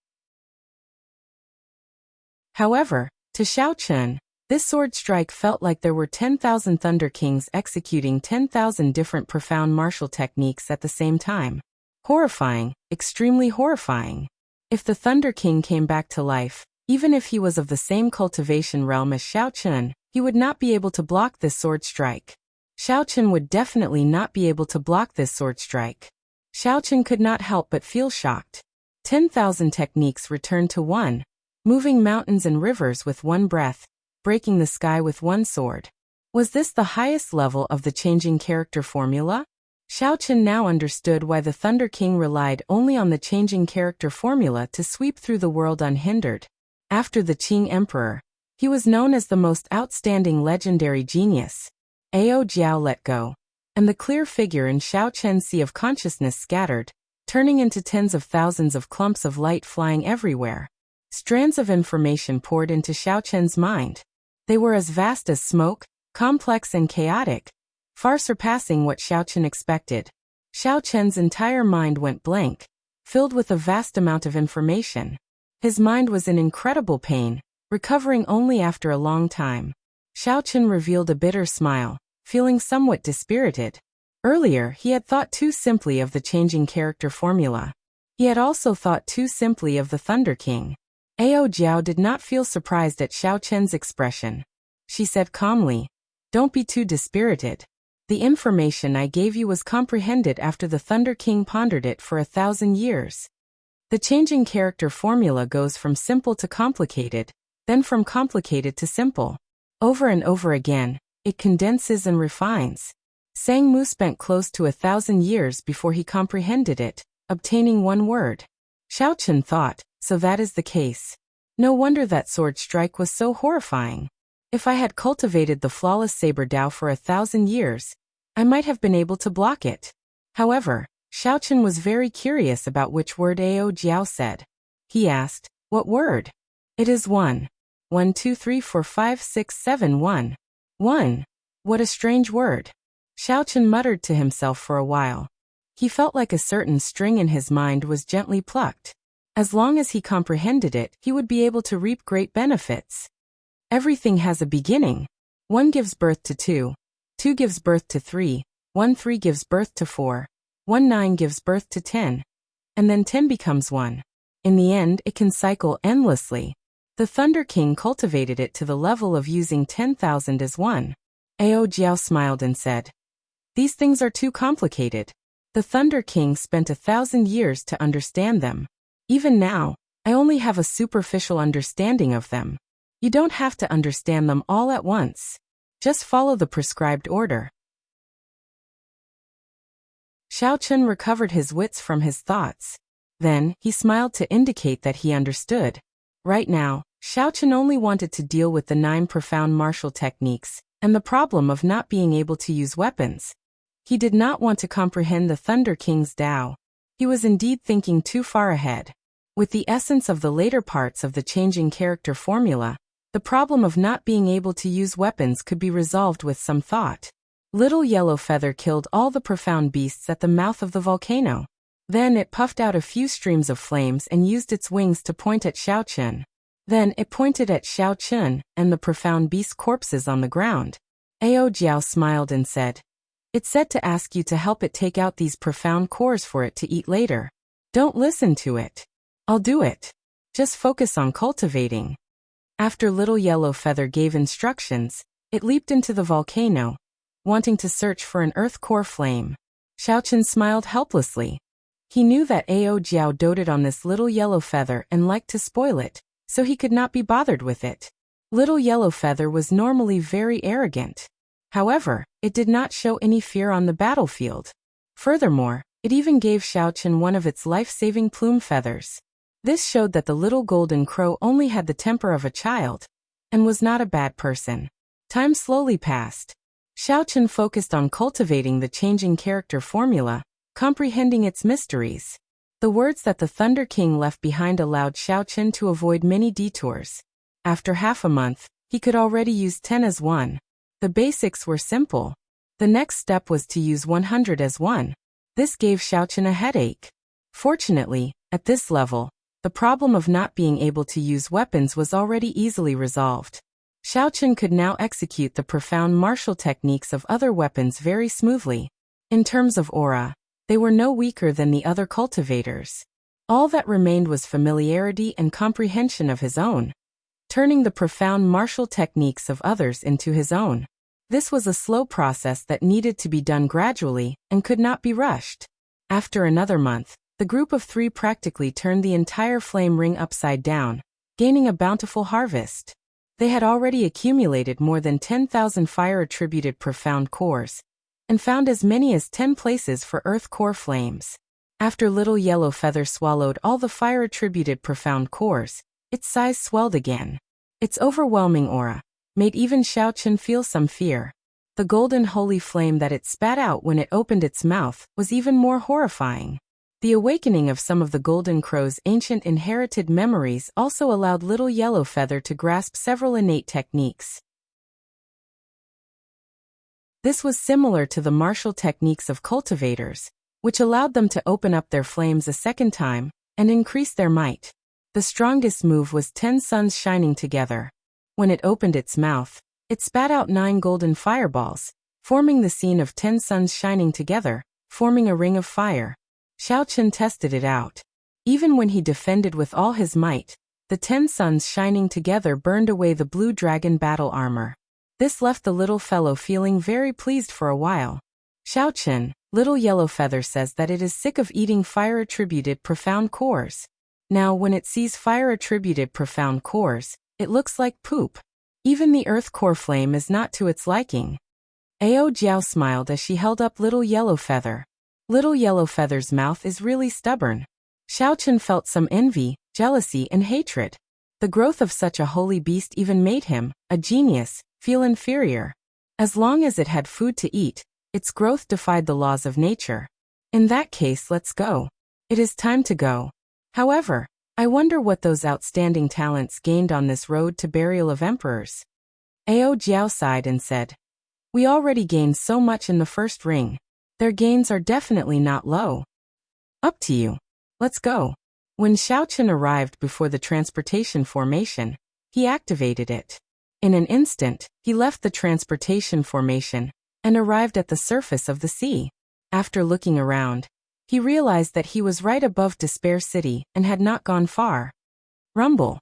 However, to Xiaochen, this sword strike felt like there were 10,000 Thunder Kings executing 10,000 different profound martial techniques at the same time. Horrifying, extremely horrifying. If the Thunder King came back to life, even if he was of the same cultivation realm as Xiaochen, he would not be able to block this sword strike. Xiaochen would definitely not be able to block this sword strike. Xiaochen could not help but feel shocked. 10,000 techniques returned to one, moving mountains and rivers with one breath, breaking the sky with one sword. Was this the highest level of the changing character formula? Xiao now understood why the Thunder King relied only on the changing character formula to sweep through the world unhindered. After the Qing Emperor, he was known as the most outstanding legendary genius. Ao Jiao let go, and the clear figure in Xiao Chen's sea of consciousness scattered, turning into tens of thousands of clumps of light flying everywhere. Strands of information poured into Xiao Chen's mind. They were as vast as smoke, complex and chaotic, far surpassing what Xiao Chen expected. Xiao Chen's entire mind went blank, filled with a vast amount of information. His mind was in incredible pain, recovering only after a long time. Xiao Chen revealed a bitter smile, feeling somewhat dispirited. Earlier, he had thought too simply of the changing character formula. He had also thought too simply of the Thunder King. Ao Jiao did not feel surprised at Xiao Chen's expression. She said calmly, "Don't be too dispirited. The information I gave you was comprehended after the Thunder King pondered it for 1,000 years. The changing character formula goes from simple to complicated, then from complicated to simple. Over and over again, it condenses and refines." Sang Mu spent close to 1,000 years before he comprehended it, obtaining one word. Xiao Chen thought, so that is the case. No wonder that sword strike was so horrifying. If I had cultivated the flawless saber Dao for 1,000 years, I might have been able to block it. However, Xiao Chen was very curious about which word Ao Jiao said. He asked, "What word?" "It is 1. 1, 2, 3, 4, 5, 6, 7, 1. 1. What a strange word." Xiao Chen muttered to himself for a while. He felt like a certain string in his mind was gently plucked. As long as he comprehended it, he would be able to reap great benefits. Everything has a beginning. 1 gives birth to 2. 2 gives birth to 3. 1, 3 gives birth to 4. 1, 9 gives birth to 10. And then 10 becomes 1. In the end, it can cycle endlessly. The Thunder King cultivated it to the level of using 10,000 as 1. Ao Jiao smiled and said, "These things are too complicated. The Thunder King spent 1,000 years to understand them. Even now, I only have a superficial understanding of them. You don't have to understand them all at once. Just follow the prescribed order." Xiao Chen recovered his wits from his thoughts. Then, he smiled to indicate that he understood. Right now, Xiao Chen only wanted to deal with the 9 profound martial techniques, and the problem of not being able to use weapons. He did not want to comprehend the Thunder King's Tao. He was indeed thinking too far ahead. With the essence of the later parts of the changing character formula, the problem of not being able to use weapons could be resolved with some thought. Little Yellow Feather killed all the profound beasts at the mouth of the volcano. Then it puffed out a few streams of flames and used its wings to point at Xiao Chen. Then it pointed at Xiao Chen and the profound beast corpses on the ground. Ao Jiao smiled and said, "It said to ask you to help it take out these profound cores for it to eat later. Don't listen to it. I'll do it. Just focus on cultivating." After Little Yellow Feather gave instructions, it leaped into the volcano, wanting to search for an earth core flame. Xiao Chen smiled helplessly. He knew that Ao Jiao doted on this Little Yellow Feather and liked to spoil it, so he could not be bothered with it. Little Yellow Feather was normally very arrogant. However, it did not show any fear on the battlefield. Furthermore, it even gave Xiao Chen one of its life-saving plume feathers. This showed that the little golden crow only had the temper of a child, and was not a bad person. Time slowly passed. Xiao Chen focused on cultivating the changing character formula, comprehending its mysteries. The words that the Thunder King left behind allowed Xiao Chen to avoid many detours. After half a month, he could already use 10 as 1. The basics were simple. The next step was to use 100 as 1. This gave Xiao Chen a headache. Fortunately, at this level, the problem of not being able to use weapons was already easily resolved. Xiao Chen could now execute the profound martial techniques of other weapons very smoothly. In terms of aura, they were no weaker than the other cultivators. All that remained was familiarity and comprehension of his own, turning the profound martial techniques of others into his own. This was a slow process that needed to be done gradually and could not be rushed. After another month, the group of 3 practically turned the entire flame ring upside down, gaining a bountiful harvest. They had already accumulated more than 10,000 fire-attributed profound cores, and found as many as 10 places for earth core flames. After Little Yellow Feather swallowed all the fire-attributed profound cores, its size swelled again. Its overwhelming aura made even Xiao Chen feel some fear. The golden holy flame that it spat out when it opened its mouth was even more horrifying. The awakening of some of the Golden Crow's ancient inherited memories also allowed Little Yellow Feather to grasp several innate techniques. This was similar to the martial techniques of cultivators, which allowed them to open up their flames a second time and increase their might. The strongest move was 10 suns shining together. When it opened its mouth, it spat out 9 golden fireballs, forming the scene of 10 suns shining together, forming a ring of fire. Xiao Chen tested it out. Even when he defended with all his might, the 10 suns shining together burned away the blue dragon battle armor. This left the little fellow feeling very pleased for a while. Xiao Chen, Little Yellow Feather says that it is sick of eating fire-attributed profound cores. Now when it sees fire-attributed profound cores, it looks like poop. Even the earth core flame is not to its liking. Ao Jiao smiled as she held up Little Yellow Feather. Little Yellow Feather's mouth is really stubborn. Xiao Chen felt some envy, jealousy and hatred. The growth of such a holy beast even made him, a genius, feel inferior. As long as it had food to eat, its growth defied the laws of nature. In that case, let's go. It is time to go. However, I wonder what those outstanding talents gained on this road to burial of emperors. Ao Jiao sighed and said, "We already gained so much in the first ring. Their gains are definitely not low. Up to you. Let's go." When Xiao Chen arrived before the transportation formation, he activated it. In an instant, he left the transportation formation and arrived at the surface of the sea. After looking around, he realized that he was right above Despair City and had not gone far. Rumble.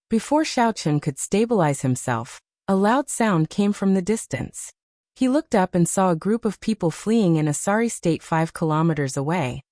Before Xiao Chen could stabilize himself, a loud sound came from the distance. He looked up and saw a group of people fleeing in a sorry state 5 kilometers away.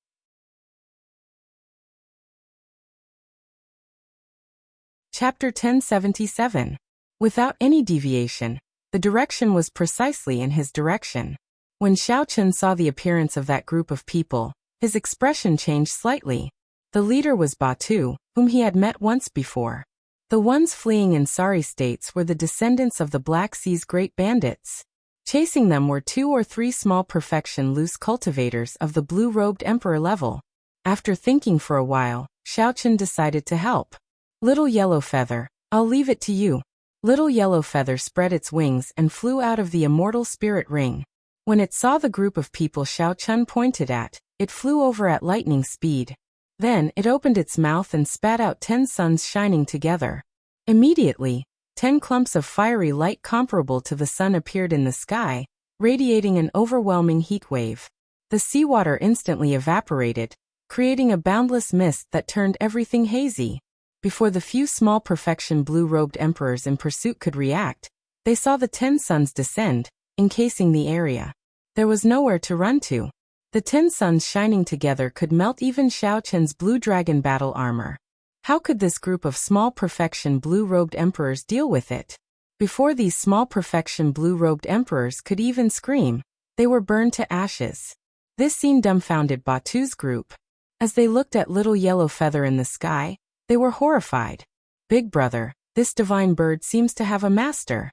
Chapter 1077. Without any deviation, the direction was precisely in his direction. When Xiao Chen saw the appearance of that group of people, his expression changed slightly. The leader was Batu, whom he had met once before. The ones fleeing in sorry states were the descendants of the Black Sea's great bandits. Chasing them were 2 or 3 small perfection loose cultivators of the blue-robed emperor level. After thinking for a while, Xiao Chen decided to help. Little Yellow Feather, I'll leave it to you. Little Yellow Feather spread its wings and flew out of the immortal spirit ring. When it saw the group of people Xiao Chen pointed at, it flew over at lightning speed. Then it opened its mouth and spat out 10 suns shining together. Immediately, 10 clumps of fiery light comparable to the sun appeared in the sky, radiating an overwhelming heat wave. The seawater instantly evaporated, creating a boundless mist that turned everything hazy. Before the few small perfection blue-robed emperors in pursuit could react, they saw the 10 suns descend, encasing the area. There was nowhere to run to. The 10 suns shining together could melt even Xiao Chen's blue dragon battle armor. How could this group of small perfection blue-robed emperors deal with it? Before these small perfection blue-robed emperors could even scream, they were burned to ashes. This scene dumbfounded Batu's group. As they looked at Little Yellow Feather in the sky, they were horrified. Big brother, this divine bird seems to have a master.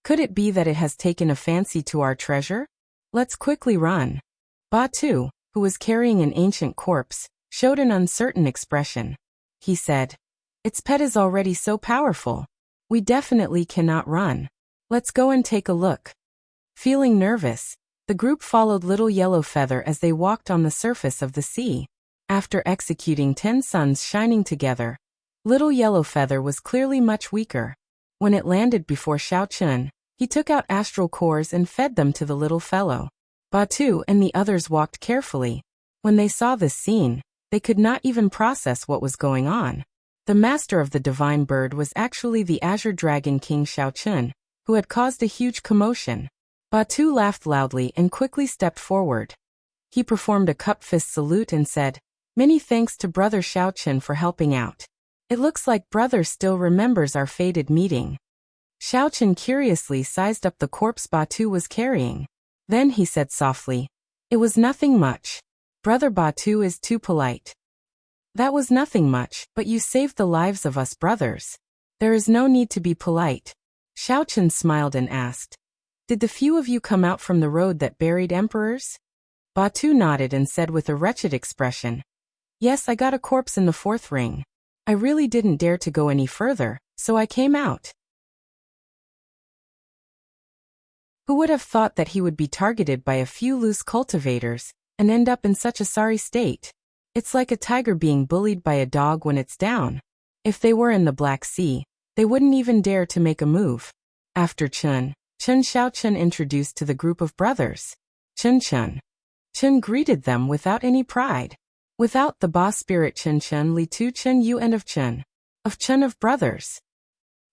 Could it be that it has taken a fancy to our treasure? Let's quickly run. Batu, who was carrying an ancient corpse, showed an uncertain expression. He said, "Its pet is already so powerful. We definitely cannot run. Let's go and take a look." Feeling nervous, the group followed Little Yellow Feather as they walked on the surface of the sea. After executing 10 suns shining together, Little Yellow Feather was clearly much weaker. When it landed before Xiao Chen, he took out astral cores and fed them to the little fellow. Batu and the others walked carefully. When they saw this scene, they could not even process what was going on. The master of the divine bird was actually the Azure Dragon King Xiao Chen, who had caused a huge commotion. Batu laughed loudly and quickly stepped forward. He performed a cup-fist salute and said, "Many thanks to Brother Xiao Chen for helping out. It looks like Brother still remembers our fated meeting." Xiao Chen curiously sized up the corpse Batu was carrying. Then he said softly, "It was nothing much. Brother Batu is too polite." "That was nothing much, but you saved the lives of us brothers. There is no need to be polite." Xiao Chen smiled and asked, "Did the few of you come out from the road that buried emperors?" Batu nodded and said with a wretched expression, "Yes, I got a corpse in the fourth ring. I really didn't dare to go any further, so I came out." Who would have thought that he would be targeted by a few loose cultivators and end up in such a sorry state? It's like a tiger being bullied by a dog when it's down. If they were in the Black Sea, they wouldn't even dare to make a move. After Chen Xiao Chen introduced to the group of brothers. Chen. Chen greeted them without any pride. Without the boss spirit Chen Li Tu Chen Yu and of Chen of brothers.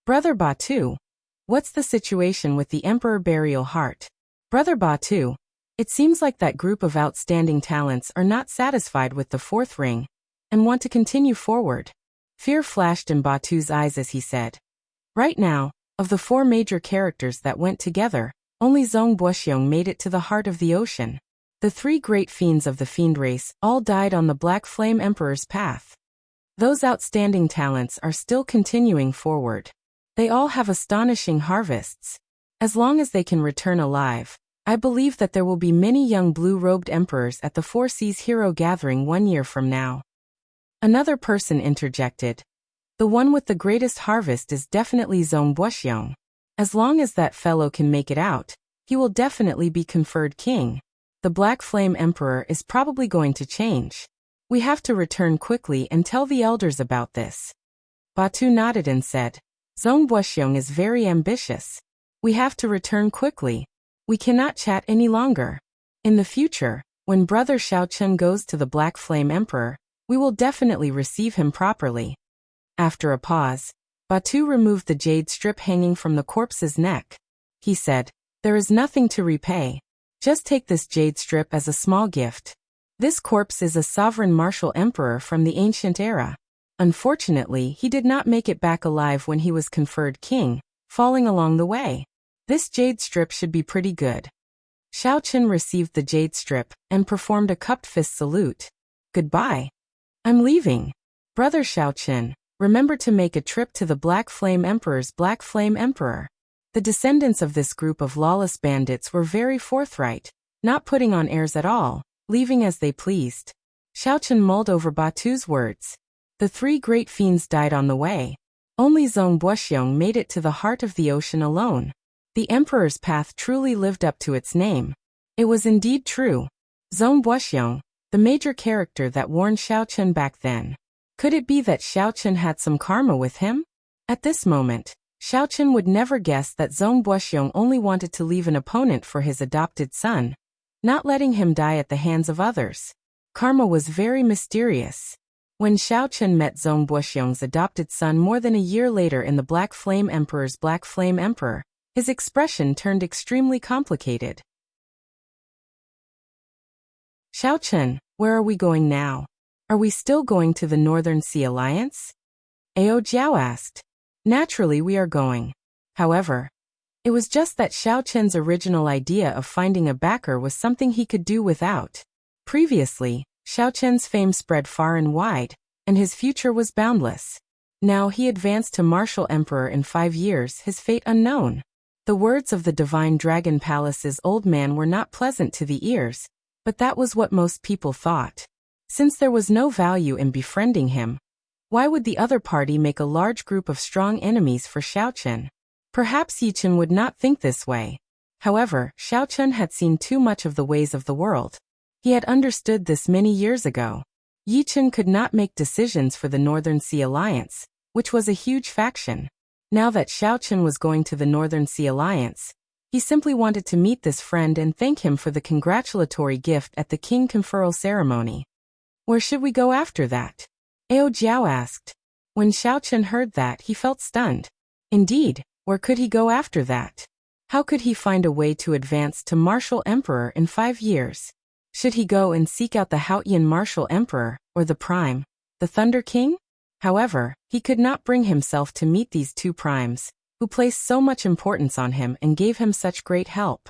"Brother Batu, what's the situation with the Emperor Burial Heart?" "Brother Batu, it seems like that group of outstanding talents are not satisfied with the fourth ring and want to continue forward." Fear flashed in Batu's eyes as he said, "Right now, of the four major characters that went together, only Zhong Buoxiong made it to the heart of the ocean. The three great fiends of the fiend race all died on the Black Flame Emperor's path. Those outstanding talents are still continuing forward. They all have astonishing harvests. As long as they can return alive, I believe that there will be many young blue-robed emperors at the Four Seas Hero Gathering 1 year from now." Another person interjected, "The one with the greatest harvest is definitely Zhong Buoxiong. As long as that fellow can make it out, he will definitely be conferred king. The Black Flame Emperor is probably going to change. We have to return quickly and tell the elders about this." Batu nodded and said, "Zhong Buoxiong is very ambitious. We have to return quickly. We cannot chat any longer. In the future, when Brother Xiao Chen goes to the Black Flame Emperor, we will definitely receive him properly." After a pause, Batu removed the jade strip hanging from the corpse's neck. He said, "There is nothing to repay. Just take this jade strip as a small gift. This corpse is a sovereign martial emperor from the ancient era. Unfortunately, he did not make it back alive when he was conferred king, falling along the way. This jade strip should be pretty good." Xiao Chen received the jade strip and performed a cupped fist salute. "Goodbye. I'm leaving. Brother Xiao Chen, remember to make a trip to the Black Flame Emperor's Black Flame Emperor." The descendants of this group of lawless bandits were very forthright, not putting on airs at all, leaving as they pleased. Xiao Chen mulled over Batu's words. The three great fiends died on the way. Only Zhong Buoxiong made it to the heart of the ocean alone. The Emperor's path truly lived up to its name. It was indeed true. Zhong Buoxiong, the major character that warned Xiao Chen back then. Could it be that Xiao Chen had some karma with him? At this moment, Xiao Chen would never guess that Zhong Buoxiong only wanted to leave an opponent for his adopted son, not letting him die at the hands of others. Karma was very mysterious. When Xiao Chen met Zhong Buoxiong's adopted son more than a year later in the Black Flame Emperor's Black Flame Emperor, his expression turned extremely complicated. "Xiao Chen, where are we going now? Are we still going to the Northern Sea Alliance?" Ao Jiao asked. "Naturally we are going. However, it was just that Xiao Chen's original idea of finding a backer was something he could do without. Previously, Xiao Chen's fame spread far and wide, and his future was boundless. Now he advanced to Martial Emperor in 5 years, his fate unknown." The words of the Divine Dragon Palace's old man were not pleasant to the ears, but that was what most people thought. Since there was no value in befriending him, why would the other party make a large group of strong enemies for Xiao Chen? Perhaps Yi Chen would not think this way. However, Xiao Chen had seen too much of the ways of the world. He had understood this many years ago. Yi Chen could not make decisions for the Northern Sea Alliance, which was a huge faction. Now that Xiao Chen was going to the Northern Sea Alliance, he simply wanted to meet this friend and thank him for the congratulatory gift at the King conferral ceremony. "Where should we go after that?" Ao Jiao asked. When Xiao Chen heard that, he felt stunned. Indeed, where could he go after that? How could he find a way to advance to Martial Emperor in 5 years? Should he go and seek out the Haotian Martial Emperor, or the Prime, the Thunder King? However, he could not bring himself to meet these two primes, who placed so much importance on him and gave him such great help.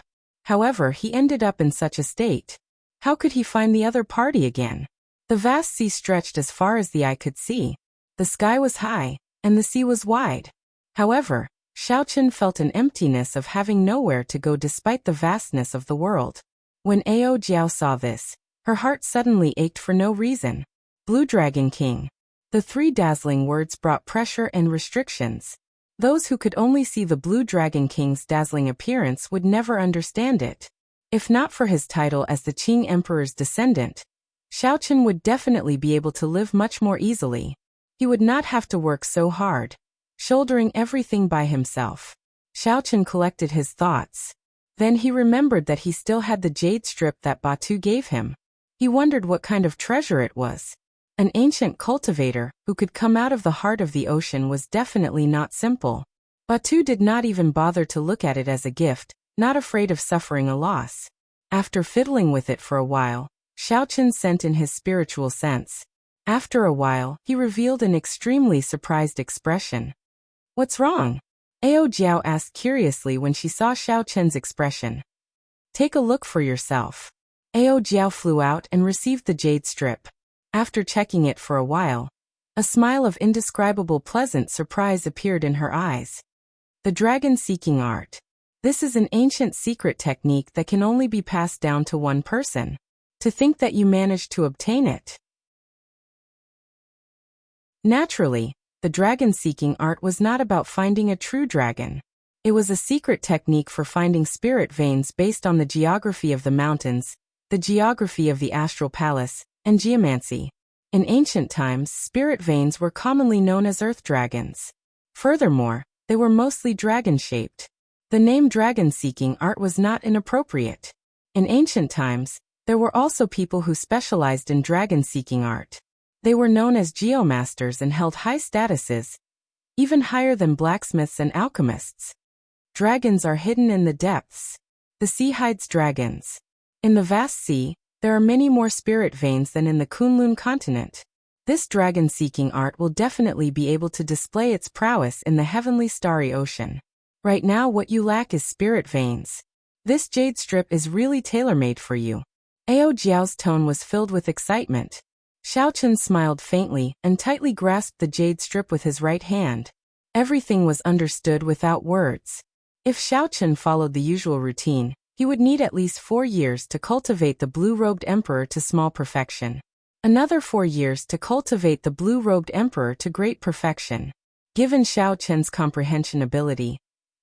However, he ended up in such a state. How could he find the other party again? The vast sea stretched as far as the eye could see. The sky was high, and the sea was wide. However, Xiaochen felt an emptiness of having nowhere to go despite the vastness of the world. When Ao Jiao saw this, her heart suddenly ached for no reason. Blue Dragon King. The three dazzling words brought pressure and restrictions. Those who could only see the Blue Dragon King's dazzling appearance would never understand it. If not for his title as the Qing Emperor's descendant, Xiaochen would definitely be able to live much more easily. He would not have to work so hard, shouldering everything by himself. Xiaochen collected his thoughts. Then he remembered that he still had the jade strip that Batu gave him. He wondered what kind of treasure it was. An ancient cultivator who could come out of the heart of the ocean was definitely not simple. Batu did not even bother to look at it as a gift, not afraid of suffering a loss. After fiddling with it for a while, Xiaochen sent in his spiritual sense. After a while, he revealed an extremely surprised expression. "What's wrong?" Ao Jiao asked curiously when she saw Xiaochen's expression. "Take a look for yourself." Ao Jiao flew out and received the jade strip. After checking it for a while, a smile of indescribable pleasant surprise appeared in her eyes. The dragon-seeking art. This is an ancient secret technique that can only be passed down to one person. To think that you managed to obtain it. Naturally, the dragon-seeking art was not about finding a true dragon. It was a secret technique for finding spirit veins based on the geography of the mountains, the geography of the astral palace, and geomancy. In ancient times, spirit veins were commonly known as earth dragons. Furthermore, they were mostly dragon-shaped. The name dragon-seeking art was not inappropriate. In ancient times, there were also people who specialized in dragon-seeking art. They were known as geomasters and held high statuses, even higher than blacksmiths and alchemists. Dragons are hidden in the depths. The sea hides dragons. In the vast sea, there are many more spirit veins than in the Kunlun continent. This dragon-seeking art will definitely be able to display its prowess in the heavenly starry ocean. Right now what you lack is spirit veins. This jade strip is really tailor-made for you. Ao Jiao's tone was filled with excitement. Xiaochen smiled faintly and tightly grasped the jade strip with his right hand. Everything was understood without words. If Xiaochen followed the usual routine, he would need at least 4 years to cultivate the blue-robed emperor to small perfection. Another 4 years to cultivate the blue-robed emperor to great perfection. Given Xiaochen's comprehension ability,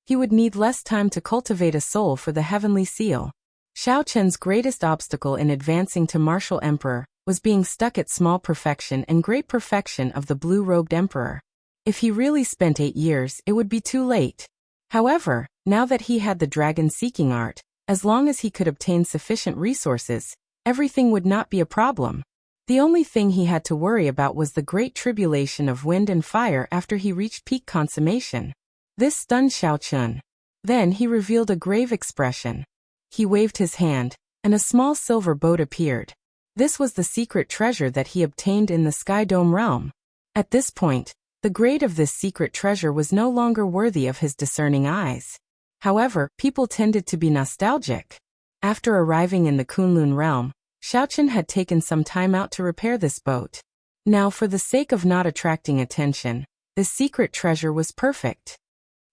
he would need less time to cultivate a soul for the heavenly seal. Xiaochen's greatest obstacle in advancing to martial emperor was being stuck at small perfection and great perfection of the blue-robed emperor. If he really spent 8 years, it would be too late. However, now that he had the dragon-seeking art, as long as he could obtain sufficient resources, everything would not be a problem. The only thing he had to worry about was the great tribulation of wind and fire after he reached peak consummation. This stunned Xiaochen. Then he revealed a grave expression. He waved his hand, and a small silver boat appeared. This was the secret treasure that he obtained in the Sky Dome realm. At this point, the grade of this secret treasure was no longer worthy of his discerning eyes. However, people tended to be nostalgic. After arriving in the Kunlun realm, Xiaochen had taken some time out to repair this boat. Now, for the sake of not attracting attention, this secret treasure was perfect.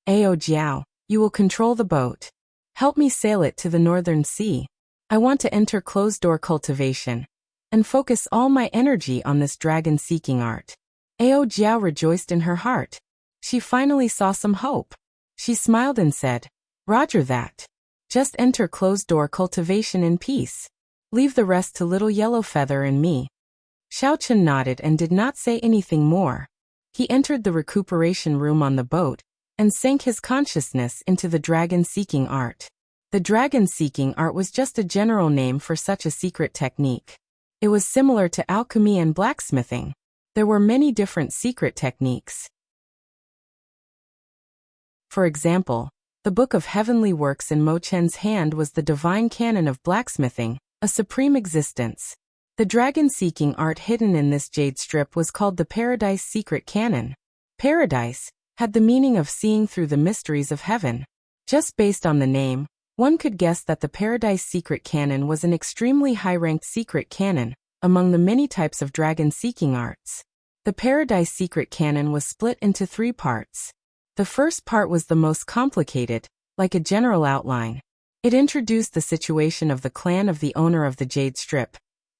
Ao Jiao, you will control the boat. Help me sail it to the northern sea. I want to enter closed-door cultivation and focus all my energy on this dragon-seeking art. Ao Jiao rejoiced in her heart. She finally saw some hope. She smiled and said, "Roger that. Just enter closed-door cultivation in peace. Leave the rest to little Yellow Feather and me." Xiaochen nodded and did not say anything more. He entered the recuperation room on the boat and sank his consciousness into the dragon-seeking art. The dragon-seeking art was just a general name for such a secret technique. It was similar to alchemy and blacksmithing. There were many different secret techniques. For example, the Book of Heavenly Works in Mo Chen's hand was the divine canon of blacksmithing, a supreme existence. The dragon-seeking art hidden in this jade strip was called the Paradise Secret Canon. Paradise had the meaning of seeing through the mysteries of heaven. Just based on the name, One could guess that the Paradise Secret Canon was an extremely high-ranked secret canon among the many types of dragon-seeking arts. The Paradise Secret Canon was split into 3 parts. The first part was the most complicated, like a general outline. It introduced the situation of the clan of the owner of the Jade Strip,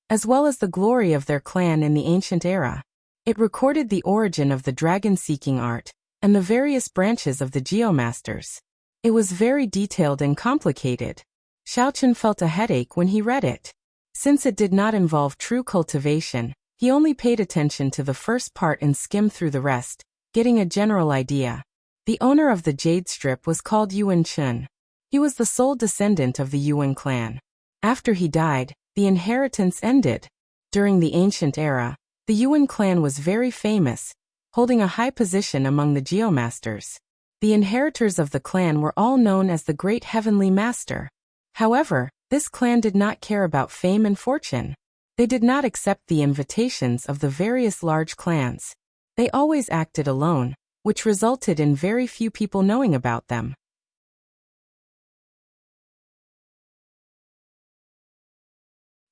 as well as the glory of their clan in the ancient era. It recorded the origin of the dragon-seeking art and the various branches of the Geomasters. It was very detailed and complicated. Xiaochen felt a headache when he read it. Since it did not involve true cultivation, he only paid attention to the first part and skimmed through the rest, getting a general idea. The owner of the Jade Strip was called Yuan Chun. He was the sole descendant of the Yuan clan. After he died, the inheritance ended. During the ancient era, the Yuan clan was very famous, holding a high position among the Geomasters. The inheritors of the clan were all known as the Great Heavenly Master. However, this clan did not care about fame and fortune. They did not accept the invitations of the various large clans. They always acted alone, which resulted in very few people knowing about them.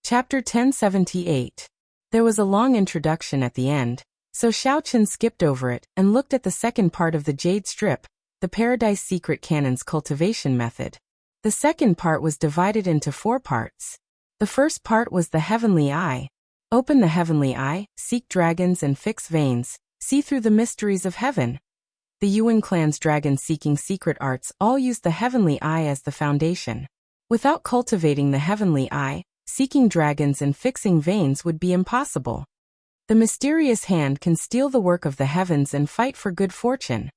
Chapter 1078. There was a long introduction at the end, so Xiaochen skipped over it and looked at the second part of the Jade Strip, the Paradise Secret Canon's cultivation method. The second part was divided into 4 parts. The first part was the Heavenly Eye. Open the Heavenly Eye, seek dragons and fix veins, see through the mysteries of heaven. The Yuan clan's dragon-seeking secret arts all used the Heavenly Eye as the foundation. Without cultivating the Heavenly Eye, seeking dragons and fixing veins would be impossible. The mysterious hand can steal the work of the heavens and fight for good fortune.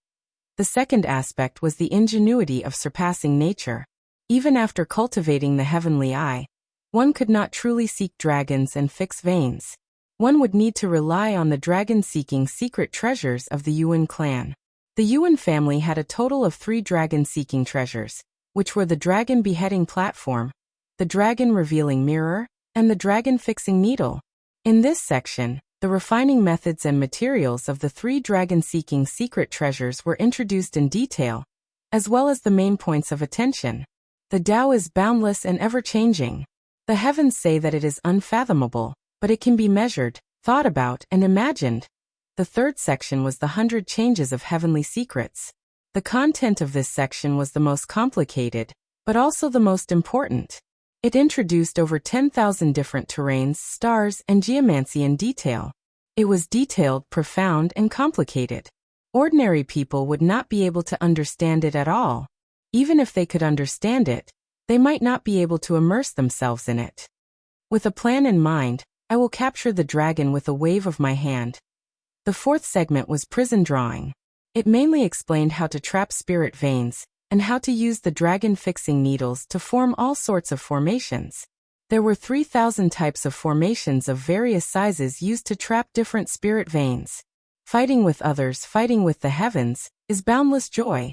The second aspect was the ingenuity of surpassing nature. Even after cultivating the Heavenly Eye, one could not truly seek dragons and fix veins. One would need to rely on the dragon-seeking secret treasures of the Yuan clan. The Yuan family had a total of 3 dragon-seeking treasures, which were the dragon beheading platform, the dragon revealing mirror, and the dragon fixing needle. In this section, the refining methods and materials of the 3 dragon-seeking secret treasures were introduced in detail, as well as the main points of attention. The Tao is boundless and ever-changing. The heavens say that it is unfathomable, but it can be measured, thought about, and imagined. The third section was the 100 changes of heavenly secrets. The content of this section was the most complicated, but also the most important. It introduced over 10,000 different terrains, stars, and geomancy in detail. It was detailed, profound, and complicated. Ordinary people would not be able to understand it at all. Even if they could understand it, they might not be able to immerse themselves in it. With a plan in mind, I will capture the dragon with a wave of my hand. The fourth segment was prison drawing. It mainly explained how to trap spirit veins, and how to use the dragon-fixing needles to form all sorts of formations. There were 3,000 types of formations of various sizes used to trap different spirit veins. Fighting with others, fighting with the heavens, is boundless joy.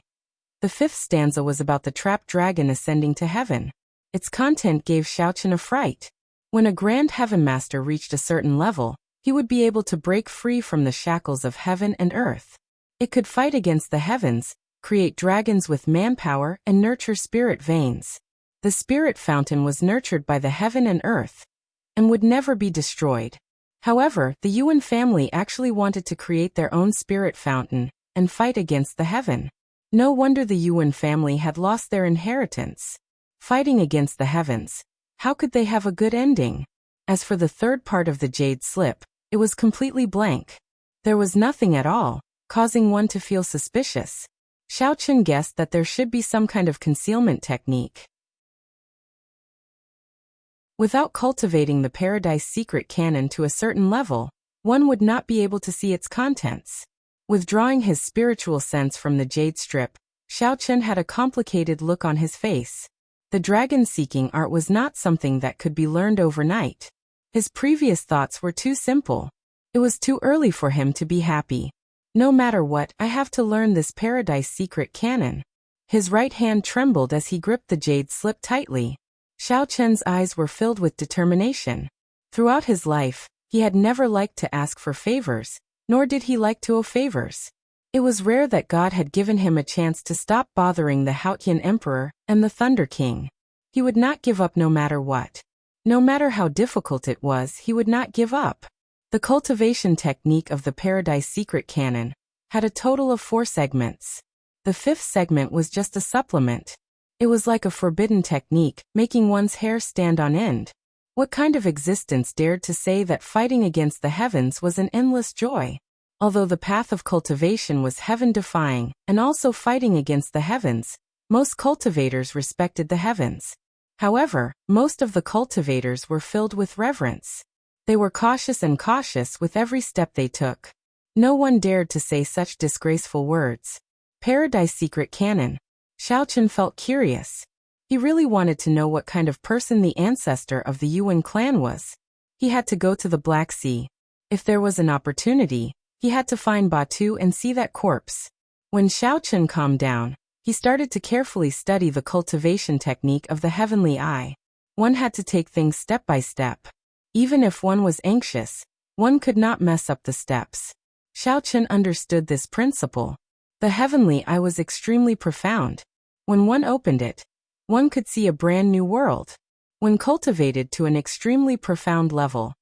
The fifth stanza was about the trapped dragon ascending to heaven. Its content gave Xiaochen a fright. When a Grand Heaven Master reached a certain level, he would be able to break free from the shackles of heaven and earth. It could fight against the heavens, create dragons with manpower, and nurture spirit veins. The spirit fountain was nurtured by the heaven and earth, and would never be destroyed. However, the Yuan family actually wanted to create their own spirit fountain, and fight against the heaven. No wonder the Yuan family had lost their inheritance. Fighting against the heavens, how could they have a good ending? As for the third part of the Jade Slip, it was completely blank. There was nothing at all, causing one to feel suspicious. Xiaochen guessed that there should be some kind of concealment technique. Without cultivating the Paradise Secret Canon to a certain level, one would not be able to see its contents. Withdrawing his spiritual sense from the Jade Strip, Xiaochen had a complicated look on his face. The dragon-seeking art was not something that could be learned overnight. His previous thoughts were too simple. It was too early for him to be happy. No matter what, I have to learn this Paradise Secret Canon. His right hand trembled as he gripped the Jade Slip tightly. Xiaochen's eyes were filled with determination. Throughout his life, he had never liked to ask for favors, nor did he like to owe favors. It was rare that God had given him a chance to stop bothering the Hautian Emperor and the Thunder King. He would not give up no matter what. No matter how difficult it was, he would not give up. The cultivation technique of the Paradise Secret Canon had a total of 4 segments. The 5th segment was just a supplement. It was like a forbidden technique, making one's hair stand on end. What kind of existence dared to say that fighting against the heavens was an endless joy? Although the path of cultivation was heaven-defying, and also fighting against the heavens, most cultivators respected the heavens. However, most of the cultivators were filled with reverence. They were cautious with every step they took. No one dared to say such disgraceful words. Paradise Secret Canon. Xiaochen felt curious. He really wanted to know what kind of person the ancestor of the Yuan clan was. He had to go to the Black Sea. If there was an opportunity, he had to find Batu and see that corpse. When Xiaochen calmed down, he started to carefully study the cultivation technique of the heavenly eye. One had to take things step by step. Even if one was anxious, one could not mess up the steps. Xiaochen understood this principle. The heavenly eye was extremely profound. When one opened it, one could see a brand new world. When cultivated to an extremely profound level,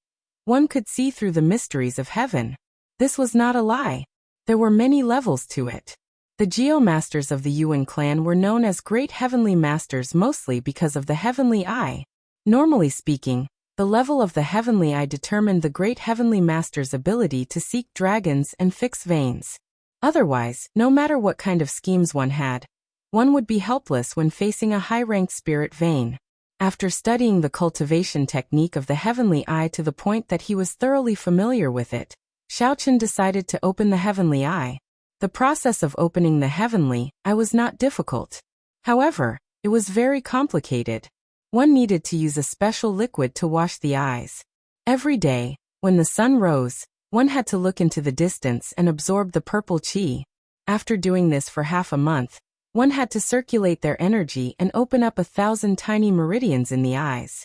one could see through the mysteries of heaven. This was not a lie. There were many levels to it. The Geomasters of the Yuan clan were known as Great Heavenly Masters mostly because of the heavenly eye. Normally speaking, the level of the heavenly eye determined the Great Heavenly Master's ability to seek dragons and fix veins. Otherwise, no matter what kind of schemes one had, one would be helpless when facing a high-ranked spirit vein. After studying the cultivation technique of the heavenly eye to the point that he was thoroughly familiar with it, Xiaochen decided to open the heavenly eye. The process of opening the heavenly eye was not difficult. However, it was very complicated. One needed to use a special liquid to wash the eyes. Every day, when the sun rose, one had to look into the distance and absorb the purple qi. After doing this for half a month, one had to circulate their energy and open up 1,000 tiny meridians in the eyes.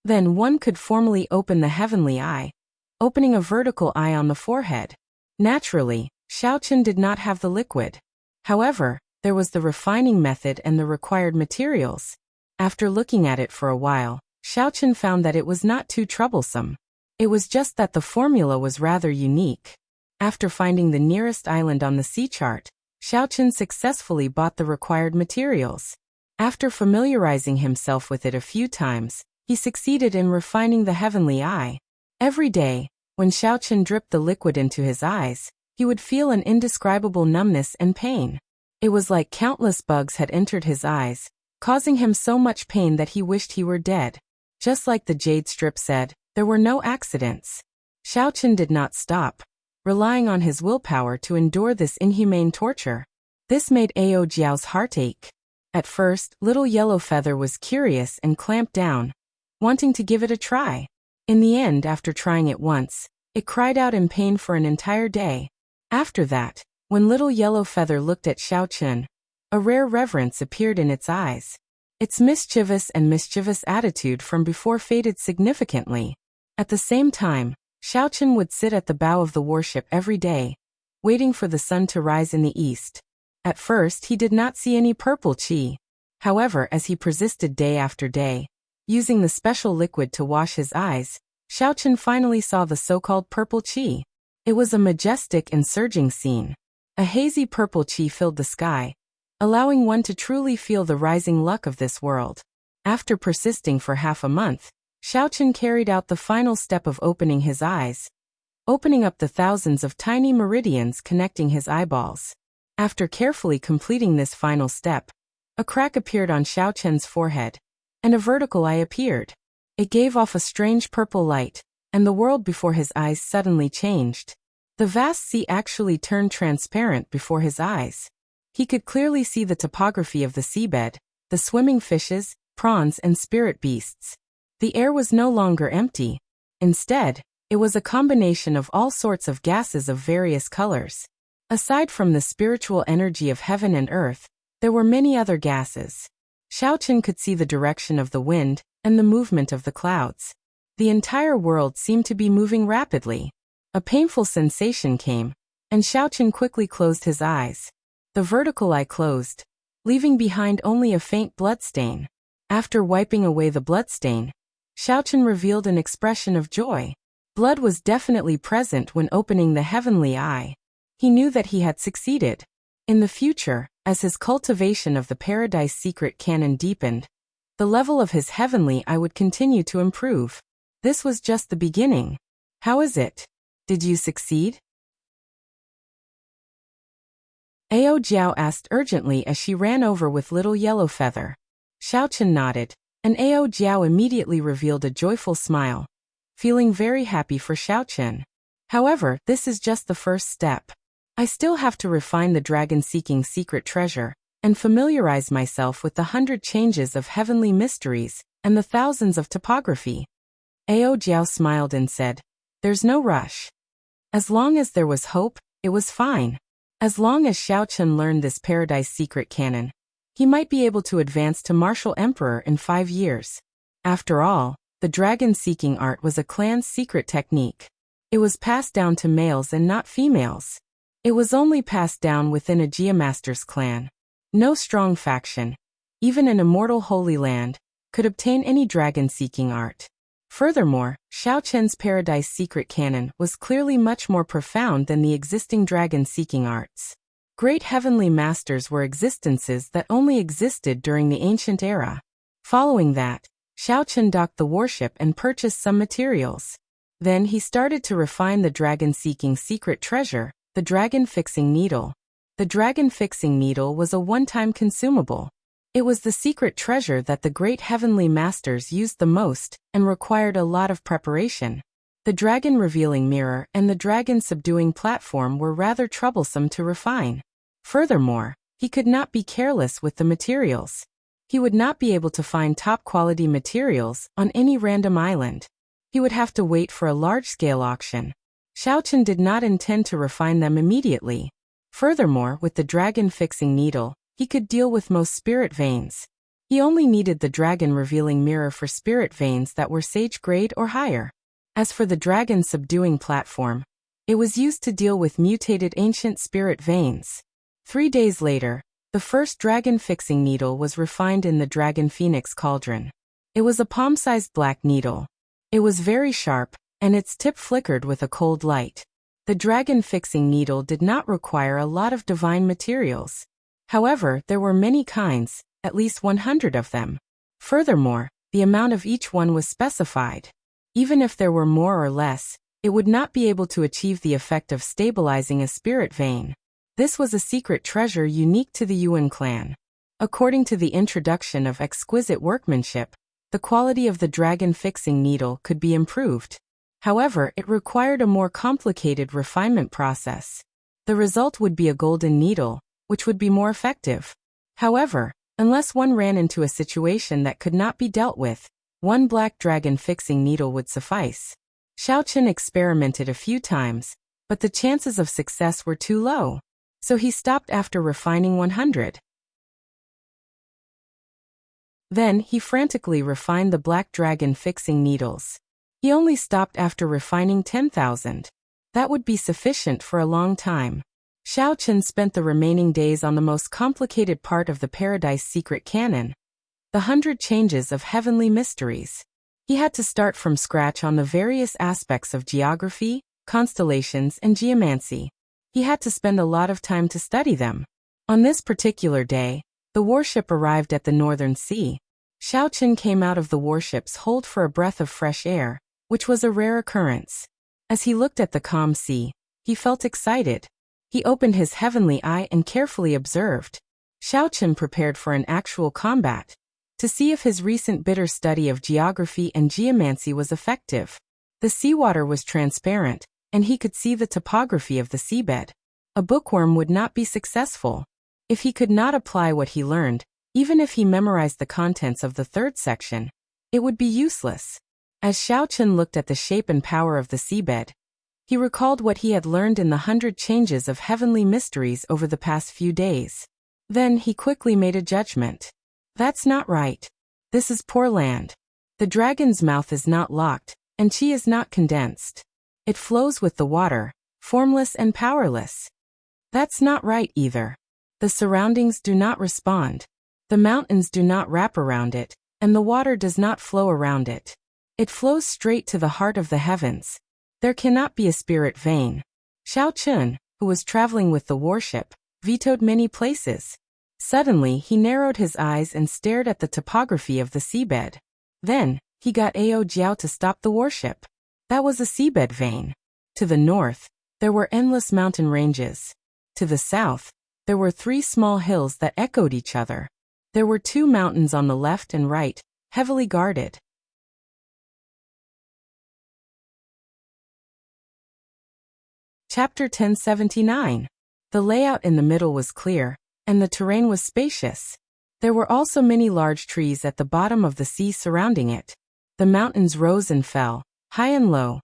Then one could formally open the heavenly eye, opening a vertical eye on the forehead. Naturally, Xiaochen did not have the liquid. However, there was the refining method and the required materials. After looking at it for a while, Xiaochen found that it was not too troublesome. It was just that the formula was rather unique. After finding the nearest island on the sea chart, Xiaochen successfully bought the required materials. After familiarizing himself with it a few times, he succeeded in refining the heavenly eye. Every day, when Xiaochen dripped the liquid into his eyes, he would feel an indescribable numbness and pain. It was like countless bugs had entered his eyes, causing him so much pain that he wished he were dead. Just like the jade strip said, there were no accidents. Xiaochen did not stop, relying on his willpower to endure this inhumane torture. This made Ao Jiao's heart ache. At first, Little Yellow Feather was curious and clamped down, wanting to give it a try. In the end, after trying it once, it cried out in pain for an entire day. After that, when Little Yellow Feather looked at Xiaochen, a rare reverence appeared in its eyes. Its mischievous attitude from before faded significantly. At the same time, Xiaochen would sit at the bow of the warship every day, waiting for the sun to rise in the east. At first he did not see any purple qi. However, as he persisted day after day, using the special liquid to wash his eyes, Xiaochen finally saw the so-called purple qi. It was a majestic and surging scene. A hazy purple qi filled the sky, allowing one to truly feel the rising luck of this world. After persisting for half a month, Xiaochen carried out the final step of opening his eyes, opening up the thousands of tiny meridians connecting his eyeballs. After carefully completing this final step, a crack appeared on Xiaochen's forehead, and a vertical eye appeared. It gave off a strange purple light, and the world before his eyes suddenly changed. The vast sea actually turned transparent before his eyes. He could clearly see the topography of the seabed, the swimming fishes, prawns and spirit beasts. The air was no longer empty. Instead, it was a combination of all sorts of gases of various colors. Aside from the spiritual energy of heaven and earth, there were many other gases. Xiaochen could see the direction of the wind and the movement of the clouds. The entire world seemed to be moving rapidly. A painful sensation came, and Xiaochen quickly closed his eyes. The vertical eye closed, leaving behind only a faint bloodstain. After wiping away the bloodstain, Xiaochen revealed an expression of joy. Blood was definitely present when opening the heavenly eye. He knew that he had succeeded. In the future, as his cultivation of the Paradise Secret Canon deepened, the level of his heavenly eye would continue to improve. This was just the beginning. How is it? Did you succeed? Ao Jiao asked urgently as she ran over with little yellow feather. Xiaochen nodded, and Ao Jiao immediately revealed a joyful smile, feeling very happy for Xiaochen. However, this is just the first step. I still have to refine the dragon-seeking secret treasure, and familiarize myself with the 100 changes of heavenly mysteries, and the thousands of topography. Ao Jiao smiled and said, "There's no rush." As long as there was hope, it was fine. As long as Xiaochen learned this Paradise Secret Canon, he might be able to advance to Martial Emperor in 5 years. After all, the dragon-seeking art was a clan's secret technique. It was passed down to males and not females. It was only passed down within a Geomaster's clan. No strong faction, even an immortal Holy Land, could obtain any dragon-seeking art. Furthermore, Xiaochen's Paradise Secret Canon was clearly much more profound than the existing dragon-seeking arts. Great heavenly masters were existences that only existed during the ancient era. Following that, Xiaochen docked the warship and purchased some materials. Then he started to refine the dragon-seeking secret treasure, the dragon-fixing needle. The dragon-fixing needle was a one-time consumable. It was the secret treasure that the great heavenly masters used the most, and required a lot of preparation. The dragon-revealing mirror and the dragon-subduing platform were rather troublesome to refine. Furthermore, he could not be careless with the materials. He would not be able to find top-quality materials on any random island. He would have to wait for a large-scale auction. Xiaochen did not intend to refine them immediately. Furthermore, with the dragon-fixing needle, he could deal with most spirit veins. He only needed the dragon-revealing mirror for spirit veins that were sage grade or higher. As for the dragon-subduing platform, it was used to deal with mutated ancient spirit veins. 3 days later, the first dragon-fixing needle was refined in the Dragon Phoenix Cauldron. It was a palm-sized black needle. It was very sharp, and its tip flickered with a cold light. The dragon-fixing needle did not require a lot of divine materials. However, there were many kinds, at least 100 of them. Furthermore, the amount of each one was specified. Even if there were more or less, it would not be able to achieve the effect of stabilizing a spirit vein. This was a secret treasure unique to the Yuan clan. According to the introduction of exquisite workmanship, the quality of the dragon-fixing needle could be improved. However, it required a more complicated refinement process. The result would be a golden needle, which would be more effective. However, unless one ran into a situation that could not be dealt with, one black dragon-fixing needle would suffice. Xiaochen experimented a few times, but the chances of success were too low. So he stopped after refining 100. Then he frantically refined the black dragon-fixing needles. He only stopped after refining 10,000. That would be sufficient for a long time. Xiaochen spent the remaining days on the most complicated part of the Paradise Secret Canon, the 100 changes of heavenly mysteries. He had to start from scratch on the various aspects of geography, constellations, and geomancy. He had to spend a lot of time to study them. On this particular day, the warship arrived at the Northern Sea. Xiaochen came out of the warship's hold for a breath of fresh air, which was a rare occurrence. As he looked at the calm sea, he felt excited. He opened his heavenly eye and carefully observed. Xiaochen prepared for an actual combat, to see if his recent bitter study of geography and geomancy was effective. The seawater was transparent, and he could see the topography of the seabed. A bookworm would not be successful. If he could not apply what he learned, even if he memorized the contents of the 3rd section, it would be useless. As Xiaochen looked at the shape and power of the seabed, he recalled what he had learned in the 100 changes of heavenly mysteries over the past few days. Then he quickly made a judgment. That's not right. This is poor land. The dragon's mouth is not locked, and chi is not condensed. It flows with the water, formless and powerless. That's not right either. The surroundings do not respond. The mountains do not wrap around it, and the water does not flow around it. It flows straight to the heart of the heavens. There cannot be a spirit vein. Xiao Chun, who was traveling with the warship, vetoed many places. Suddenly he narrowed his eyes and stared at the topography of the seabed. Then, he got Ao Jiao to stop the warship. That was a seabed vein. To the north, there were endless mountain ranges. To the south, there were 3 small hills that echoed each other. There were 2 mountains on the left and right, heavily guarded. Chapter 1079. The layout in the middle was clear, and the terrain was spacious. There were also many large trees at the bottom of the sea surrounding it. The mountains rose and fell, high and low,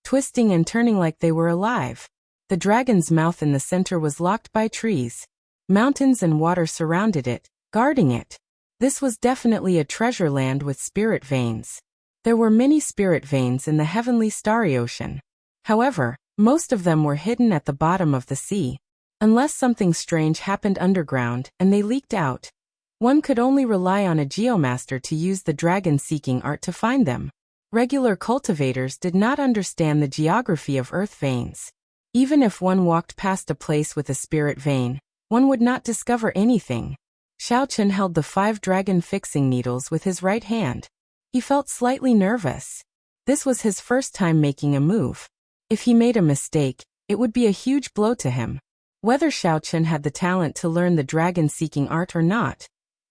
twisting and turning like they were alive. The dragon's mouth in the center was locked by trees. Mountains and water surrounded it, guarding it. This was definitely a treasure land with spirit veins. There were many spirit veins in the heavenly starry ocean. However, most of them were hidden at the bottom of the sea. Unless something strange happened underground and they leaked out, one could only rely on a geomaster to use the dragon-seeking art to find them. Regular cultivators did not understand the geography of earth veins. Even if one walked past a place with a spirit vein, one would not discover anything. Xiao Chun held the 5 dragon fixing needles with his right hand. He felt slightly nervous. This was his first time making a move. If he made a mistake, it would be a huge blow to him. Whether Xiao Chun had the talent to learn the dragon-seeking art or not,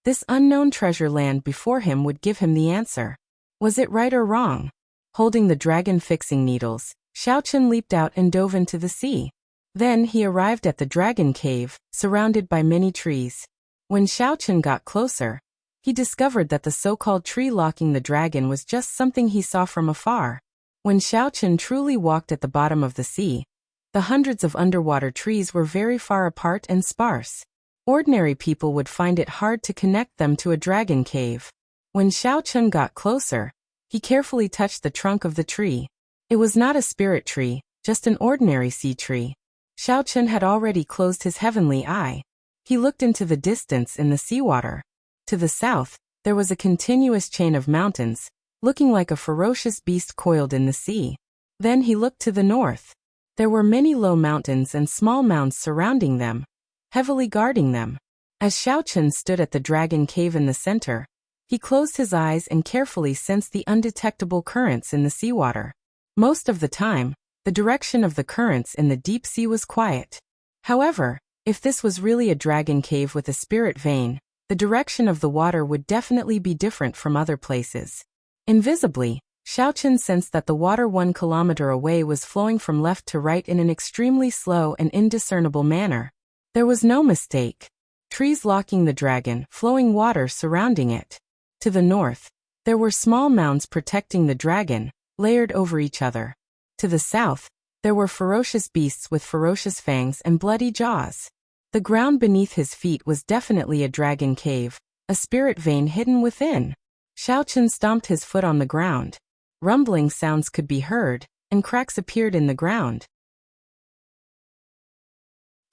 this unknown treasure land before him would give him the answer. Was it right or wrong? Holding the dragon-fixing needles, Xiao Chun leaped out and dove into the sea. Then he arrived at the dragon cave, surrounded by many trees. When Xiao Chun got closer, he discovered that the so-called tree locking the dragon was just something he saw from afar. When Xiao Chun truly walked at the bottom of the sea, the hundreds of underwater trees were very far apart and sparse. Ordinary people would find it hard to connect them to a dragon cave. When Xiao Chun got closer, he carefully touched the trunk of the tree. It was not a spirit tree, just an ordinary sea tree. Xiao Chun had already closed his heavenly eye. He looked into the distance in the seawater. To the south, there was a continuous chain of mountains, looking like a ferocious beast coiled in the sea. Then he looked to the north. There were many low mountains and small mounds surrounding them, heavily guarding them. As Xiao Chun stood at the dragon cave in the center, he closed his eyes and carefully sensed the undetectable currents in the seawater. Most of the time, the direction of the currents in the deep sea was quiet. However, if this was really a dragon cave with a spirit vein, the direction of the water would definitely be different from other places. Invisibly, Xiao Chun sensed that the water 1 kilometer away was flowing from left to right in an extremely slow and indiscernible manner. There was no mistake. Trees locking the dragon, flowing water surrounding it. To the north, there were small mounds protecting the dragon, layered over each other. To the south, there were ferocious beasts with ferocious fangs and bloody jaws. The ground beneath his feet was definitely a dragon cave, a spirit vein hidden within. Xiao Chun stomped his foot on the ground. Rumbling sounds could be heard, and cracks appeared in the ground.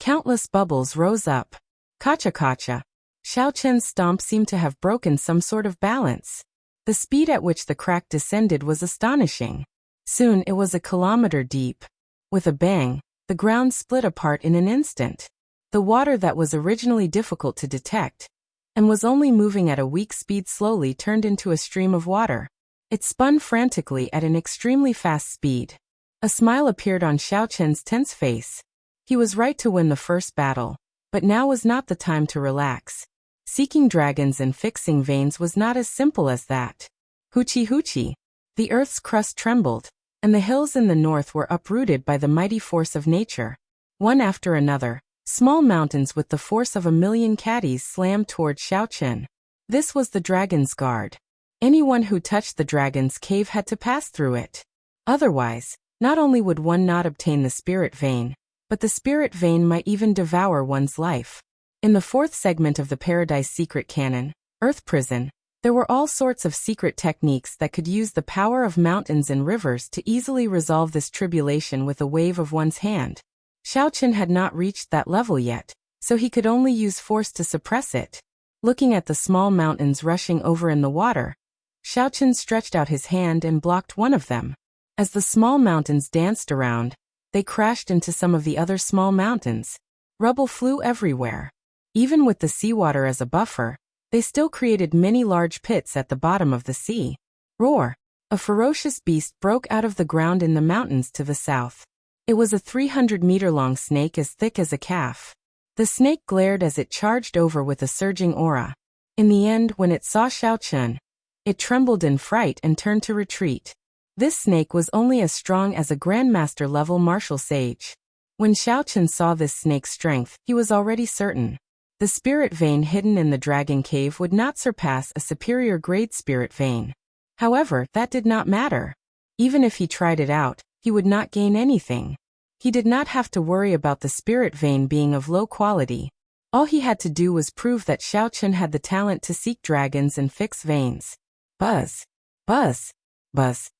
Countless bubbles rose up. Kacha-kacha. Xiao Chun's stomp seemed to have broken some sort of balance. The speed at which the crack descended was astonishing. Soon it was a kilometer deep. With a bang, the ground split apart in an instant. The water that was originally difficult to detect, and was only moving at a weak speed slowly turned into a stream of water. It spun frantically at an extremely fast speed. A smile appeared on Xiao Chun's tense face. He was right to win the first battle, but now was not the time to relax. Seeking dragons and fixing veins was not as simple as that. Hoochie hoochie. The earth's crust trembled, and the hills in the north were uprooted by the mighty force of nature. One after another, small mountains with the force of 1,000,000 caddies slammed toward Xiao Chun. This was the dragon's guard. Anyone who touched the dragon's cave had to pass through it. Otherwise, not only would one not obtain the spirit vein, but the spirit vein might even devour one's life. In the 4th segment of the Paradise Secret Canon, Earth Prison, There were all sorts of secret techniques that could use the power of mountains and rivers to easily resolve this tribulation with a wave of one's hand. Xiaochen had not reached that level yet, so he could only use force to suppress it. Looking at the small mountains rushing over in the water, Xiaochen stretched out his hand and blocked one of them. As the small mountains danced around, they crashed into some of the other small mountains. Rubble flew everywhere. Even with the seawater as a buffer, they still created many large pits at the bottom of the sea. Roar! A ferocious beast broke out of the ground in the mountains to the south. It was a 300-meter-long snake as thick as a calf. The snake glared as it charged over with a surging aura. In the end, when it saw Xiaochen, it trembled in fright and turned to retreat. This snake was only as strong as a Grandmaster-level martial sage. When Xiaochen saw this snake's strength, he was already certain. The spirit vein hidden in the dragon cave would not surpass a superior grade spirit vein. However, that did not matter. Even if he tried it out, he would not gain anything. He did not have to worry about the spirit vein being of low quality. All he had to do was prove that Xiaochen had the talent to seek dragons and fix veins. Buzz! Buzz! Buzz!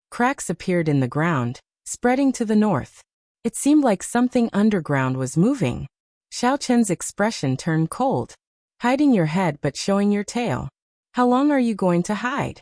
Cracks appeared in the ground, spreading to the north. It seemed like something underground was moving. Xiaochen's expression turned cold. Hiding your head but showing your tail. How long are you going to hide?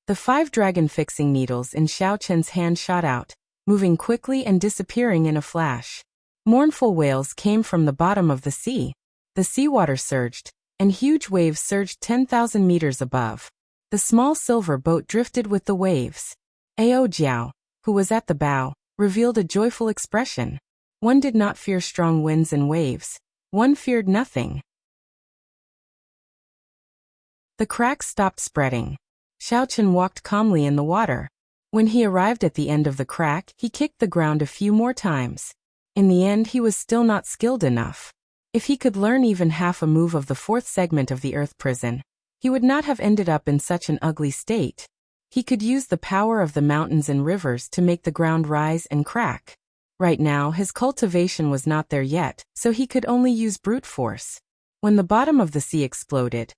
The 5 dragon fixing needles in Xiaochen's hand shot out, moving quickly and disappearing in a flash. Mournful wails came from the bottom of the sea. The seawater surged, and huge waves surged 10,000 meters above. The small silver boat drifted with the waves. Ao Jiao, who was at the bow, revealed a joyful expression. One did not fear strong winds and waves. One feared nothing. The cracks stopped spreading. Xiaochen walked calmly in the water. When he arrived at the end of the crack, he kicked the ground a few more times. In the end, he was still not skilled enough. If he could learn even half a move of the 4th segment of the Earth Prison, he would not have ended up in such an ugly state. He could use the power of the mountains and rivers to make the ground rise and crack. Right now, his cultivation was not there yet, so he could only use brute force. When the bottom of the sea exploded,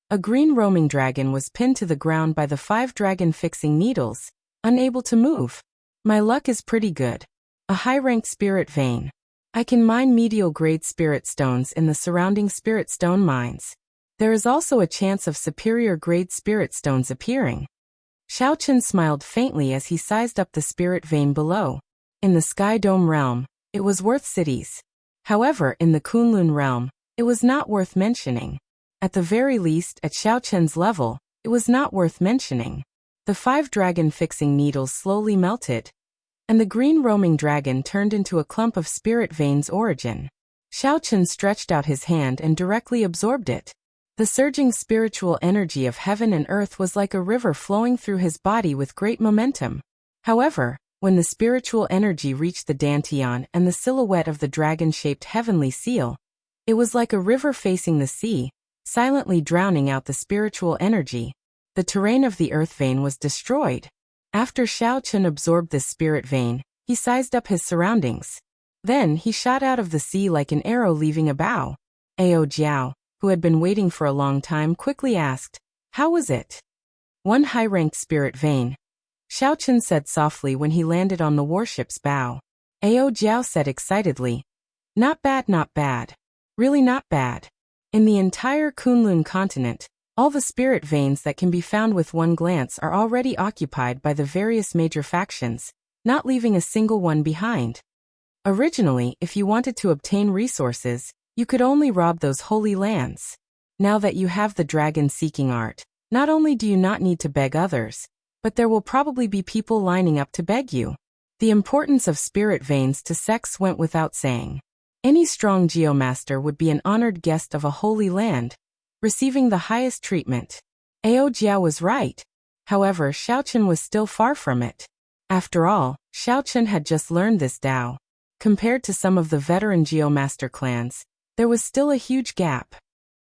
a green roaming dragon was pinned to the ground by the 5 dragon fixing needles, unable to move. My luck is pretty good. A high-ranked spirit vein. I can mine medial-grade spirit stones in the surrounding spirit stone mines. There is also a chance of superior-grade spirit stones appearing. Xiaochen smiled faintly as he sized up the spirit vein below. In the Sky Dome realm, it was worth cities. However, in the Kunlun realm, it was not worth mentioning. At the very least, at Xiaochen's level, it was not worth mentioning. The 5 dragon fixing needles slowly melted, and the green roaming dragon turned into a clump of spirit veins origin. Xiaochen stretched out his hand and directly absorbed it. The surging spiritual energy of heaven and earth was like a river flowing through his body with great momentum. However, when the spiritual energy reached the dantian and the silhouette of the dragon-shaped heavenly seal, it was like a river facing the sea, silently drowning out the spiritual energy. The terrain of the earth vein was destroyed. After Xiaochen absorbed this spirit vein, he sized up his surroundings. Then he shot out of the sea like an arrow leaving a bow. Ao Jiao, who had been waiting for a long time, quickly asked, "How was it?" "One high-ranked spirit vein," Xiaochen said softly when he landed on the warship's bow. Ao Jiao said excitedly, "Not bad, not bad. Really not bad. In the entire Kunlun continent, all the spirit veins that can be found with one glance are already occupied by the various major factions, not leaving a single one behind. Originally, if you wanted to obtain resources, you could only rob those holy lands. Now that you have the dragon-seeking art, not only do you not need to beg others, but there will probably be people lining up to beg you. The importance of spirit veins to sects went without saying. Any strong geomaster would be an honored guest of a holy land, receiving the highest treatment. Ao Jiao was right. However, Xiaochen was still far from it. After all, Xiaochen had just learned this Dao. Compared to some of the veteran geomaster clans, there was still a huge gap.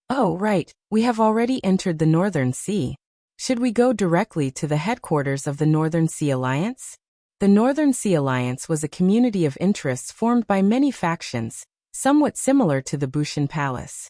"Oh, right, we have already entered the Northern Sea. Should we go directly to the headquarters of the Northern Sea Alliance?" The Northern Sea Alliance was a community of interests formed by many factions, somewhat similar to the Bushan Palace.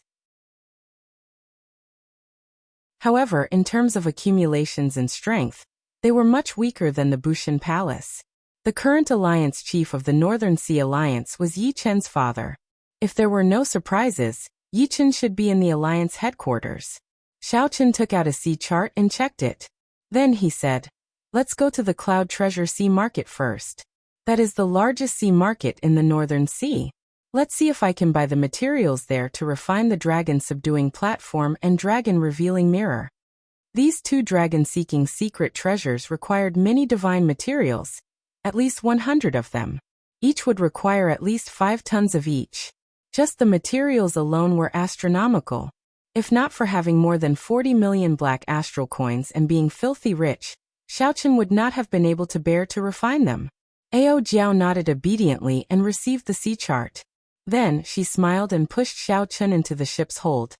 However, in terms of accumulations and strength, they were much weaker than the Bushan Palace. The current alliance chief of the Northern Sea Alliance was Yi Chen's father. If there were no surprises, Yi Chen should be in the alliance headquarters. Xiao Chen took out a sea chart and checked it. Then he said, "Let's go to the Cloud Treasure Sea Market first. That is the largest sea market in the Northern Sea. Let's see if I can buy the materials there to refine the dragon-subduing platform and dragon-revealing mirror." These two dragon-seeking secret treasures required many divine materials, at least 100 of them. Each would require at least 5 tons of each. Just the materials alone were astronomical. If not for having more than 40 million black astral coins and being filthy rich, Xiao Chen would not have been able to bear to refine them. Ao Jiao nodded obediently and received the sea chart. Then, she smiled and pushed Xiao Chen into the ship's hold,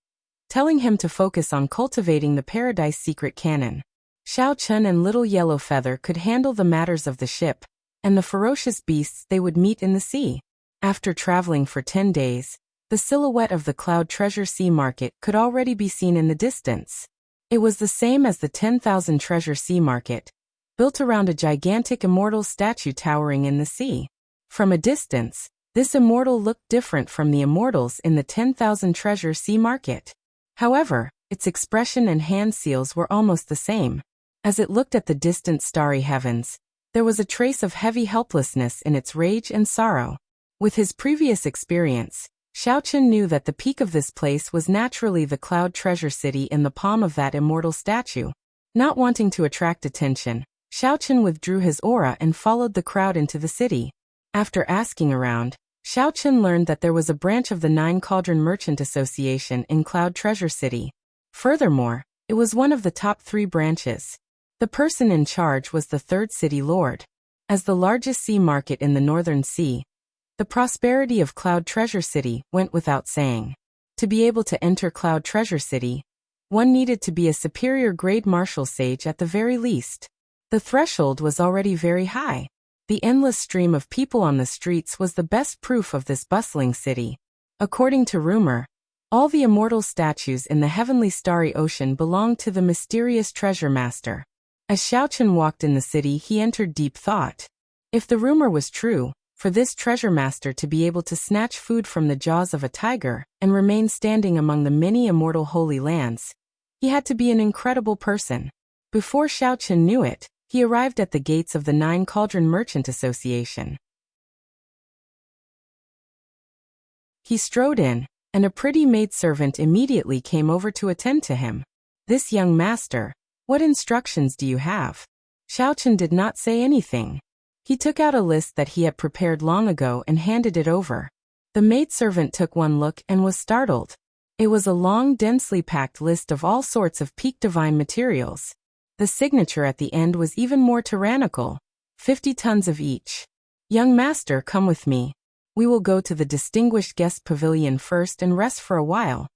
telling him to focus on cultivating the Paradise Secret Cannon. Xiao Chen and Little Yellow Feather could handle the matters of the ship, and the ferocious beasts they would meet in the sea. After traveling for 10 days, the silhouette of the Cloud Treasure Sea Market could already be seen in the distance. It was the same as the 10,000 Treasure Sea Market, built around a gigantic immortal statue towering in the sea. From a distance, this immortal looked different from the immortals in the 10,000 Treasure Sea Market. However, its expression and hand seals were almost the same. As it looked at the distant starry heavens, there was a trace of heavy helplessness in its rage and sorrow. With his previous experience, Xiao Chen knew that the peak of this place was naturally the Cloud Treasure City in the palm of that immortal statue. Not wanting to attract attention, Xiao Chen withdrew his aura and followed the crowd into the city. After asking around, Xiao Chen learned that there was a branch of the Nine Cauldron Merchant Association in Cloud Treasure City. Furthermore, it was one of the top 3 branches. The person in charge was the third city lord. As the largest sea market in the Northern Sea, the prosperity of Cloud Treasure City went without saying. To be able to enter Cloud Treasure City, one needed to be a superior grade martial sage at the very least. The threshold was already very high. The endless stream of people on the streets was the best proof of this bustling city. According to rumor, all the immortal statues in the heavenly starry ocean belonged to the mysterious treasure master. As Xiao Chen walked in the city, he entered deep thought. If the rumor was true, for this treasure master to be able to snatch food from the jaws of a tiger and remain standing among the many immortal holy lands, he had to be an incredible person. Before Xiao Chen knew it, he arrived at the gates of the Nine Cauldron Merchant Association. He strode in, and a pretty maidservant immediately came over to attend to him. "This young master, what instructions do you have?" Xiao Chen did not say anything. He took out a list that he had prepared long ago and handed it over. The maidservant took one look and was startled. It was a long, densely packed list of all sorts of peak divine materials. The signature at the end was even more tyrannical. 50 tons of each. "Young master, come with me. We will go to the distinguished guest pavilion first and rest for a while,"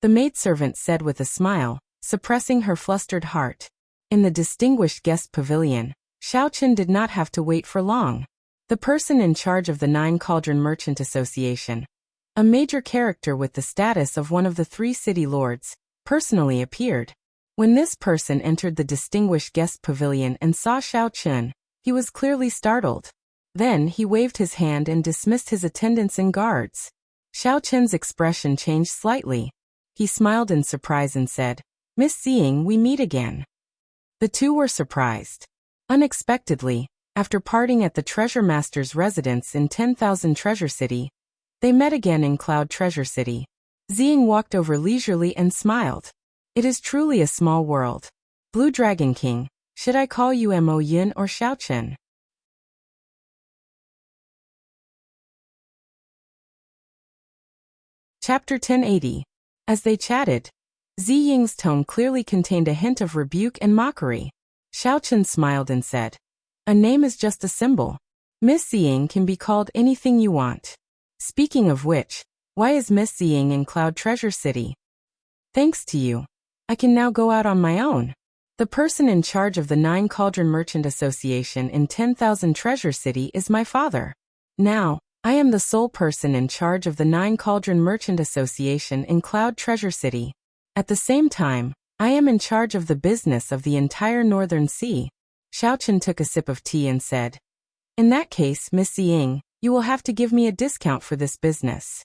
the maidservant said with a smile, suppressing her flustered heart. In the distinguished guest pavilion, Xiao Chen did not have to wait for long. The person in charge of the Nine Cauldron Merchant Association, a major character with the status of one of the 3 city lords, personally appeared. When this person entered the distinguished guest pavilion and saw Xiao Chen, he was clearly startled. Then he waved his hand and dismissed his attendants and guards. Xiao Chen's expression changed slightly. He smiled in surprise and said, "Miss Xiying, we meet again." The two were surprised. Unexpectedly, after parting at the Treasure Master's residence in 10,000 Treasure City, they met again in Cloud Treasure City. Xiying walked over leisurely and smiled. "It is truly a small world. Blue Dragon King, should I call you Mo Yin or Xiao Chen?" Chapter 1080. As they chatted, Xiying's tone clearly contained a hint of rebuke and mockery. Xiao Chen smiled and said, "A name is just a symbol. Miss Xiying can be called anything you want. Speaking of which, why is Miss Xiying in Cloud Treasure City? Thanks to you, I can now go out on my own." The person in charge of the Nine Cauldron Merchant Association in 10,000 Treasure City is my father. Now, I am the sole person in charge of the Nine Cauldron Merchant Association in Cloud Treasure City. At the same time, I am in charge of the business of the entire Northern Sea. Xiaochen took a sip of tea and said, "In that case, Miss Ziying, you will have to give me a discount for this business.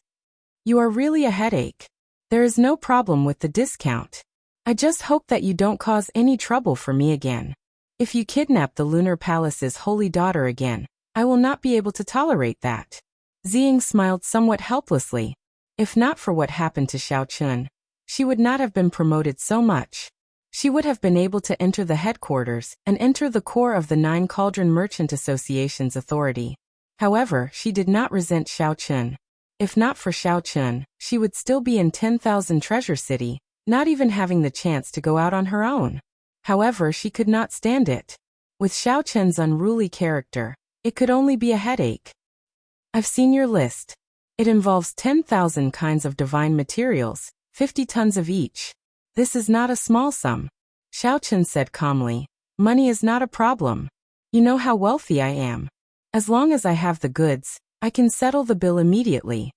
You are really a headache. There is no problem with the discount. I just hope that you don't cause any trouble for me again. If you kidnap the Lunar Palace's holy daughter again, I will not be able to tolerate that." Ziying smiled somewhat helplessly. If not for what happened to Xiaochen, she would not have been promoted so much. She would have been able to enter the headquarters and enter the core of the Nine Cauldron Merchant Association's authority. However, she did not resent Xiaochen. If not for Xiaochen, she would still be in 10,000 Treasure City, not even having the chance to go out on her own. However, she could not stand it. With Xiaochen's unruly character, it could only be a headache. "I've seen your list. It involves 10,000 kinds of divine materials, 50 tons of each. This is not a small sum," Xiaochen said calmly. "Money is not a problem. You know how wealthy I am. As long as I have the goods, I can settle the bill immediately."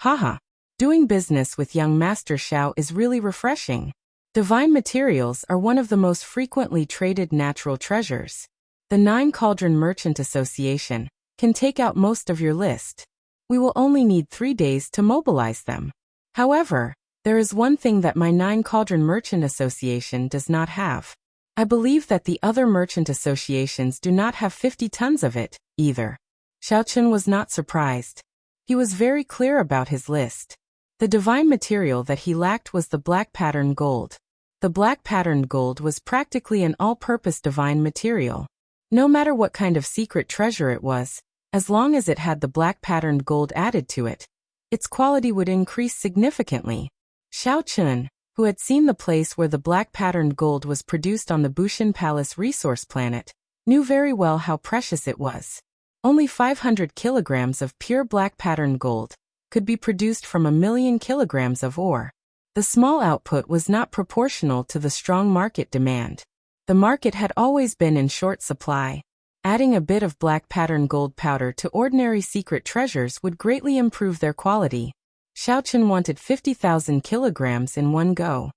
Haha. Doing business with young Master Xiao is really refreshing. Divine materials are one of the most frequently traded natural treasures. The Nine Cauldron Merchant Association can take out most of your list. We will only need 3 days to mobilize them. However, there is one thing that my Nine Cauldron Merchant Association does not have. I believe that the other merchant associations do not have 50 tons of it, either. Xiaochen was not surprised. He was very clear about his list. The divine material that he lacked was the black patterned gold. The black patterned gold was practically an all-purpose divine material. No matter what kind of secret treasure it was, as long as it had the black patterned gold added to it, its quality would increase significantly. Xiaochen, who had seen the place where the black patterned gold was produced on the Bushin Palace resource planet, knew very well how precious it was. Only 500 kilograms of pure black patterned gold could be produced from 1,000,000 kilograms of ore. The small output was not proportional to the strong market demand. The market had always been in short supply. Adding a bit of black patterned gold powder to ordinary secret treasures would greatly improve their quality. Xiaochen wanted 50,000 kilograms in one go.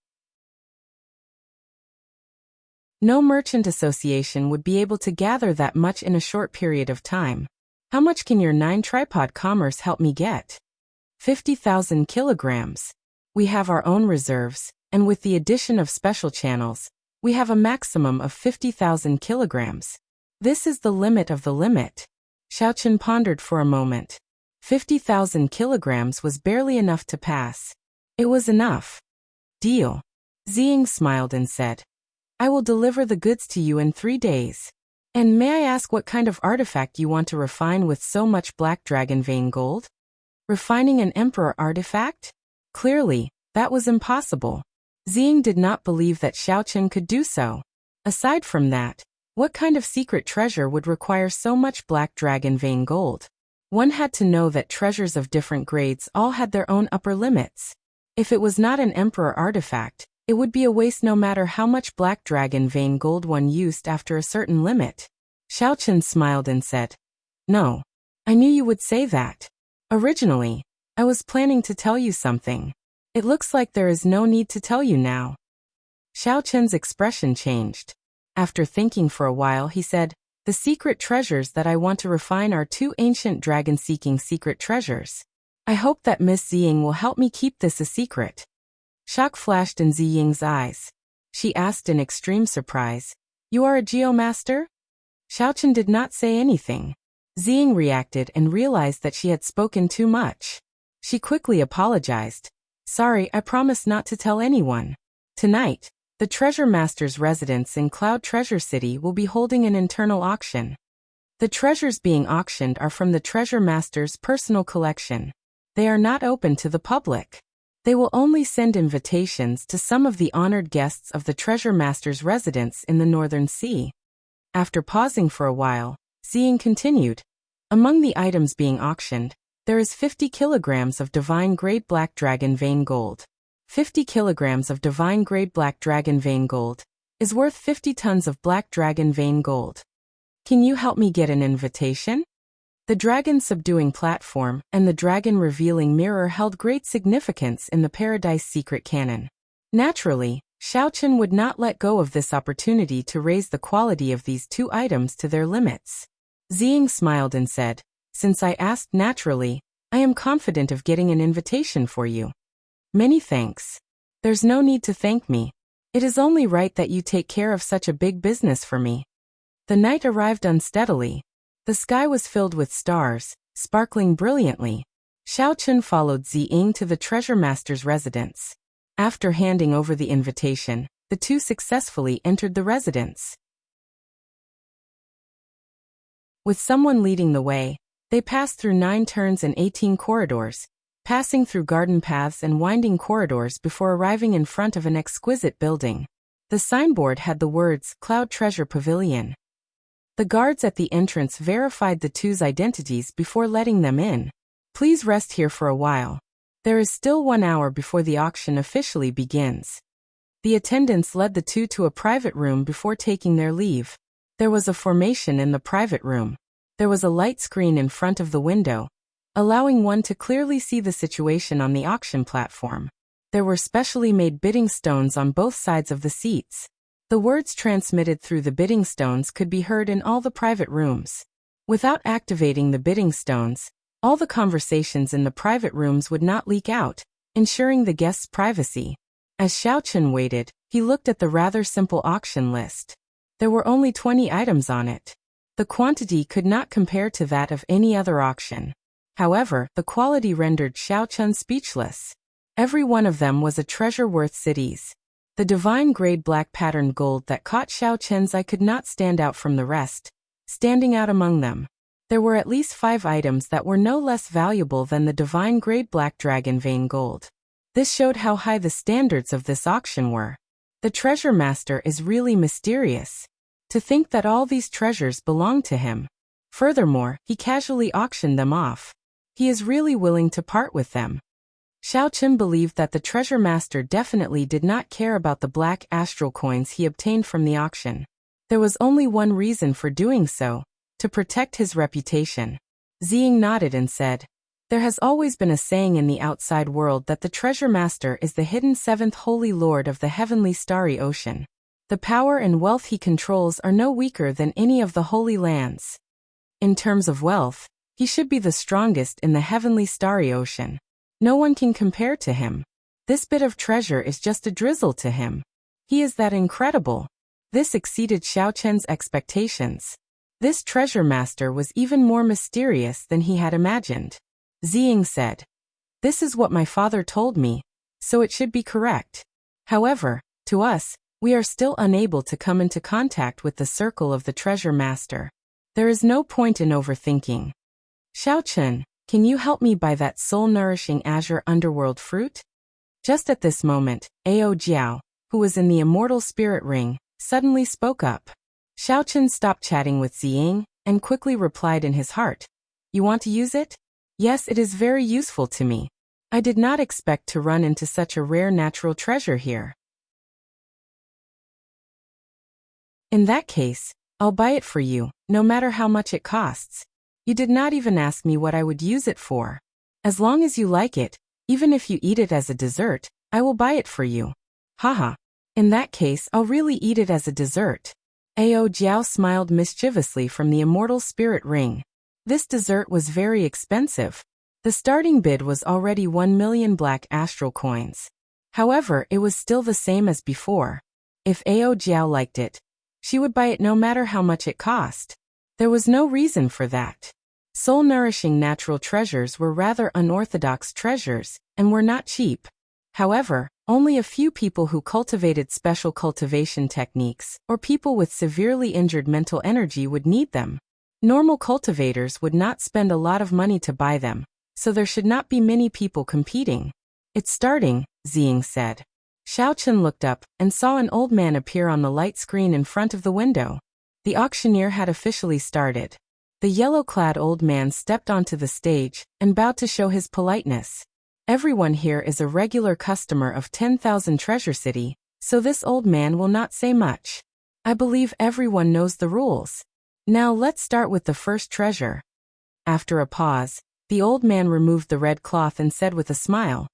No merchant association would be able to gather that much in a short period of time. How much can your 9-tripod commerce help me get? 50,000 kilograms. We have our own reserves, and with the addition of special channels, we have a maximum of 50,000 kilograms. This is the limit of the limit. Xiaochen pondered for a moment. 50,000 kilograms was barely enough to pass. It was enough. Deal. Ziying smiled and said, "I will deliver the goods to you in 3 days. And may I ask what kind of artifact you want to refine with so much black dragon vein gold?" Refining an emperor artifact? Clearly, that was impossible. Ziying did not believe that Xiaochen could do so. Aside from that, what kind of secret treasure would require so much black dragon vein gold? One had to know that treasures of different grades all had their own upper limits. If it was not an emperor artifact, it would be a waste no matter how much black dragon vein gold one used after a certain limit. Xiaochen smiled and said, "No. I knew you would say that. Originally, I was planning to tell you something. It looks like there is no need to tell you now." Xiaochen's expression changed. After thinking for a while, he said, "The secret treasures that I want to refine are 2 ancient dragon-seeking secret treasures. I hope that Miss Ziying will help me keep this a secret." Shock flashed in Ziying's eyes. She asked in extreme surprise, "You are a geomaster?" Xiaochen did not say anything. Ziying reacted and realized that she had spoken too much. She quickly apologized. "Sorry, I promise not to tell anyone. Tonight, the Treasure Master's residence in Cloud Treasure City will be holding an internal auction. The treasures being auctioned are from the Treasure Master's personal collection. They are not open to the public. They will only send invitations to some of the honored guests of the Treasure Master's residence in the Northern Sea." After pausing for a while, Ziying continued, "Among the items being auctioned, there is 50 kilograms of divine-grade black dragon vein gold. 50 kilograms of divine-grade black dragon vein gold is worth 50 tons of black dragon vein gold. Can you help me get an invitation?" The dragon-subduing platform and the dragon-revealing mirror held great significance in the Paradise secret canon. Naturally, Xiaochen would not let go of this opportunity to raise the quality of these two items to their limits. Ziying smiled and said, "Since I asked naturally, I am confident of getting an invitation for you." "Many thanks. There's no need to thank me. It is only right that you take care of such a big business for me." The night arrived unsteadily. The sky was filled with stars, sparkling brilliantly. Xiaochen followed Ziying to the treasure master's residence. After handing over the invitation, the two successfully entered the residence. With someone leading the way, they passed through 9 turns and 18 corridors, passing through garden paths and winding corridors before arriving in front of an exquisite building. The signboard had the words Cloud Treasure Pavilion. The guards at the entrance verified the two's identities before letting them in. "Please rest here for a while. There is still 1 hour before the auction officially begins." The attendants led the two to a private room before taking their leave. There was a formation in the private room. There was a light screen in front of the window, allowing one to clearly see the situation on the auction platform. There were specially made bidding stones on both sides of the seats. The words transmitted through the bidding stones could be heard in all the private rooms. Without activating the bidding stones, all the conversations in the private rooms would not leak out, ensuring the guests' privacy. As Xiaochen waited, he looked at the rather simple auction list. There were only 20 items on it. The quantity could not compare to that of any other auction. However, the quality rendered Xiaochen speechless. Every one of them was a treasure worth cities. The divine grade black patterned gold that caught Xiaochen's eye could not stand out from the rest, standing out among them. There were at least 5 items that were no less valuable than the divine grade black dragon vein gold. This showed how high the standards of this auction were. The treasure master is really mysterious. To think that all these treasures belong to him. Furthermore, he casually auctioned them off. He is really willing to part with them. Xiaochen believed that the treasure master definitely did not care about the black astral coins he obtained from the auction. There was only one reason for doing so: to protect his reputation. Ziying nodded and said, "There has always been a saying in the outside world that the treasure master is the hidden 7th holy lord of the heavenly starry ocean. The power and wealth he controls are no weaker than any of the holy lands. In terms of wealth, he should be the strongest in the heavenly starry ocean. No one can compare to him. This bit of treasure is just a drizzle to him. He is that incredible." This exceeded Xiaochen's expectations. This treasure master was even more mysterious than he had imagined. Ziying said, "This is what my father told me, so it should be correct. However, to us, we are still unable to come into contact with the circle of the treasure master. There is no point in overthinking. Xiaochen, can you help me buy that soul-nourishing azure underworld fruit?" Just at this moment, Ao Jiao, who was in the immortal spirit ring, suddenly spoke up. Xiaochen stopped chatting with Ziying, and quickly replied in his heart, "You want to use it?" "Yes, it is very useful to me. I did not expect to run into such a rare natural treasure here." "In that case, I'll buy it for you, no matter how much it costs. You did not even ask me what I would use it for. As long as you like it, even if you eat it as a dessert, I will buy it for you." "Haha. In that case, I'll really eat it as a dessert." Ao Jiao smiled mischievously from the immortal spirit ring. This dessert was very expensive. The starting bid was already 1 million black astral coins. However, it was still the same as before. If Ao Jiao liked it, she would buy it no matter how much it cost. There was no reason for that. Soul-nourishing natural treasures were rather unorthodox treasures, and were not cheap. However, only a few people who cultivated special cultivation techniques, or people with severely injured mental energy would need them. Normal cultivators would not spend a lot of money to buy them, so there should not be many people competing. "It's starting," Ziying said. Xiaochen looked up, and saw an old man appear on the light screen in front of the window. The auctioneer had officially started. The yellow-clad old man stepped onto the stage, and bowed to show his politeness. "Everyone here is a regular customer of 10,000 Treasure City, so this old man will not say much. I believe everyone knows the rules. Now let's start with the first treasure." After a pause, the old man removed the red cloth and said with a smile,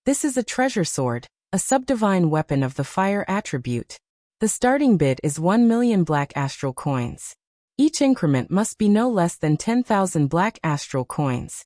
"This is a treasure sword. a subdivine weapon of the fire attribute. The starting bid is 1 million black astral coins. Each increment must be no less than 10,000 black astral coins.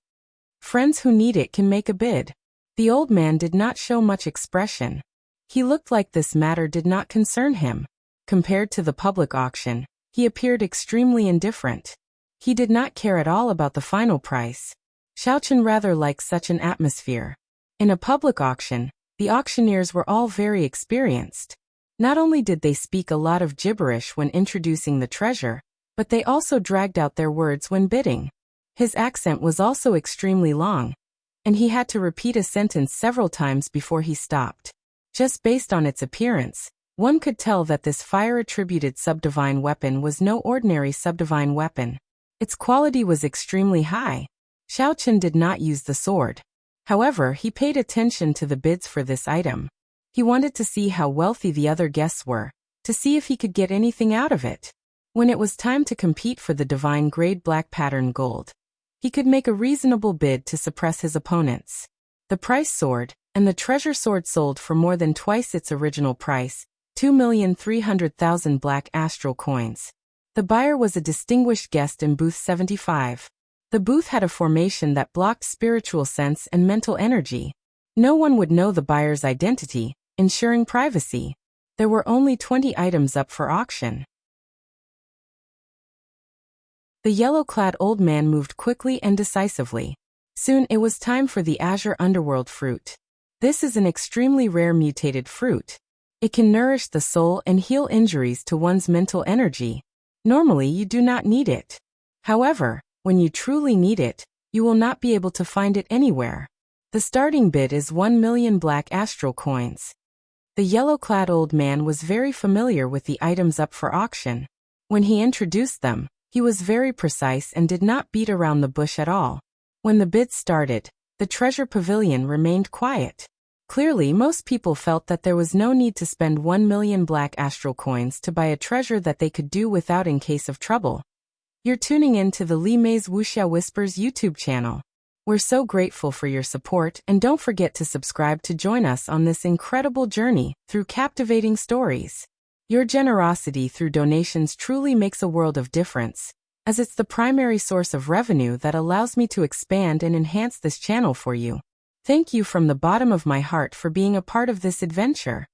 Friends who need it can make a bid. The old man did not show much expression. He looked like this matter did not concern him. Compared to the public auction, he appeared extremely indifferent. He did not care at all about the final price. Xiaochen rather liked such an atmosphere. In a public auction, the auctioneers were all very experienced. Not only did they speak a lot of gibberish when introducing the treasure, but they also dragged out their words when bidding. His accent was also extremely long, and he had to repeat a sentence several times before he stopped. Just based on its appearance, one could tell that this fire-attributed subdivine weapon was no ordinary subdivine weapon. Its quality was extremely high. Xiaochen did not use the sword. However, he paid attention to the bids for this item. He wanted to see how wealthy the other guests were, to see if he could get anything out of it. When it was time to compete for the divine grade black pattern gold, he could make a reasonable bid to suppress his opponents. The price sword and the treasure sword sold for more than twice its original price, 2,300,000 black astral coins. The buyer was a distinguished guest in booth 75. The booth had a formation that blocked spiritual sense and mental energy. No one would know the buyer's identity, ensuring privacy. There were only 20 items up for auction. The yellow-clad old man moved quickly and decisively. Soon it was time for the azure underworld fruit. This is an extremely rare mutated fruit. It can nourish the soul and heal injuries to one's mental energy. Normally you do not need it. However, when you truly need it, you will not be able to find it anywhere. The starting bid is 1 million black astral coins. The yellow-clad old man was very familiar with the items up for auction. When he introduced them, he was very precise and did not beat around the bush at all. When the bids started, the treasure pavilion remained quiet. Clearly, most people felt that there was no need to spend 1 million black astral coins to buy a treasure that they could do without in case of trouble. You're tuning in to the Li Mei's Wuxia Whispers YouTube channel. We're so grateful for your support, and don't forget to subscribe to join us on this incredible journey through captivating stories. Your generosity through donations truly makes a world of difference, as it's the primary source of revenue that allows me to expand and enhance this channel for you. Thank you from the bottom of my heart for being a part of this adventure.